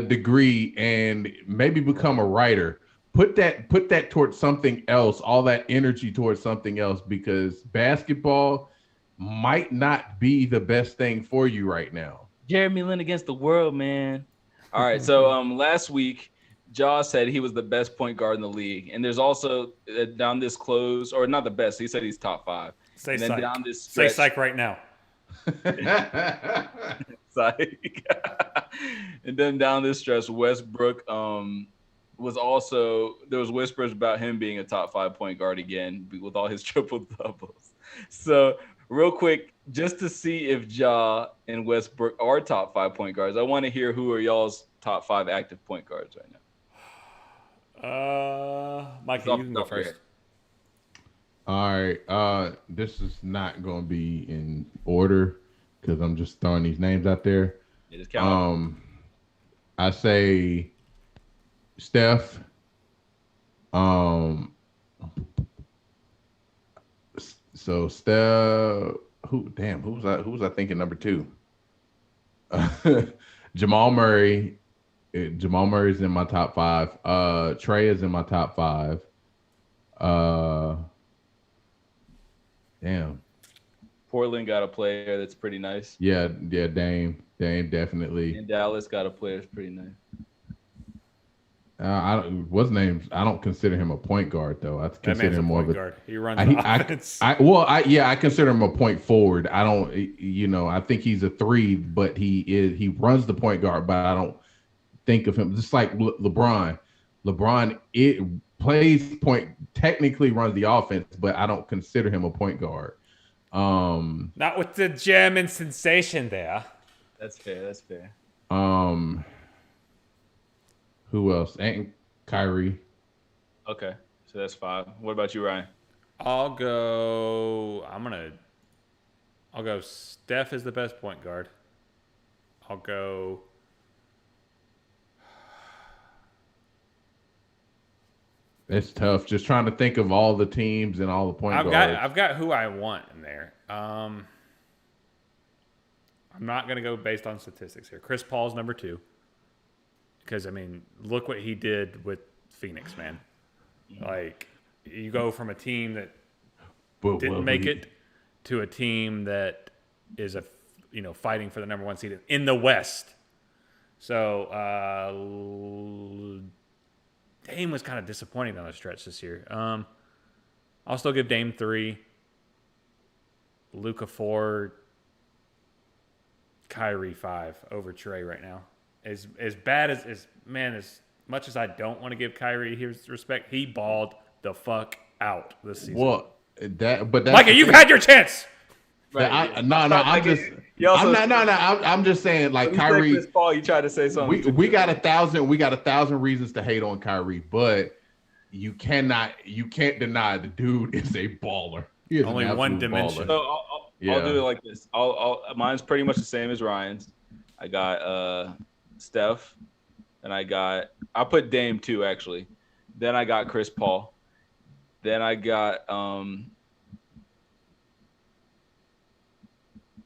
degree and maybe become a writer. Put that towards something else. All that energy towards something else, because basketball might not be the best thing for you right now. Jeremy Lin against the world, man. All right, so last week, Jaw said he was the best point guard in the league, and there's also down this close, or not the best. He said he's top 5. Say and then psych. down this Say stretch, psych right now. psych. And then down this stretch, Westbrook was also, there was whispers about him being a top 5 point guard again with all his triple doubles. So real quick, just to see if Ja and Westbrook are top 5 point guards, I want to hear who are y'all's top 5 active point guards right now. Mike, you can go first. All right. This is not going to be in order because I'm just throwing these names out there. Yeah, just count I say Steph. So Steph. Who was I thinking number 2? Jamal Murray. Jamal Murray's in my top 5. Trey is in my top 5. Damn. Portland got a player that's pretty nice. Yeah, Dame definitely. And Dallas got a player that's pretty nice. I don't consider him a point guard though. I consider him more of a guard. He runs the offense. I consider him a point forward. I don't, I think he's a 3, but he runs the point guard. But I don't think of him just like LeBron. LeBron plays point, technically runs the offense, but I don't consider him a point guard. Not with the German sensation there. That's fair. Who else? And Kyrie. Okay, so that's 5. What about you, Ryan? I'll go Steph is the best point guard. I'll go. It's tough. Just trying to think of all the teams and all the point guards. I've got who I want in there. I'm not gonna go based on statistics here. Chris Paul's number 2. Because I mean, look what he did with Phoenix, man. Like, you go from a team that didn't make it to a team that is fighting for the number 1 seed in the West. So Dame was kind of disappointing on the stretch this year. I'll still give Dame 3, Luka 4, Kyrie 5 over Trey right now. As bad as much as I don't want to give Kyrie his respect, he balled the fuck out this season. Well, that's Micah, you've had your chance. Right, I'm just saying, like, Kyrie. Chris Paul, you tried to say something. We got 1,000 reasons to hate on Kyrie, but you can't deny the dude is a baller. He is only one dimension. So I'll do it like this. Mine's pretty much the same as Ryan's. I got Steph, and I'll put Dame 2 actually. Then I got Chris Paul. Then I got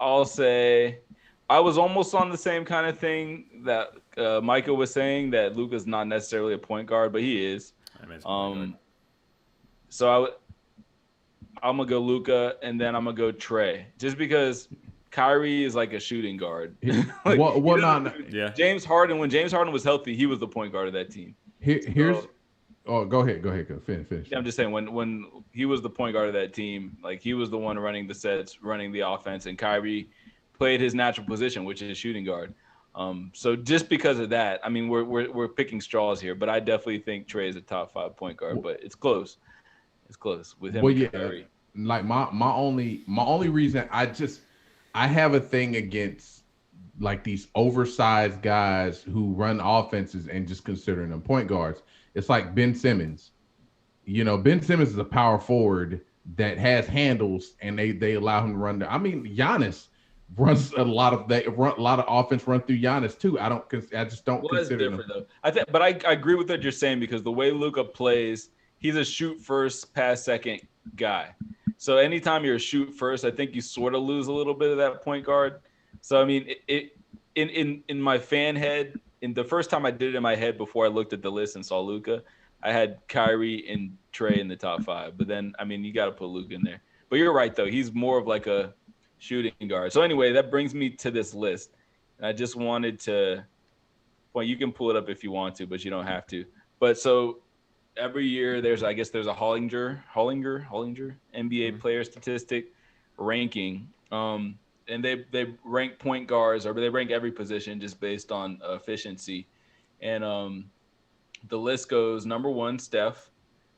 I'll say I was almost on the same kind of thing that Micah was saying, that Luka's not necessarily a point guard, but he is. So I'm gonna go Luka, and then I'm gonna go Trey, just because Kyrie is like a shooting guard. Like, Yeah. James Harden, when James Harden was healthy, he was the point guard of that team. Go ahead. Go finish. I'm just saying, when he was the point guard of that team, like, he was the one running the sets, running the offense, and Kyrie played his natural position, which is shooting guard. So just because of that, I mean, we're picking straws here, but I definitely think Trey is a top 5 point guard. But it's close. It's close with him. And Kyrie. Like my only reason I have a thing against, like, these oversized guys who run offenses and just considering them point guards. It's like Ben Simmons. Ben Simmons is a power forward that has handles, and they allow him to run there. I mean, Giannis runs a lot of offense run through Giannis too. I just don't consider different though. But I agree with what you're saying, because the way Luka plays, he's a shoot first, pass second guy. So anytime you're a shoot first, I think you sort of lose a little bit of that point guard. So I mean, in my fan head, in the first time I did it in my head before I looked at the list and saw Luka, I had Kyrie and Trey in the top 5. But then, I mean, you got to put Luka in there. But you're right, though. He's more of like a shooting guard. So anyway, that brings me to this list. And I just wanted to – well, you can pull it up if you want to, but you don't have to. But so every year there's a Hollinger NBA player statistic ranking. And they rank point guards, or they rank every position just based on efficiency. And the list goes: number 1, Steph;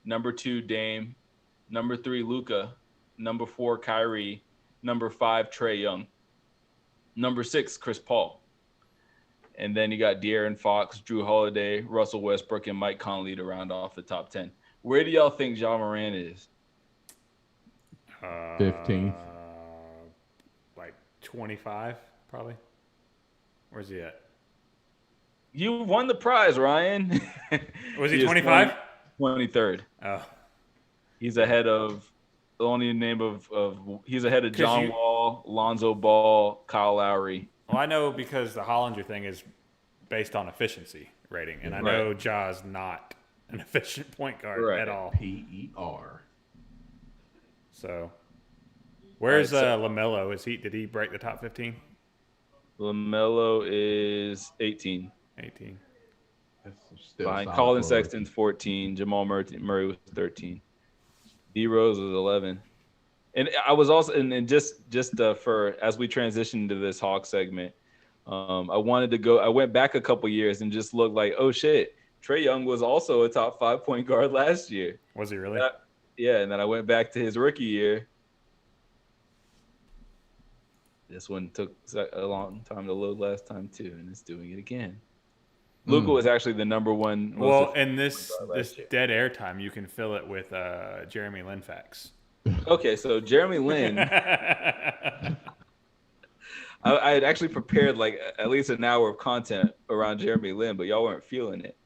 number 2, Dame; number 3, Luka; number 4, Kyrie; number 5, Trae Young; number 6, Chris Paul. And then you got De'Aaron Fox, Drew Holiday, Russell Westbrook, and Mike Conley to round off the top 10. Where do y'all think Ja Morant is? 15th. 25, probably. Where's he at? You won the prize, Ryan. Was he 25? 23rd. Oh. He's ahead of he's ahead of John Wall, Lonzo Ball, Kyle Lowry. Well, I know because the Hollinger thing is based on efficiency rating, and I know Ja's not an efficient point guard at all. PER. So, where's LaMelo? Did he break the top 15? LaMelo is 18. 18. That's still behind Colin Sexton's 14. Jamal Murray was 13. D Rose was 11. And I was also, and just for as we transition into this Hawk segment, I went back a couple years and just looked like, oh shit, Trae Young was also a top 5 point guard last year. Was he really? Yeah, and then I went back to his rookie year. This one took a long time to load last time too, and it's doing it again. Luka was actually the number one. Well, and this dead air time, you can fill it with Jeremy Lin facts. Okay, so Jeremy Lin. I had actually prepared like at least an hour of content around Jeremy Lin, but y'all weren't feeling it.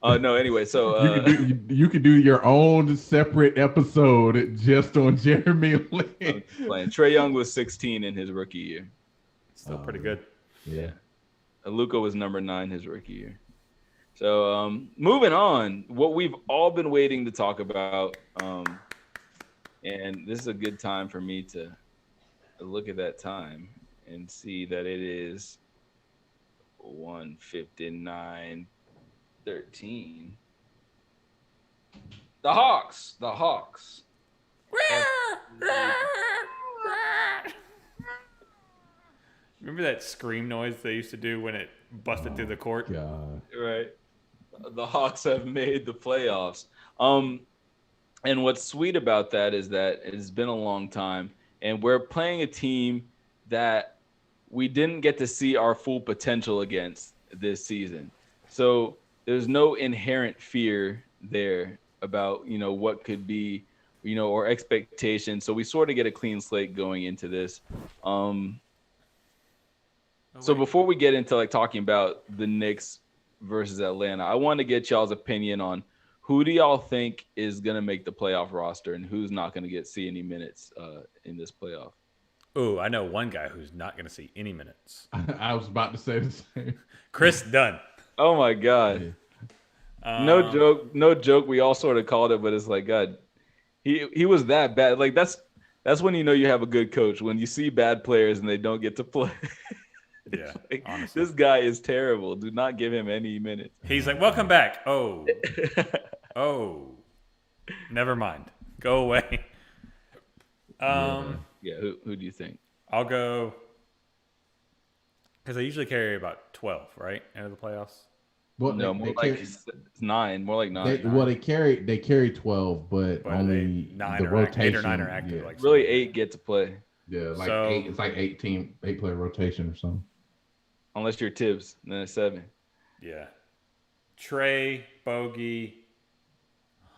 No, anyway, so you could do your own separate episode just on Jeremy Lin. playing. Trae Young was 16 in his rookie year. Still pretty good. Yeah. Luka was number 9 his rookie year. So moving on, what we've all been waiting to talk about, and this is a good time for me to look at that time and see that it is 1:59:13. The Hawks. Remember that scream noise they used to do when it busted through the court? God. Right. The Hawks have made the playoffs. And what's sweet about that is that it's been a long time, and we're playing a team that we didn't get to see our full potential against this season. So there's no inherent fear there about, what could be, or expectation. So we sort of get a clean slate going into this. So before we get into like talking about the Knicks versus Atlanta, I want to get y'all's opinion on who do y'all think is going to make the playoff roster and who's not going to see any minutes in this playoff. Oh, I know one guy who's not going to see any minutes. I was about to say the same. Chris Dunn. Oh my God. No joke. We all sort of called it, but it's like, God, he was that bad. Like that's when you have a good coach, when you see bad players and they don't get to play. Yeah, like, honestly. This guy is terrible. Do not give him any minutes. He's like, welcome back. Oh, never mind. Go away. Yeah, who do you think? I'll go because they usually carry about 12, right, into the playoffs. Well, no, more like 9. More like 9. They carry 12, but only 9 the or rotation. 8 or 9 are active. Yeah. Like really, 8 get to play. Yeah, like so, 8. It's like 8 player rotation or something. Unless you're Tibbs, then it's 7. Yeah, Trey, Bogey,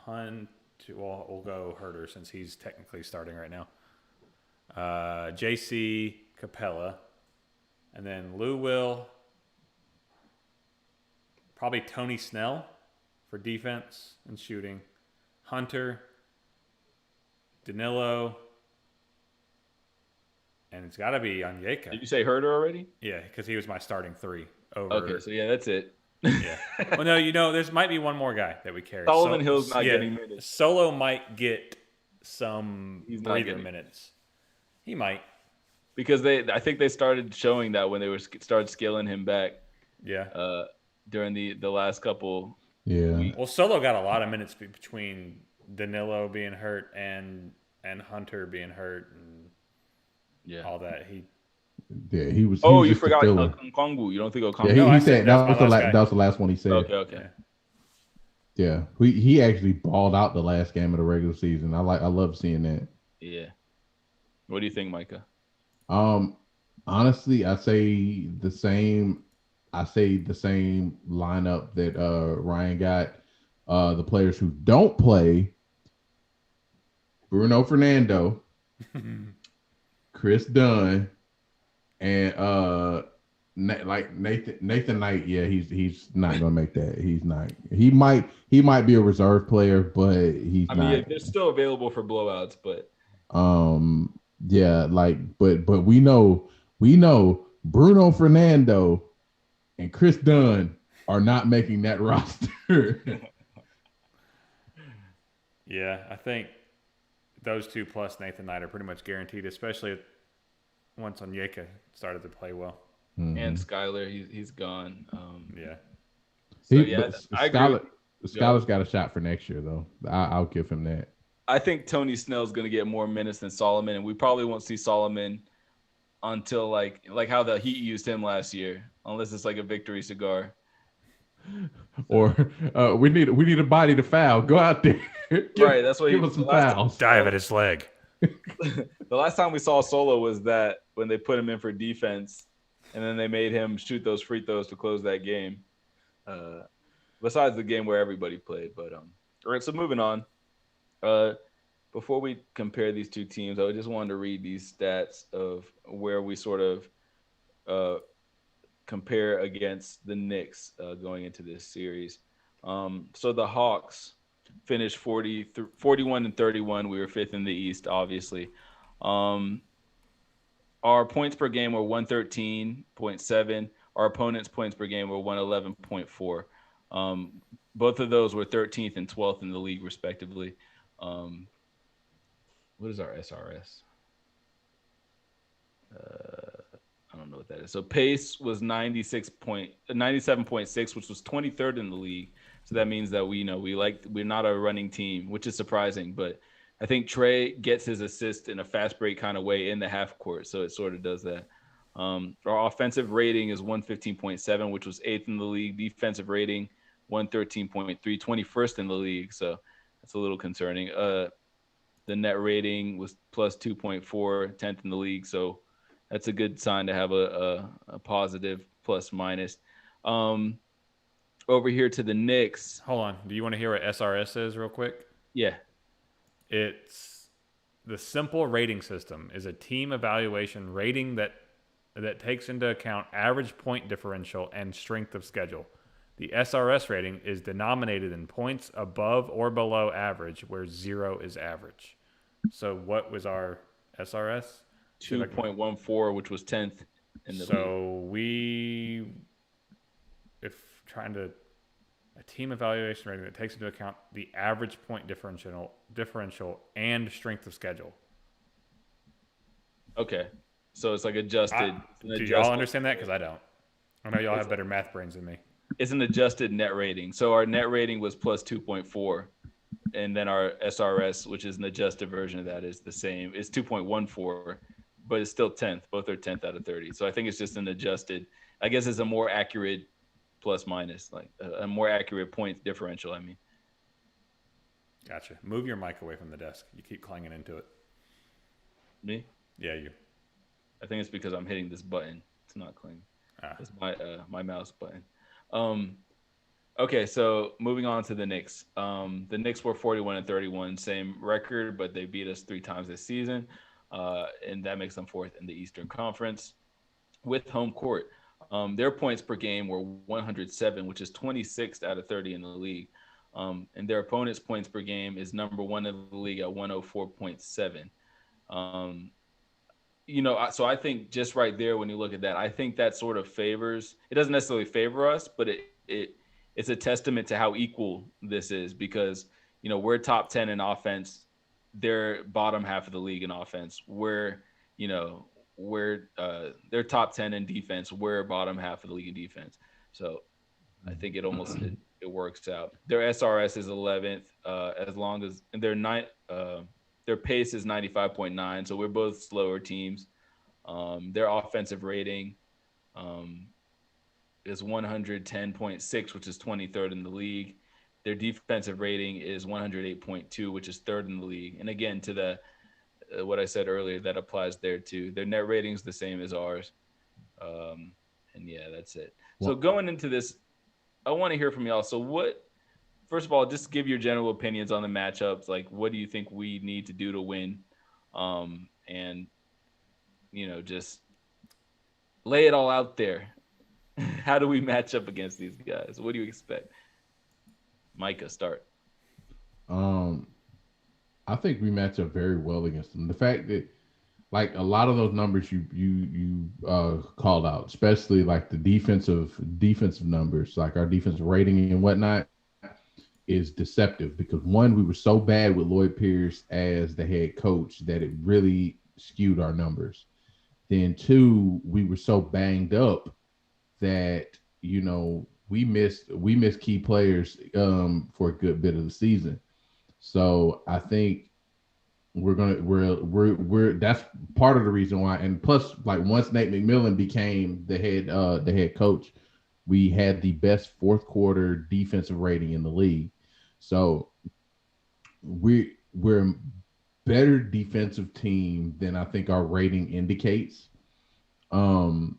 Hunt. Well, we'll go Herter since he's technically starting right now. JC, Capella, and then Lou Will. Probably Tony Snell for defense and shooting. Hunter, Danilo, and it's got to be Onyeka. Did you say Herter already? Yeah, because he was my starting 3 over. Okay, so yeah, that's it. Yeah. Well, no, there's might be one more guy that we carry. Solomon Hill's not getting minutes. Solo might get some breather getting minutes. He might. Because I think they started showing that when they started scaling him back. Yeah. During the last couple. Yeah. weeks. Well, Solo got a lot of minutes between Danilo being hurt and Hunter being hurt and all that. He was. Oh, was you just a forgot filler. Okongwu. You don't think Okongwu? Yeah, No, he I said said that that's was, my last guy. that was the last one he said. Okay. Yeah, he actually balled out the last game of the regular season. I love seeing that. Yeah. What do you think, Micah? Honestly, I say the same lineup that Ryan got. The players who don't play: Bruno Fernando, Chris Dunn, and Nathan Knight. Yeah, he's not gonna make that. He's not. He might be a reserve player, but he's not. Yeah, they're still available for blowouts, but yeah, but we know Bruno Fernando and Chris Dunn are not making that roster. Yeah, I think those two plus Nathan Knight are pretty much guaranteed, especially once Onyeka started to play well. Mm-hmm. And Skyler, he's gone. Yeah. I agree. Skyler's got a shot for next year, though. I'll give him that. I think Tony Snell's going to get more minutes than Solomon, and we probably won't see Solomon until like how the Heat used him last year, unless it's like a victory cigar. Or we need a body to foul. Go out there. Right, that's what give us some fouls. Dive at his leg. The last time we saw Solo was that when they put him in for defense, and then they made him shoot those free throws to close that game. Besides the game where everybody played, but all right. So moving on. Before we compare these two teams, I just wanted to read these stats of where we sort of compare against the Knicks going into this series. So the Hawks finished 41-31. We were fifth in the East, obviously. Our points per game were 113.7. Our opponent's points per game were 111.4. Both of those were 13th and 12th in the league, respectively. What is our SRS? I don't know what that is. So pace was 97.6, which was 23rd in the league. So that means that we're not a running team, which is surprising. But I think Trey gets his assist in a fast break kind of way in the half court, so it sort of does that. Our offensive rating is 115.7, which was 8th in the league. Defensive rating 113.3, 21st in the league. So that's a little concerning. The net rating was plus 2.4, 10th in the league. So that's a good sign to have a positive plus minus. Over here to the Knicks. Hold on. Do you want to hear what SRS is real quick? Yeah. It's the simple rating system is a team evaluation rating that takes into account average point differential and strength of schedule. The SRS rating is denominated in points above or below average, where 0 is average. So what was our SRS? 2.14, which was 10th in the league. A team evaluation rating that takes into account the average point differential and strength of schedule. Okay. So it's like adjusted. Do y'all understand that? Because I don't. I know y'all have better math brains than me. It's an adjusted net rating. So our net rating was plus 2.4. And then our SRS, which is an adjusted version of that, is the same. It's 2.14, but it's still 10th. Both are 10th out of 30. So I think it's just an adjusted. I guess it's a more accurate plus minus, like a more accurate point differential, I mean. Gotcha. Move your mic away from the desk. You keep clanging into it. Me? Yeah, you. I think it's because I'm hitting this button. It's not clanging. It's my mouse button. Okay, so moving on to the Knicks. The Knicks were 41-31, same record, but they beat us 3 times this season, and that makes them 4th in the Eastern Conference with home court. Their points per game were 107, which is 26th out of 30 in the league. And their opponent's points per game is number 1 in the league at 104.7. So I think just right there, when you look at that, I think that sort of favors. It doesn't necessarily favor us, but it's a testament to how equal this is, because we're top 10 in offense, they're bottom half of the league in offense. They're top 10 in defense. We're bottom half of the league in defense. So I think it almost it works out. Their SRS is 11th, as long as their pace is 95.9. So we're both slower teams. Their offensive rating is 110.6, which is 23rd in the league. Their defensive rating is 108.2, which is 3rd in the league. And again, to the what I said earlier, that applies there too. Their net rating is the same as ours. And yeah, that's it. So going into this, I want to hear from y'all. So first of all, just give your general opinions on the matchups. Like, what do you think we need to do to win? And, just lay it all out there. How do we match up against these guys? What do you expect? Micah, start. I think we match up very well against them. The fact that, like, a lot of those numbers you called out, especially like the defensive numbers, like our defensive rating and whatnot, is deceptive, because one, we were so bad with Lloyd Pierce as the head coach that it really skewed our numbers. Then two, we were so banged up that we missed key players for a good bit of the season. So I think we're that's part of the reason why. And plus, like, once Nate McMillan became the head coach, we had the best fourth quarter defensive rating in the league. So we're a better defensive team than I think our rating indicates. Now,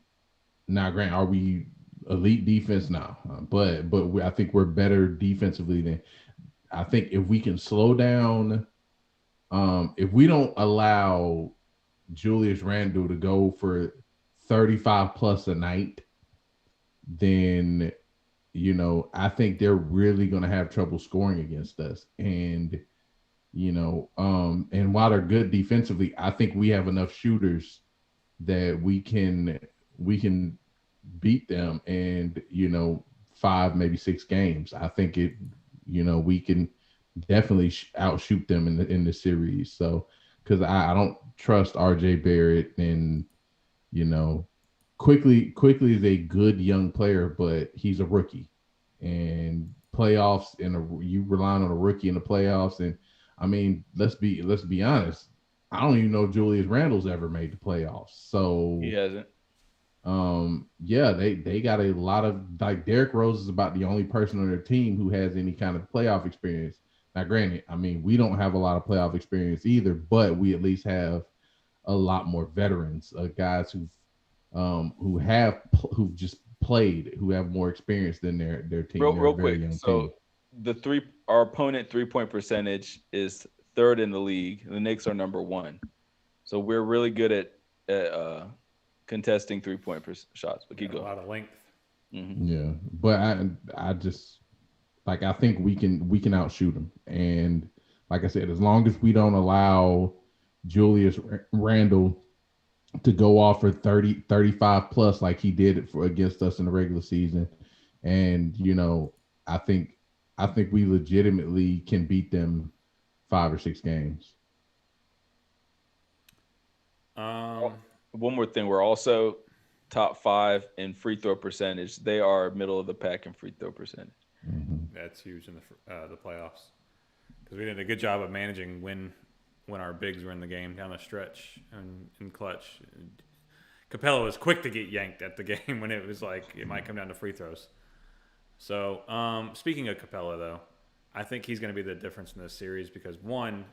Grant, are we elite defense now? But I think we're better defensively than. I think if we can slow down, if we don't allow Julius Randle to go for 35 plus a night, then I think they're really going to have trouble scoring against us. And and while they're good defensively, I think we have enough shooters that we can beat them and 5 maybe 6 games. I think we can definitely outshoot them in the series. So because I don't trust RJ Barrett, and quickly is a good young player, but he's a rookie, and playoffs you relying on a rookie in the playoffs. And I mean, let's be honest. I don't even know if Julius Randle's ever made the playoffs. So he hasn't. Yeah, they got a lot of, like, Derrick Rose is about the only person on their team who has any kind of playoff experience. Now, granted, I mean, we don't have a lot of playoff experience either, but we at least have a lot more veterans, guys who've just played, who have more experience than their team. Real quick. So our opponent 3-point percentage is 3rd in the league. The Knicks are number 1. So we're really good at contesting 3-point shots. But keep going. A lot of length. Mm-hmm. Yeah, but I just, like, I think we can outshoot them. And like I said, as long as we don't allow Julius Randle to go off for 30, 35 plus like he did against us in the regular season, and I think we legitimately can beat them 5 or 6 games. One more thing, we're also top 5 in free throw percentage. They are middle of the pack in free throw percentage. Mm-hmm. That's huge in the playoffs, because we did a good job of managing when our bigs were in the game down the stretch and in clutch. Capella was quick to get yanked at the game when it was like it might come down to free throws. So speaking of Capella, though, I think he's going to be the difference in this series because, one,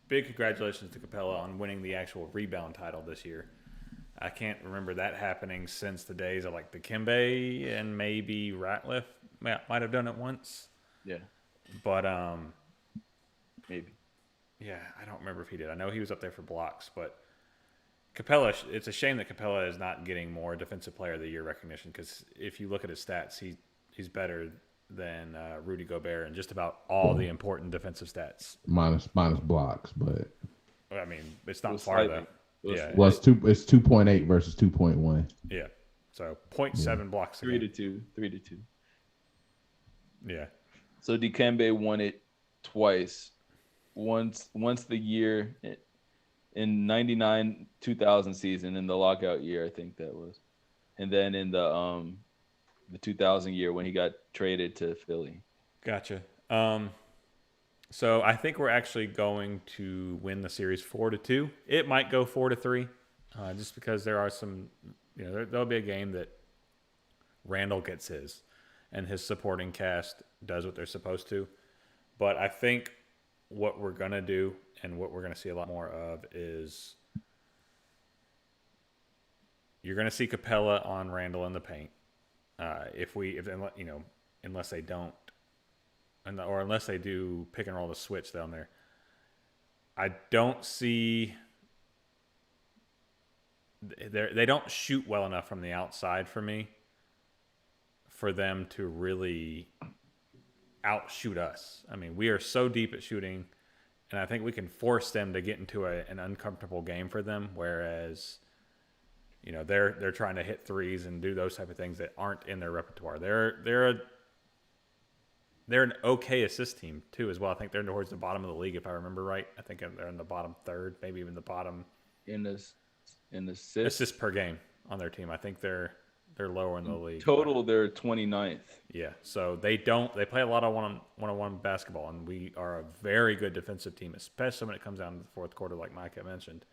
big congratulations to Capella on winning the actual rebound title this year. I can't remember that happening since the days of like Dikembe and maybe Ratliff might have done it once. Yeah. But maybe. Yeah, I don't remember if he did. I know he was up there for blocks, but Capella, it's a shame that Capella is not getting more Defensive Player of the Year recognition, because if you look at his stats, he's better than Rudy Gobert in just about all the important defensive stats. Minus blocks, but I mean, it's not far though. Yeah, well, it's 2.8 versus 2.1. Yeah, so 0.7 blocks. 3 to 2. Yeah. So Dikembe won it twice. Once the year in 99-2000 season, in the lockout year, I think that was, and then in the 2000 year when he got traded to Philly. Gotcha. So I think we're actually going to win the series 4-2. It might go 4-3, just because there are some, there'll be a game that Randle gets his, and his supporting cast does what they're supposed to. But I think what we're going to do and what we're going to see a lot more of is you're going to see Capella on Randle in the paint. Unless they don't, or unless they do pick and roll the switch down there. I don't see they don't shoot well enough from the outside for me for them to really outshoot us. I mean, we are so deep at shooting, and I think we can force them to get into an uncomfortable game for them, whereas they're trying to hit threes and do those type of things that aren't in their repertoire. They're an okay assist team too as well. I think they're towards the bottom of the league if I remember right. I think they're in the bottom third, maybe even the bottom in the assists per game on their team. I think they're lower in the league. Total, they're 29th. Yeah, so they play a lot of one-on-one basketball, and we are a very good defensive team, especially when it comes down to the fourth quarter, like Micah mentioned.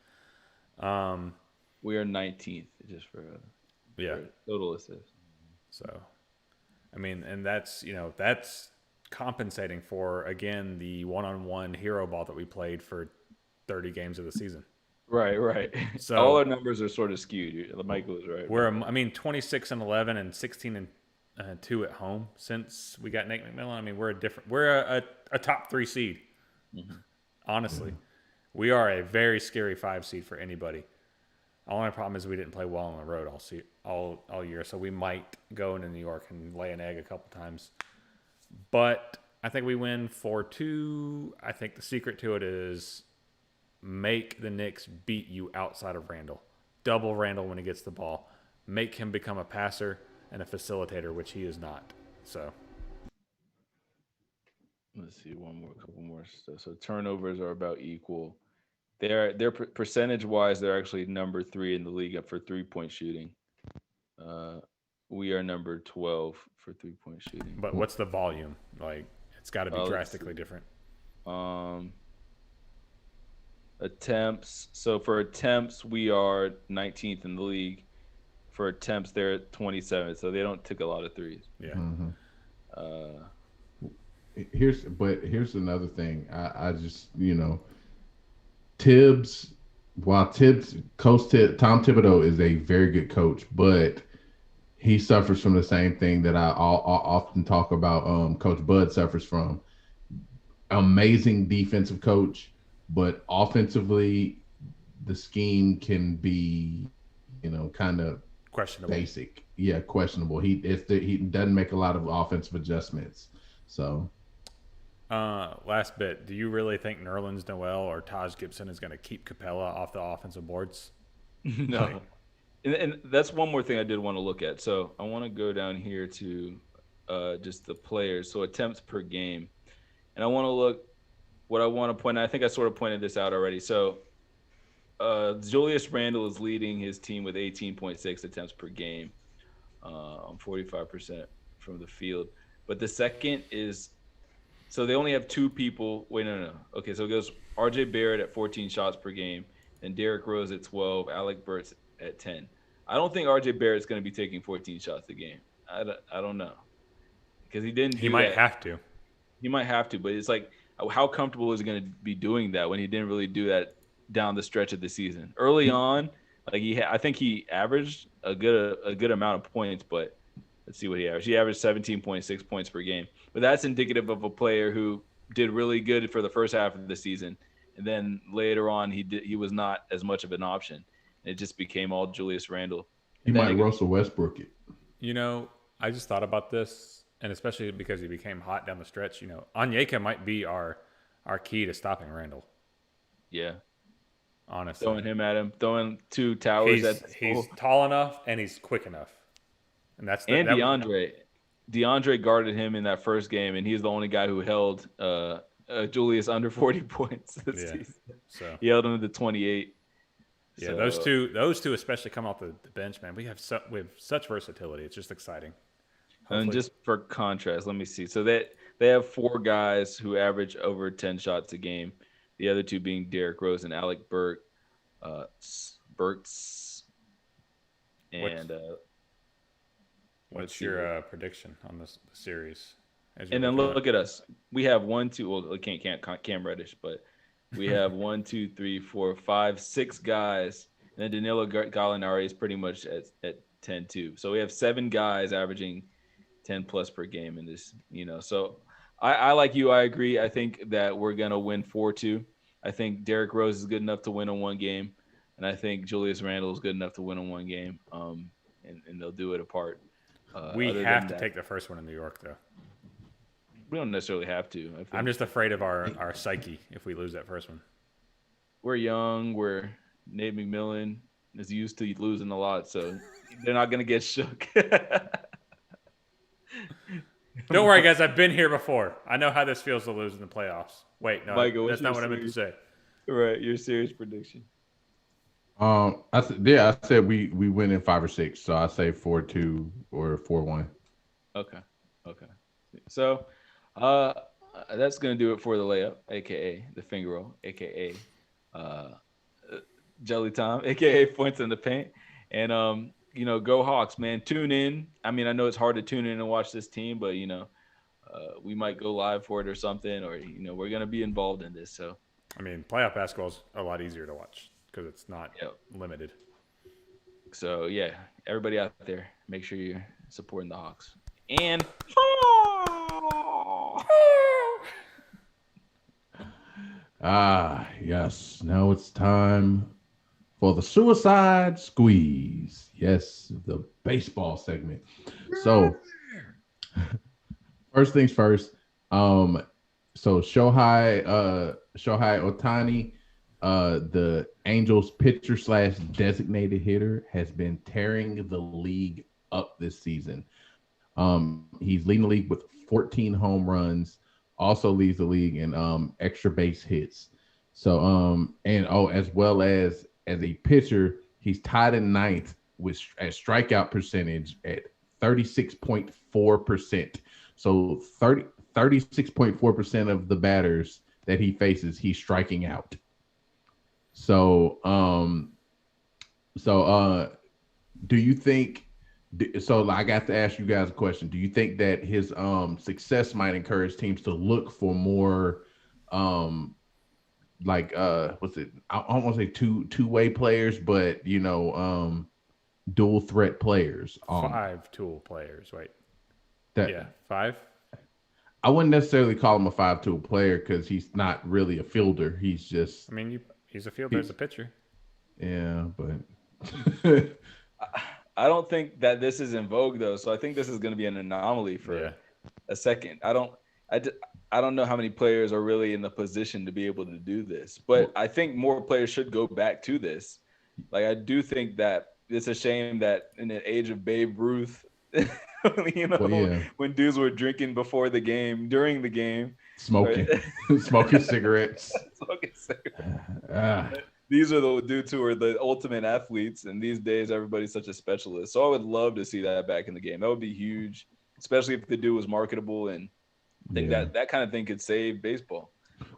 We are 19th just for total assists. So, I mean, and that's compensating for, again, the one-on-one hero ball that we played for 30 games of the season. Right. So all our numbers are sort of skewed. Michael was right. We're 26-11 and 16-2 at home since we got Nate McMillan. I mean, we're a top 3 seed. Mm-hmm. Honestly, we are a very scary 5 seed for anybody. Only problem is we didn't play well on the road all year, so we might go into New York and lay an egg a couple times. But I think we win 4-2. I think the secret to it is make the Knicks beat you outside of Randle. Double Randle when he gets the ball. Make him become a passer and a facilitator, which he is not. So let's see, couple more stuff. So turnovers are about equal. They're percentage wise, they're actually number 3 in the league for 3-point shooting. We are number 12 for 3-point shooting. But what's the volume? Like, it's got to be drastically different. Attempts. So for attempts, we are 19th in the league. For attempts, they're at 27th. So they don't take a lot of threes. Yeah. Here's another thing. I just, Tibbs, Tom Thibodeau is a very good coach, but he suffers from the same thing that I often talk about. Coach Bud suffers from. Amazing defensive coach, but offensively, the scheme can be, kind of questionable. Basic, yeah, questionable. He doesn't make a lot of offensive adjustments. So, last bit. Do you really think Nerlens Noel or Taj Gibson is going to keep Capella off the offensive boards? No. And that's one more thing I did want to look at. So I want to go down here to just the players. So attempts per game. And I want to look what I want to point out. I think I sort of pointed this out already. So Julius Randle is leading his team with 18.6 attempts per game on 45% from the field. But the second is – so they only have 2 people – wait, no. Okay, so it goes R.J. Barrett at 14 shots per game, and Derrick Rose at 12, Alec Burks at 10. I don't think R.J. Barrett's going to be taking 14 shots a game. I don't know. Because he didn't He might have to. He might have to, but it's like, how comfortable is he going to be doing that when he didn't really do that down the stretch of the season? Early on, like I think he averaged a good amount of points, but let's see what he averaged. He averaged 17.6 points per game. But that's indicative of a player who did really good for the first half of the season, and then later on he was not as much of an option. It just became all Julius Randle. He might Russell Westbrook it. I just thought about this. And especially because he became hot down the stretch, Onyeka might be our key to stopping Randle. Yeah. Honestly. Throwing him at him, throwing 2 towers at the He's tall enough and he's quick enough. And DeAndre guarded him in that first game, and he's the only guy who held Julius under 40 points this season. So he held him to 28. Yeah, so, those two especially come off the bench, man. We have such versatility. It's just exciting. Hopefully. And just for contrast, let me see. So they have 4 guys who average over 10 shots a game. The other 2 being Derrick Rose and Alec Burks. And what's your prediction on this series? And then look at us. We have 1, 2. Well, can't Cam Reddish, but we have 1, 2, 3, 4, 5, 6 guys. And then Danilo Gallinari is pretty much at 10 too. So we have 7 guys averaging 10 plus per game in this, So I like you. I agree. I think that we're going to win 4-2. I think Derrick Rose is good enough to win in 1 game. And I think Julius Randle is good enough to win in 1 game. And they'll do it apart. We have to take the first one in New York, though. We don't necessarily have to. I'm just afraid of our psyche if we lose that first one. We're young. Nate McMillan is used to losing a lot, so they're not going to get shook. Don't worry, guys. I've been here before. I know how this feels to lose in the playoffs. Wait, no, Michael, that's not what I meant to say. Right, your serious prediction. I said we win in 5 or 6, so I say 4-2 or 4-1. Okay. So, that's gonna do it for the layup, aka the finger roll, aka Jelly Time, aka points in the paint, and go Hawks, man. Tune in. I mean, I know it's hard to tune in and watch this team, but we might go live for it or something, or we're gonna be involved in this. So, I mean, playoff basketball is a lot easier to watch because it's not limited. So yeah, everybody out there, make sure you're supporting the Hawks. And yes, now it's time for the Suicide Squeeze. Yes, the baseball segment. So, first things first. So Shohei Ohtani, the Angels pitcher slash designated hitter, has been tearing the league up this season. He's leading the league with 14 home runs. Also leads the league in extra base hits. So as well as a pitcher, he's tied in ninth with a strikeout percentage at 36.4%. So 36.4% of the batters that he faces, he's striking out. So do you think? So I got to ask you guys a question. Do you think that his success might encourage teams to look for more what's it? I don't want to say two-way players, but dual threat players. 5 tool players. Wait. Yeah, 5. I wouldn't necessarily call him a 5-tool player because he's not really a fielder. He's just. I mean, he's a fielder as a pitcher. Yeah, but. I don't think that this is in vogue though, so I think this is going to be an anomaly for a second. I don't know how many players are really in the position to be able to do this, but I think more players should go back to this. Like, I do think that it's a shame that in the age of Babe Ruth, when dudes were drinking before the game, during the game, smoking, right? smoking cigarettes. These are the dudes who are the ultimate athletes, and these days everybody's such a specialist. So I would love to see that back in the game. That would be huge, especially if the dude was marketable, and I think that kind of thing could save baseball.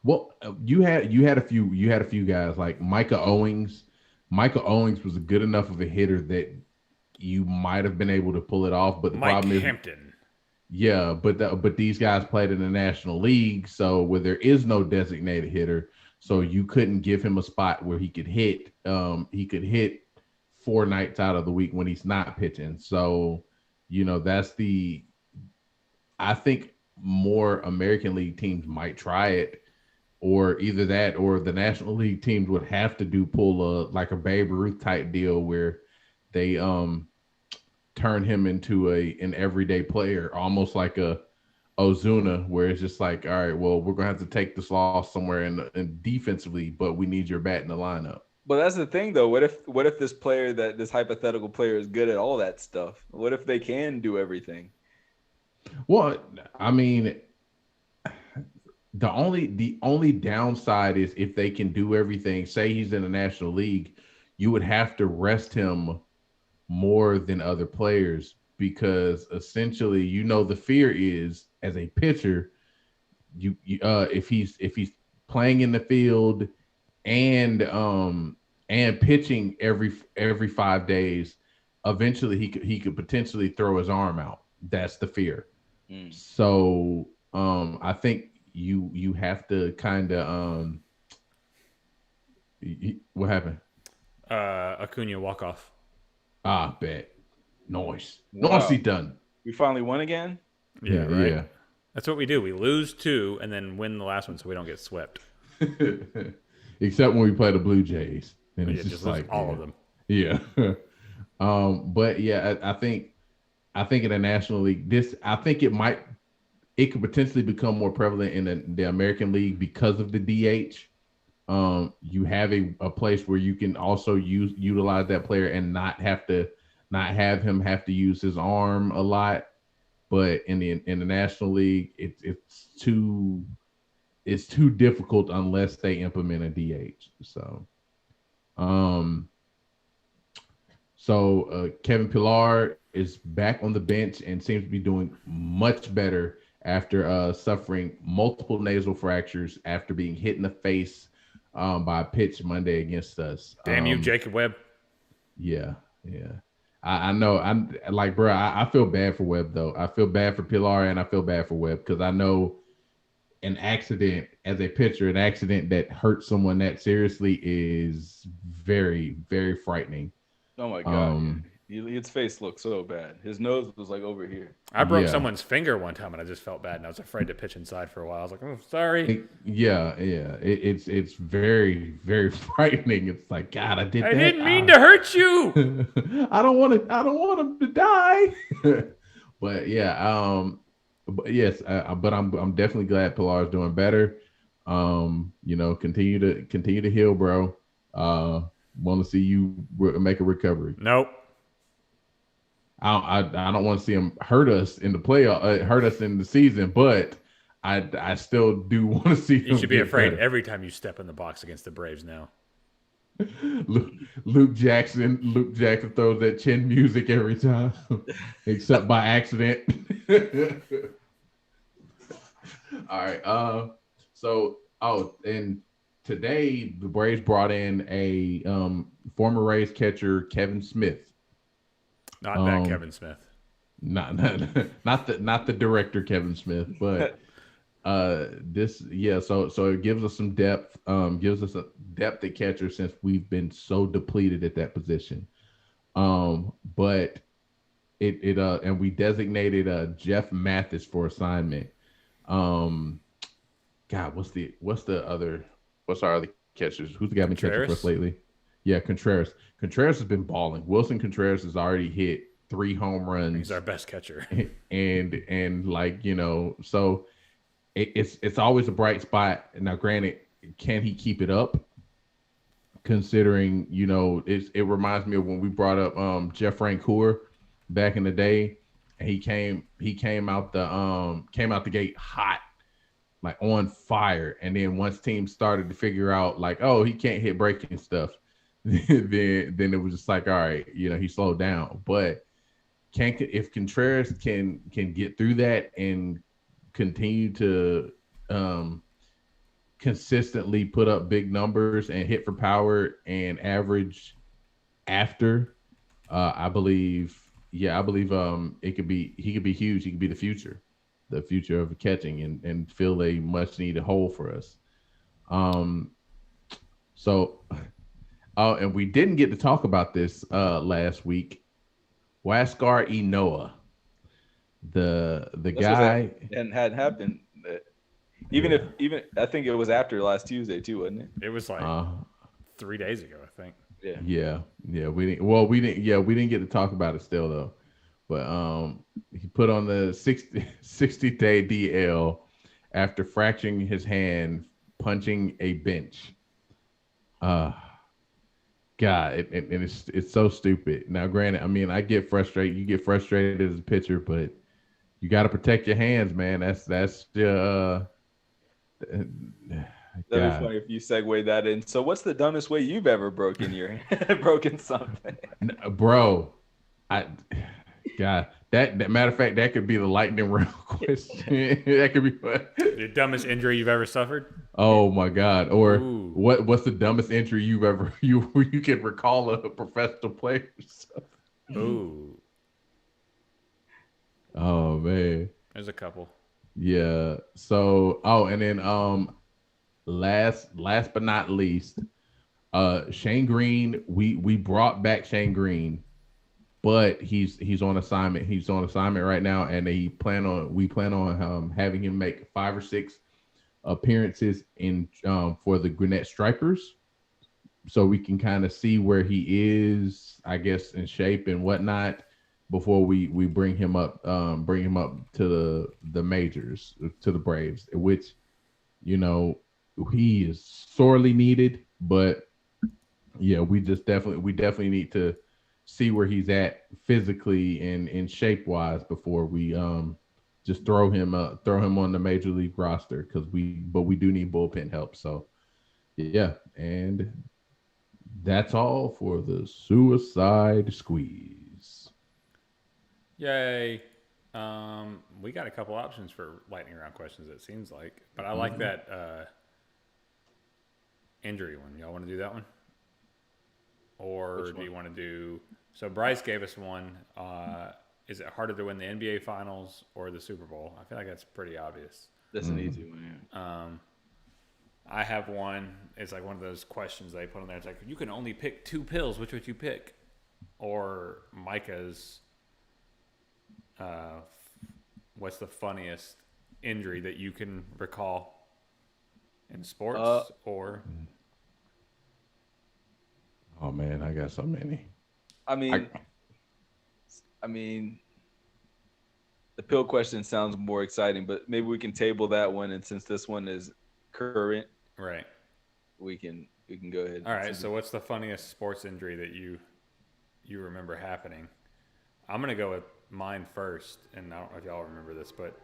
Well, you had a few guys like Micah Owings. Micah Owings was good enough of a hitter that you might have been able to pull it off, but the problem is Hampton. Yeah, but these guys played in the National League, so where there is no designated hitter, so you couldn't give him a spot where he could hit. He could hit 4 nights out of the week when he's not pitching. So, I think more American League teams might try it, or either that or the National League teams would have to pull a Babe Ruth type deal where they turn him into an everyday player, almost like a Ozuna, where it's just like, all right, well, we're gonna have to take this loss somewhere in defensively, but we need your bat in the lineup. But that's the thing, though. What if this player, this hypothetical player, is good at all that stuff? What if they can do everything? Well, I mean, the only downside is if they can do everything. Say he's in the National League, you would have to rest him more than other players, because essentially, the fear is, as a pitcher, if he's playing in the field and pitching every 5 days, eventually he could potentially throw his arm out. That's the fear. So I think you have to kind of what happened? Acuna walk off. Bet. Nice. Wow. Nicely done. We finally won again? Yeah, right. Yeah. That's what we do. We lose 2 and then win the last one so we don't get swept. Except when we play the Blue Jays. And it's just like all of them. Yeah. But yeah, I think in the National League, it could potentially become more prevalent in the American League because of the DH. You have a place where you can also utilize that player and not have him have to use his arm a lot. But in the National League, it's too difficult unless they implement a DH. So, Kevin Pillar is back on the bench and seems to be doing much better after suffering multiple nasal fractures after being hit in the face by a pitch Monday against us. Damn you, Jacob Webb. Yeah. I know. I'm like, bro, I feel bad for Webb, though. I feel bad for Pilar and I feel bad for Webb, because I know an accident as a pitcher, an accident that hurts someone that seriously is very, very frightening. Oh my God. His face looked so bad. His nose was like over here. I broke Yeah. someone's finger one time, and I just felt bad, and I was afraid to pitch inside for a while. I was like, "Oh, sorry, It's very, very frightening. It's like, God, I did I that. didn't mean to hurt you." I don't want him to die. But yeah, but yes, but I'm definitely glad Pilar's doing better. Continue to heal, bro. Want to see you make a recovery. Nope. I don't want to see him hurt us in the playoff, hurt us in the season, but I still do want to see. You should be afraid every time you step in the box against the Braves now. Luke Jackson throws that chin music every time, except by accident. All right. And today the Braves brought in a former Rays catcher, Kevin Smith. Not that Kevin Smith. Not the director Kevin Smith, but so it gives us some depth, gives us a depth at catcher since we've been so depleted at that position. But and we designated Jeff Mathis for assignment. God, what's our other catchers? Who's the guy been catching for us lately? Yeah, Contreras. Contreras has been balling. Wilson Contreras has already hit 3 home runs. He's our best catcher. And so it's always a bright spot. Now, granted, can he keep it up? Considering, it reminds me of when we brought up Jeff Francoeur back in the day, and he came out the gate hot, like on fire, and then once teams started to figure out like, oh, he can't hit breaking stuff, then it was just like, all right, he slowed down. But if Contreras can get through that and continue to consistently put up big numbers and hit for power and average after, I believe he could be huge. He could be the future of catching and fill a much needed hole for us. And we didn't get to talk about this last week. Huascar Ynoa, the guy, and had happened. Even I think it was after last Tuesday too, wasn't it? It was like 3 days ago, I think. Yeah. We didn't get to talk about it still though. But he put on the 60-day DL after fracturing his hand punching a bench. God, it's so stupid. Now, granted, I mean, I get frustrated. You get frustrated as a pitcher, but you got to protect your hands, man. That'd be funny if you segue that in. So, what's the dumbest way you've ever broken something? Bro, that matter of fact, that could be the lightning round question. That could be what? The dumbest injury you've ever suffered? Oh my God! Or Ooh. what's the dumbest injury you've ever you can recall a professional player? Ooh. Oh man. There's a couple. Yeah. So and then last but not least, Shane Green. We brought back Shane Green, but he's on assignment. He's on assignment right now, and we plan on having him make 5 or 6 appearances in for the Gwinnett Stripers, so we can kind of see where he is, I guess, in shape and whatnot before we bring him up to the majors, to the Braves, which he is sorely needed. But yeah, we definitely need to see where he's at physically and in shape wise before we just throw him on the major league roster, but we do need bullpen help. So yeah, and that's all for the suicide squeeze. Yay. We got a couple options for lightning round questions, it seems like, but I like that injury one. Y'all want to do that one? Or do you want to do, so Bryce gave us one, is it harder to win the NBA Finals or the Super Bowl? I feel like that's pretty obvious. That's an easy one. Yeah. I have one. It's like one of those questions they put on there. It's like, you can only pick 2 pills. Which would you pick? or Micah's what's the funniest injury that you can recall in sports or? Oh man, I got so many. I mean, the pill question sounds more exciting, but maybe we can table that one. And since this one is current, right, we can go ahead. All right. So what's the funniest sports injury that you remember happening? I'm gonna go with mine first, and I don't know if y'all remember this, but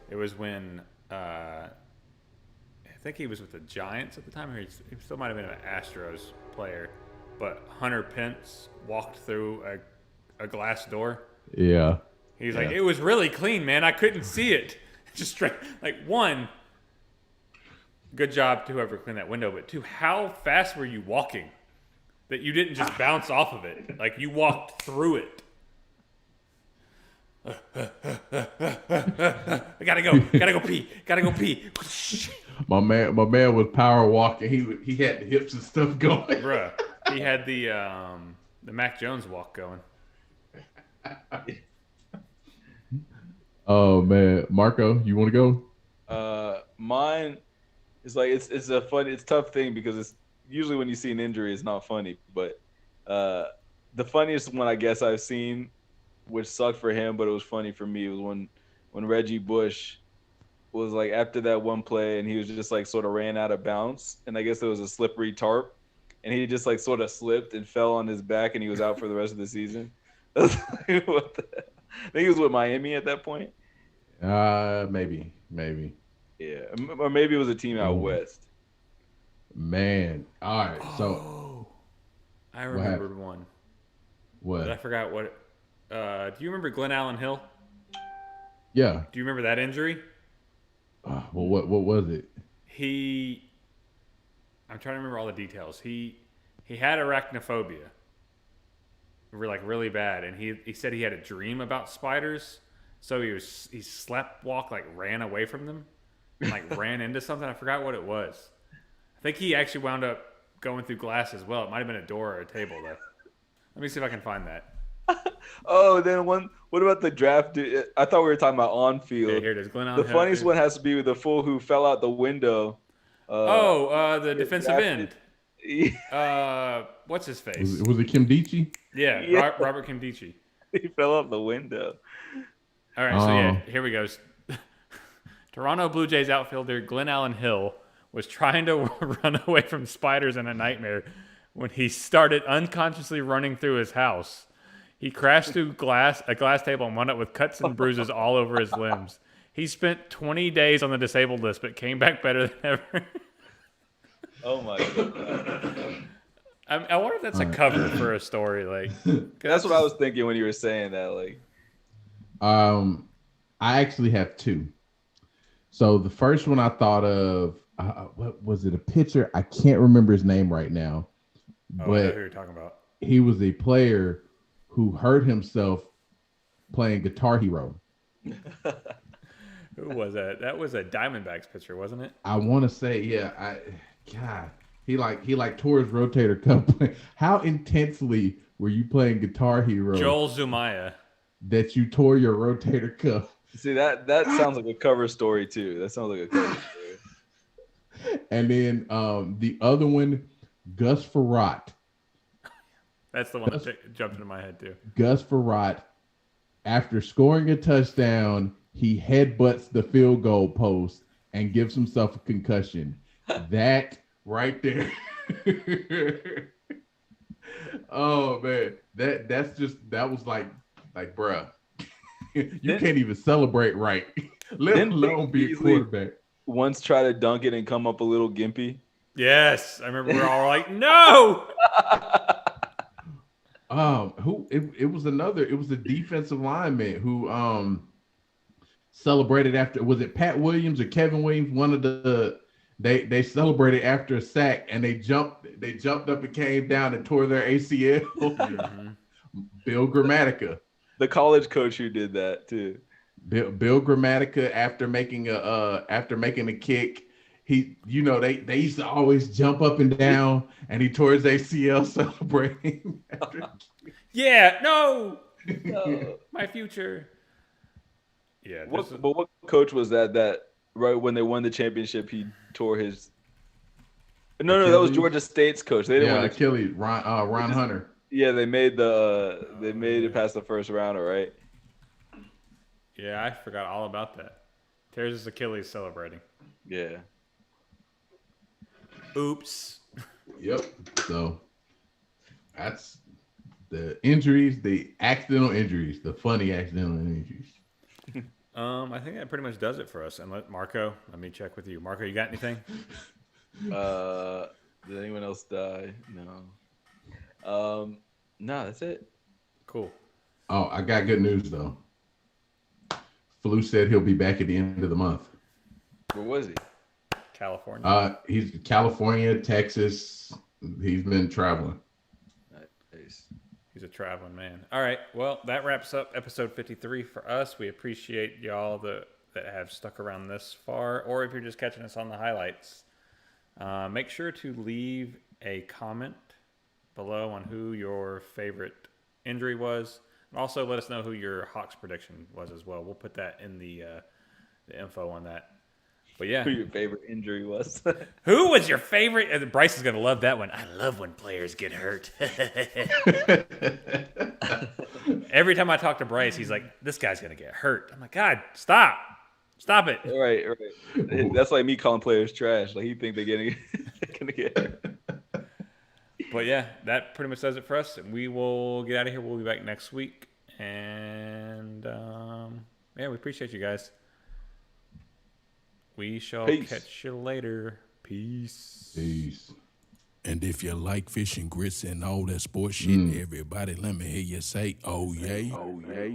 it was when I think he was with the Giants at the time. He still might have been an Astros player, but Hunter Pence walked through a glass door. Yeah. He's like, it was really clean, man. I couldn't see it. Just straight, like, one, good job to whoever cleaned that window, but two, how fast were you walking that you didn't just bounce off of it? Like, you walked through it. I gotta go pee. My man was power walking. He had the hips and stuff going. Bruh, he had the Mac Jones walk going. Oh man, Marco, you want to go? Mine is like it's a tough thing because it's usually when you see an injury, it's not funny. But the funniest one I guess I've seen, which sucked for him, but it was funny for me, was when Reggie Bush was like after that one play and he was just like sort of ran out of bounds, and I guess there was a slippery tarp, and he just like sort of slipped and fell on his back, and he was out for the rest of the season. I think he was with Miami at that point. Maybe. Yeah, or maybe it was a team out west. Man, all right. So I remembered one. What? But I forgot what. Do you remember Glenn Allen Hill? Yeah. Do you remember that injury? Well, what was it? I'm trying to remember all the details. He had arachnophobia. Like really bad, and he said he had a dream about spiders, so he sleptwalked, like ran away from them, and like ran into something. I forgot what it was. I think he actually wound up going through glass as well. It might have been a door or a table though. Let me see if I can find that. Oh, then one. What about the draft? I thought we were talking about on field. Yeah, here it is. Glenn Allen The funniest one has to be with the fool who fell out the window. The defensive end. What's his face? Was it Kim Dichie? Yeah. Robert Kim Dichie. He fell out the window. All right, so here we go. Toronto Blue Jays outfielder Glenn Allen Hill was trying to run away from spiders in a nightmare when he started unconsciously running through his house. He crashed through a glass table and wound up with cuts and bruises all over his limbs. He spent 20 days on the disabled list, but came back better than ever. Oh my god! I wonder if that's a cover for a story. Like that's what I was thinking when you were saying that. Like, I actually have two. So the first one I thought of, what was it? A pitcher? I can't remember his name right now. But I know who you're talking about. He was a player who hurt himself playing Guitar Hero. Who was that? That was a Diamondbacks pitcher, wasn't it? I want to say, yeah. God, he tore his rotator cuff. How intensely were you playing Guitar Hero? Joel Zumaya. That you tore your rotator cuff. See, that sounds like a cover story too. That sounds like a cover story. And then the other one, Gus Frerotte. That's the one that jumped into my head too. Gus Frerotte, after scoring a touchdown, he headbutts the field goal post and gives himself a concussion. That right there. Oh man, that was like bruh. You can't even celebrate right, let alone be a quarterback. Once try to dunk it and come up a little gimpy. Yes, I remember we were all like, no. It was a defensive lineman who celebrated after, was it Pat Williams or Kevin Williams? One of the they celebrated after a sack and they jumped up and came down and tore their ACL. Mm-hmm. Bill Grammatica. The college coach who did that too. Bill Grammatica, after making a kick, they used to always jump up and down, and he tore his ACL celebrating. Yeah, no, my future. Yeah. But what coach was that right when they won the championship, he tore his. No, that was Georgia State's coach. They didn't win Achilles, Ron Hunter. Yeah, they made it past the first rounder, right? Yeah, I forgot all about that. Tears his Achilles celebrating. Yeah. Oops. Yep. So that's the injuries, the accidental injuries, the funny accidental injuries. I think that pretty much does it for us. And let me check with you. Marco, you got anything? Did anyone else die? No. No, that's it. Cool. Oh, I got good news though. Flu said he'll be back at the end of the month. Where was he? California. He's California, Texas. He's been traveling. Nice. He's a traveling man. All right. Well, that wraps up episode 53 for us. We appreciate y'all that have stuck around this far, or if you're just catching us on the highlights. Make sure to leave a comment below on who your favorite injury was. And also let us know who your Hawks prediction was as well. We'll put that in the info on that. But yeah. Who your favorite injury was. Who was your favorite? Bryce is going to love that one. I love when players get hurt. Every time I talk to Bryce, he's like, this guy's going to get hurt. I'm like, God, stop. Stop it. Right. That's like me calling players trash. Like, you think they're going to get hurt. But yeah, that pretty much does it for us. We will get out of here. We'll be back next week. And we appreciate you guys. We shall catch you later. Peace. And if you like fish and grits and all that sports shit, everybody, let me hear you say, oh, yay. Oh, yay.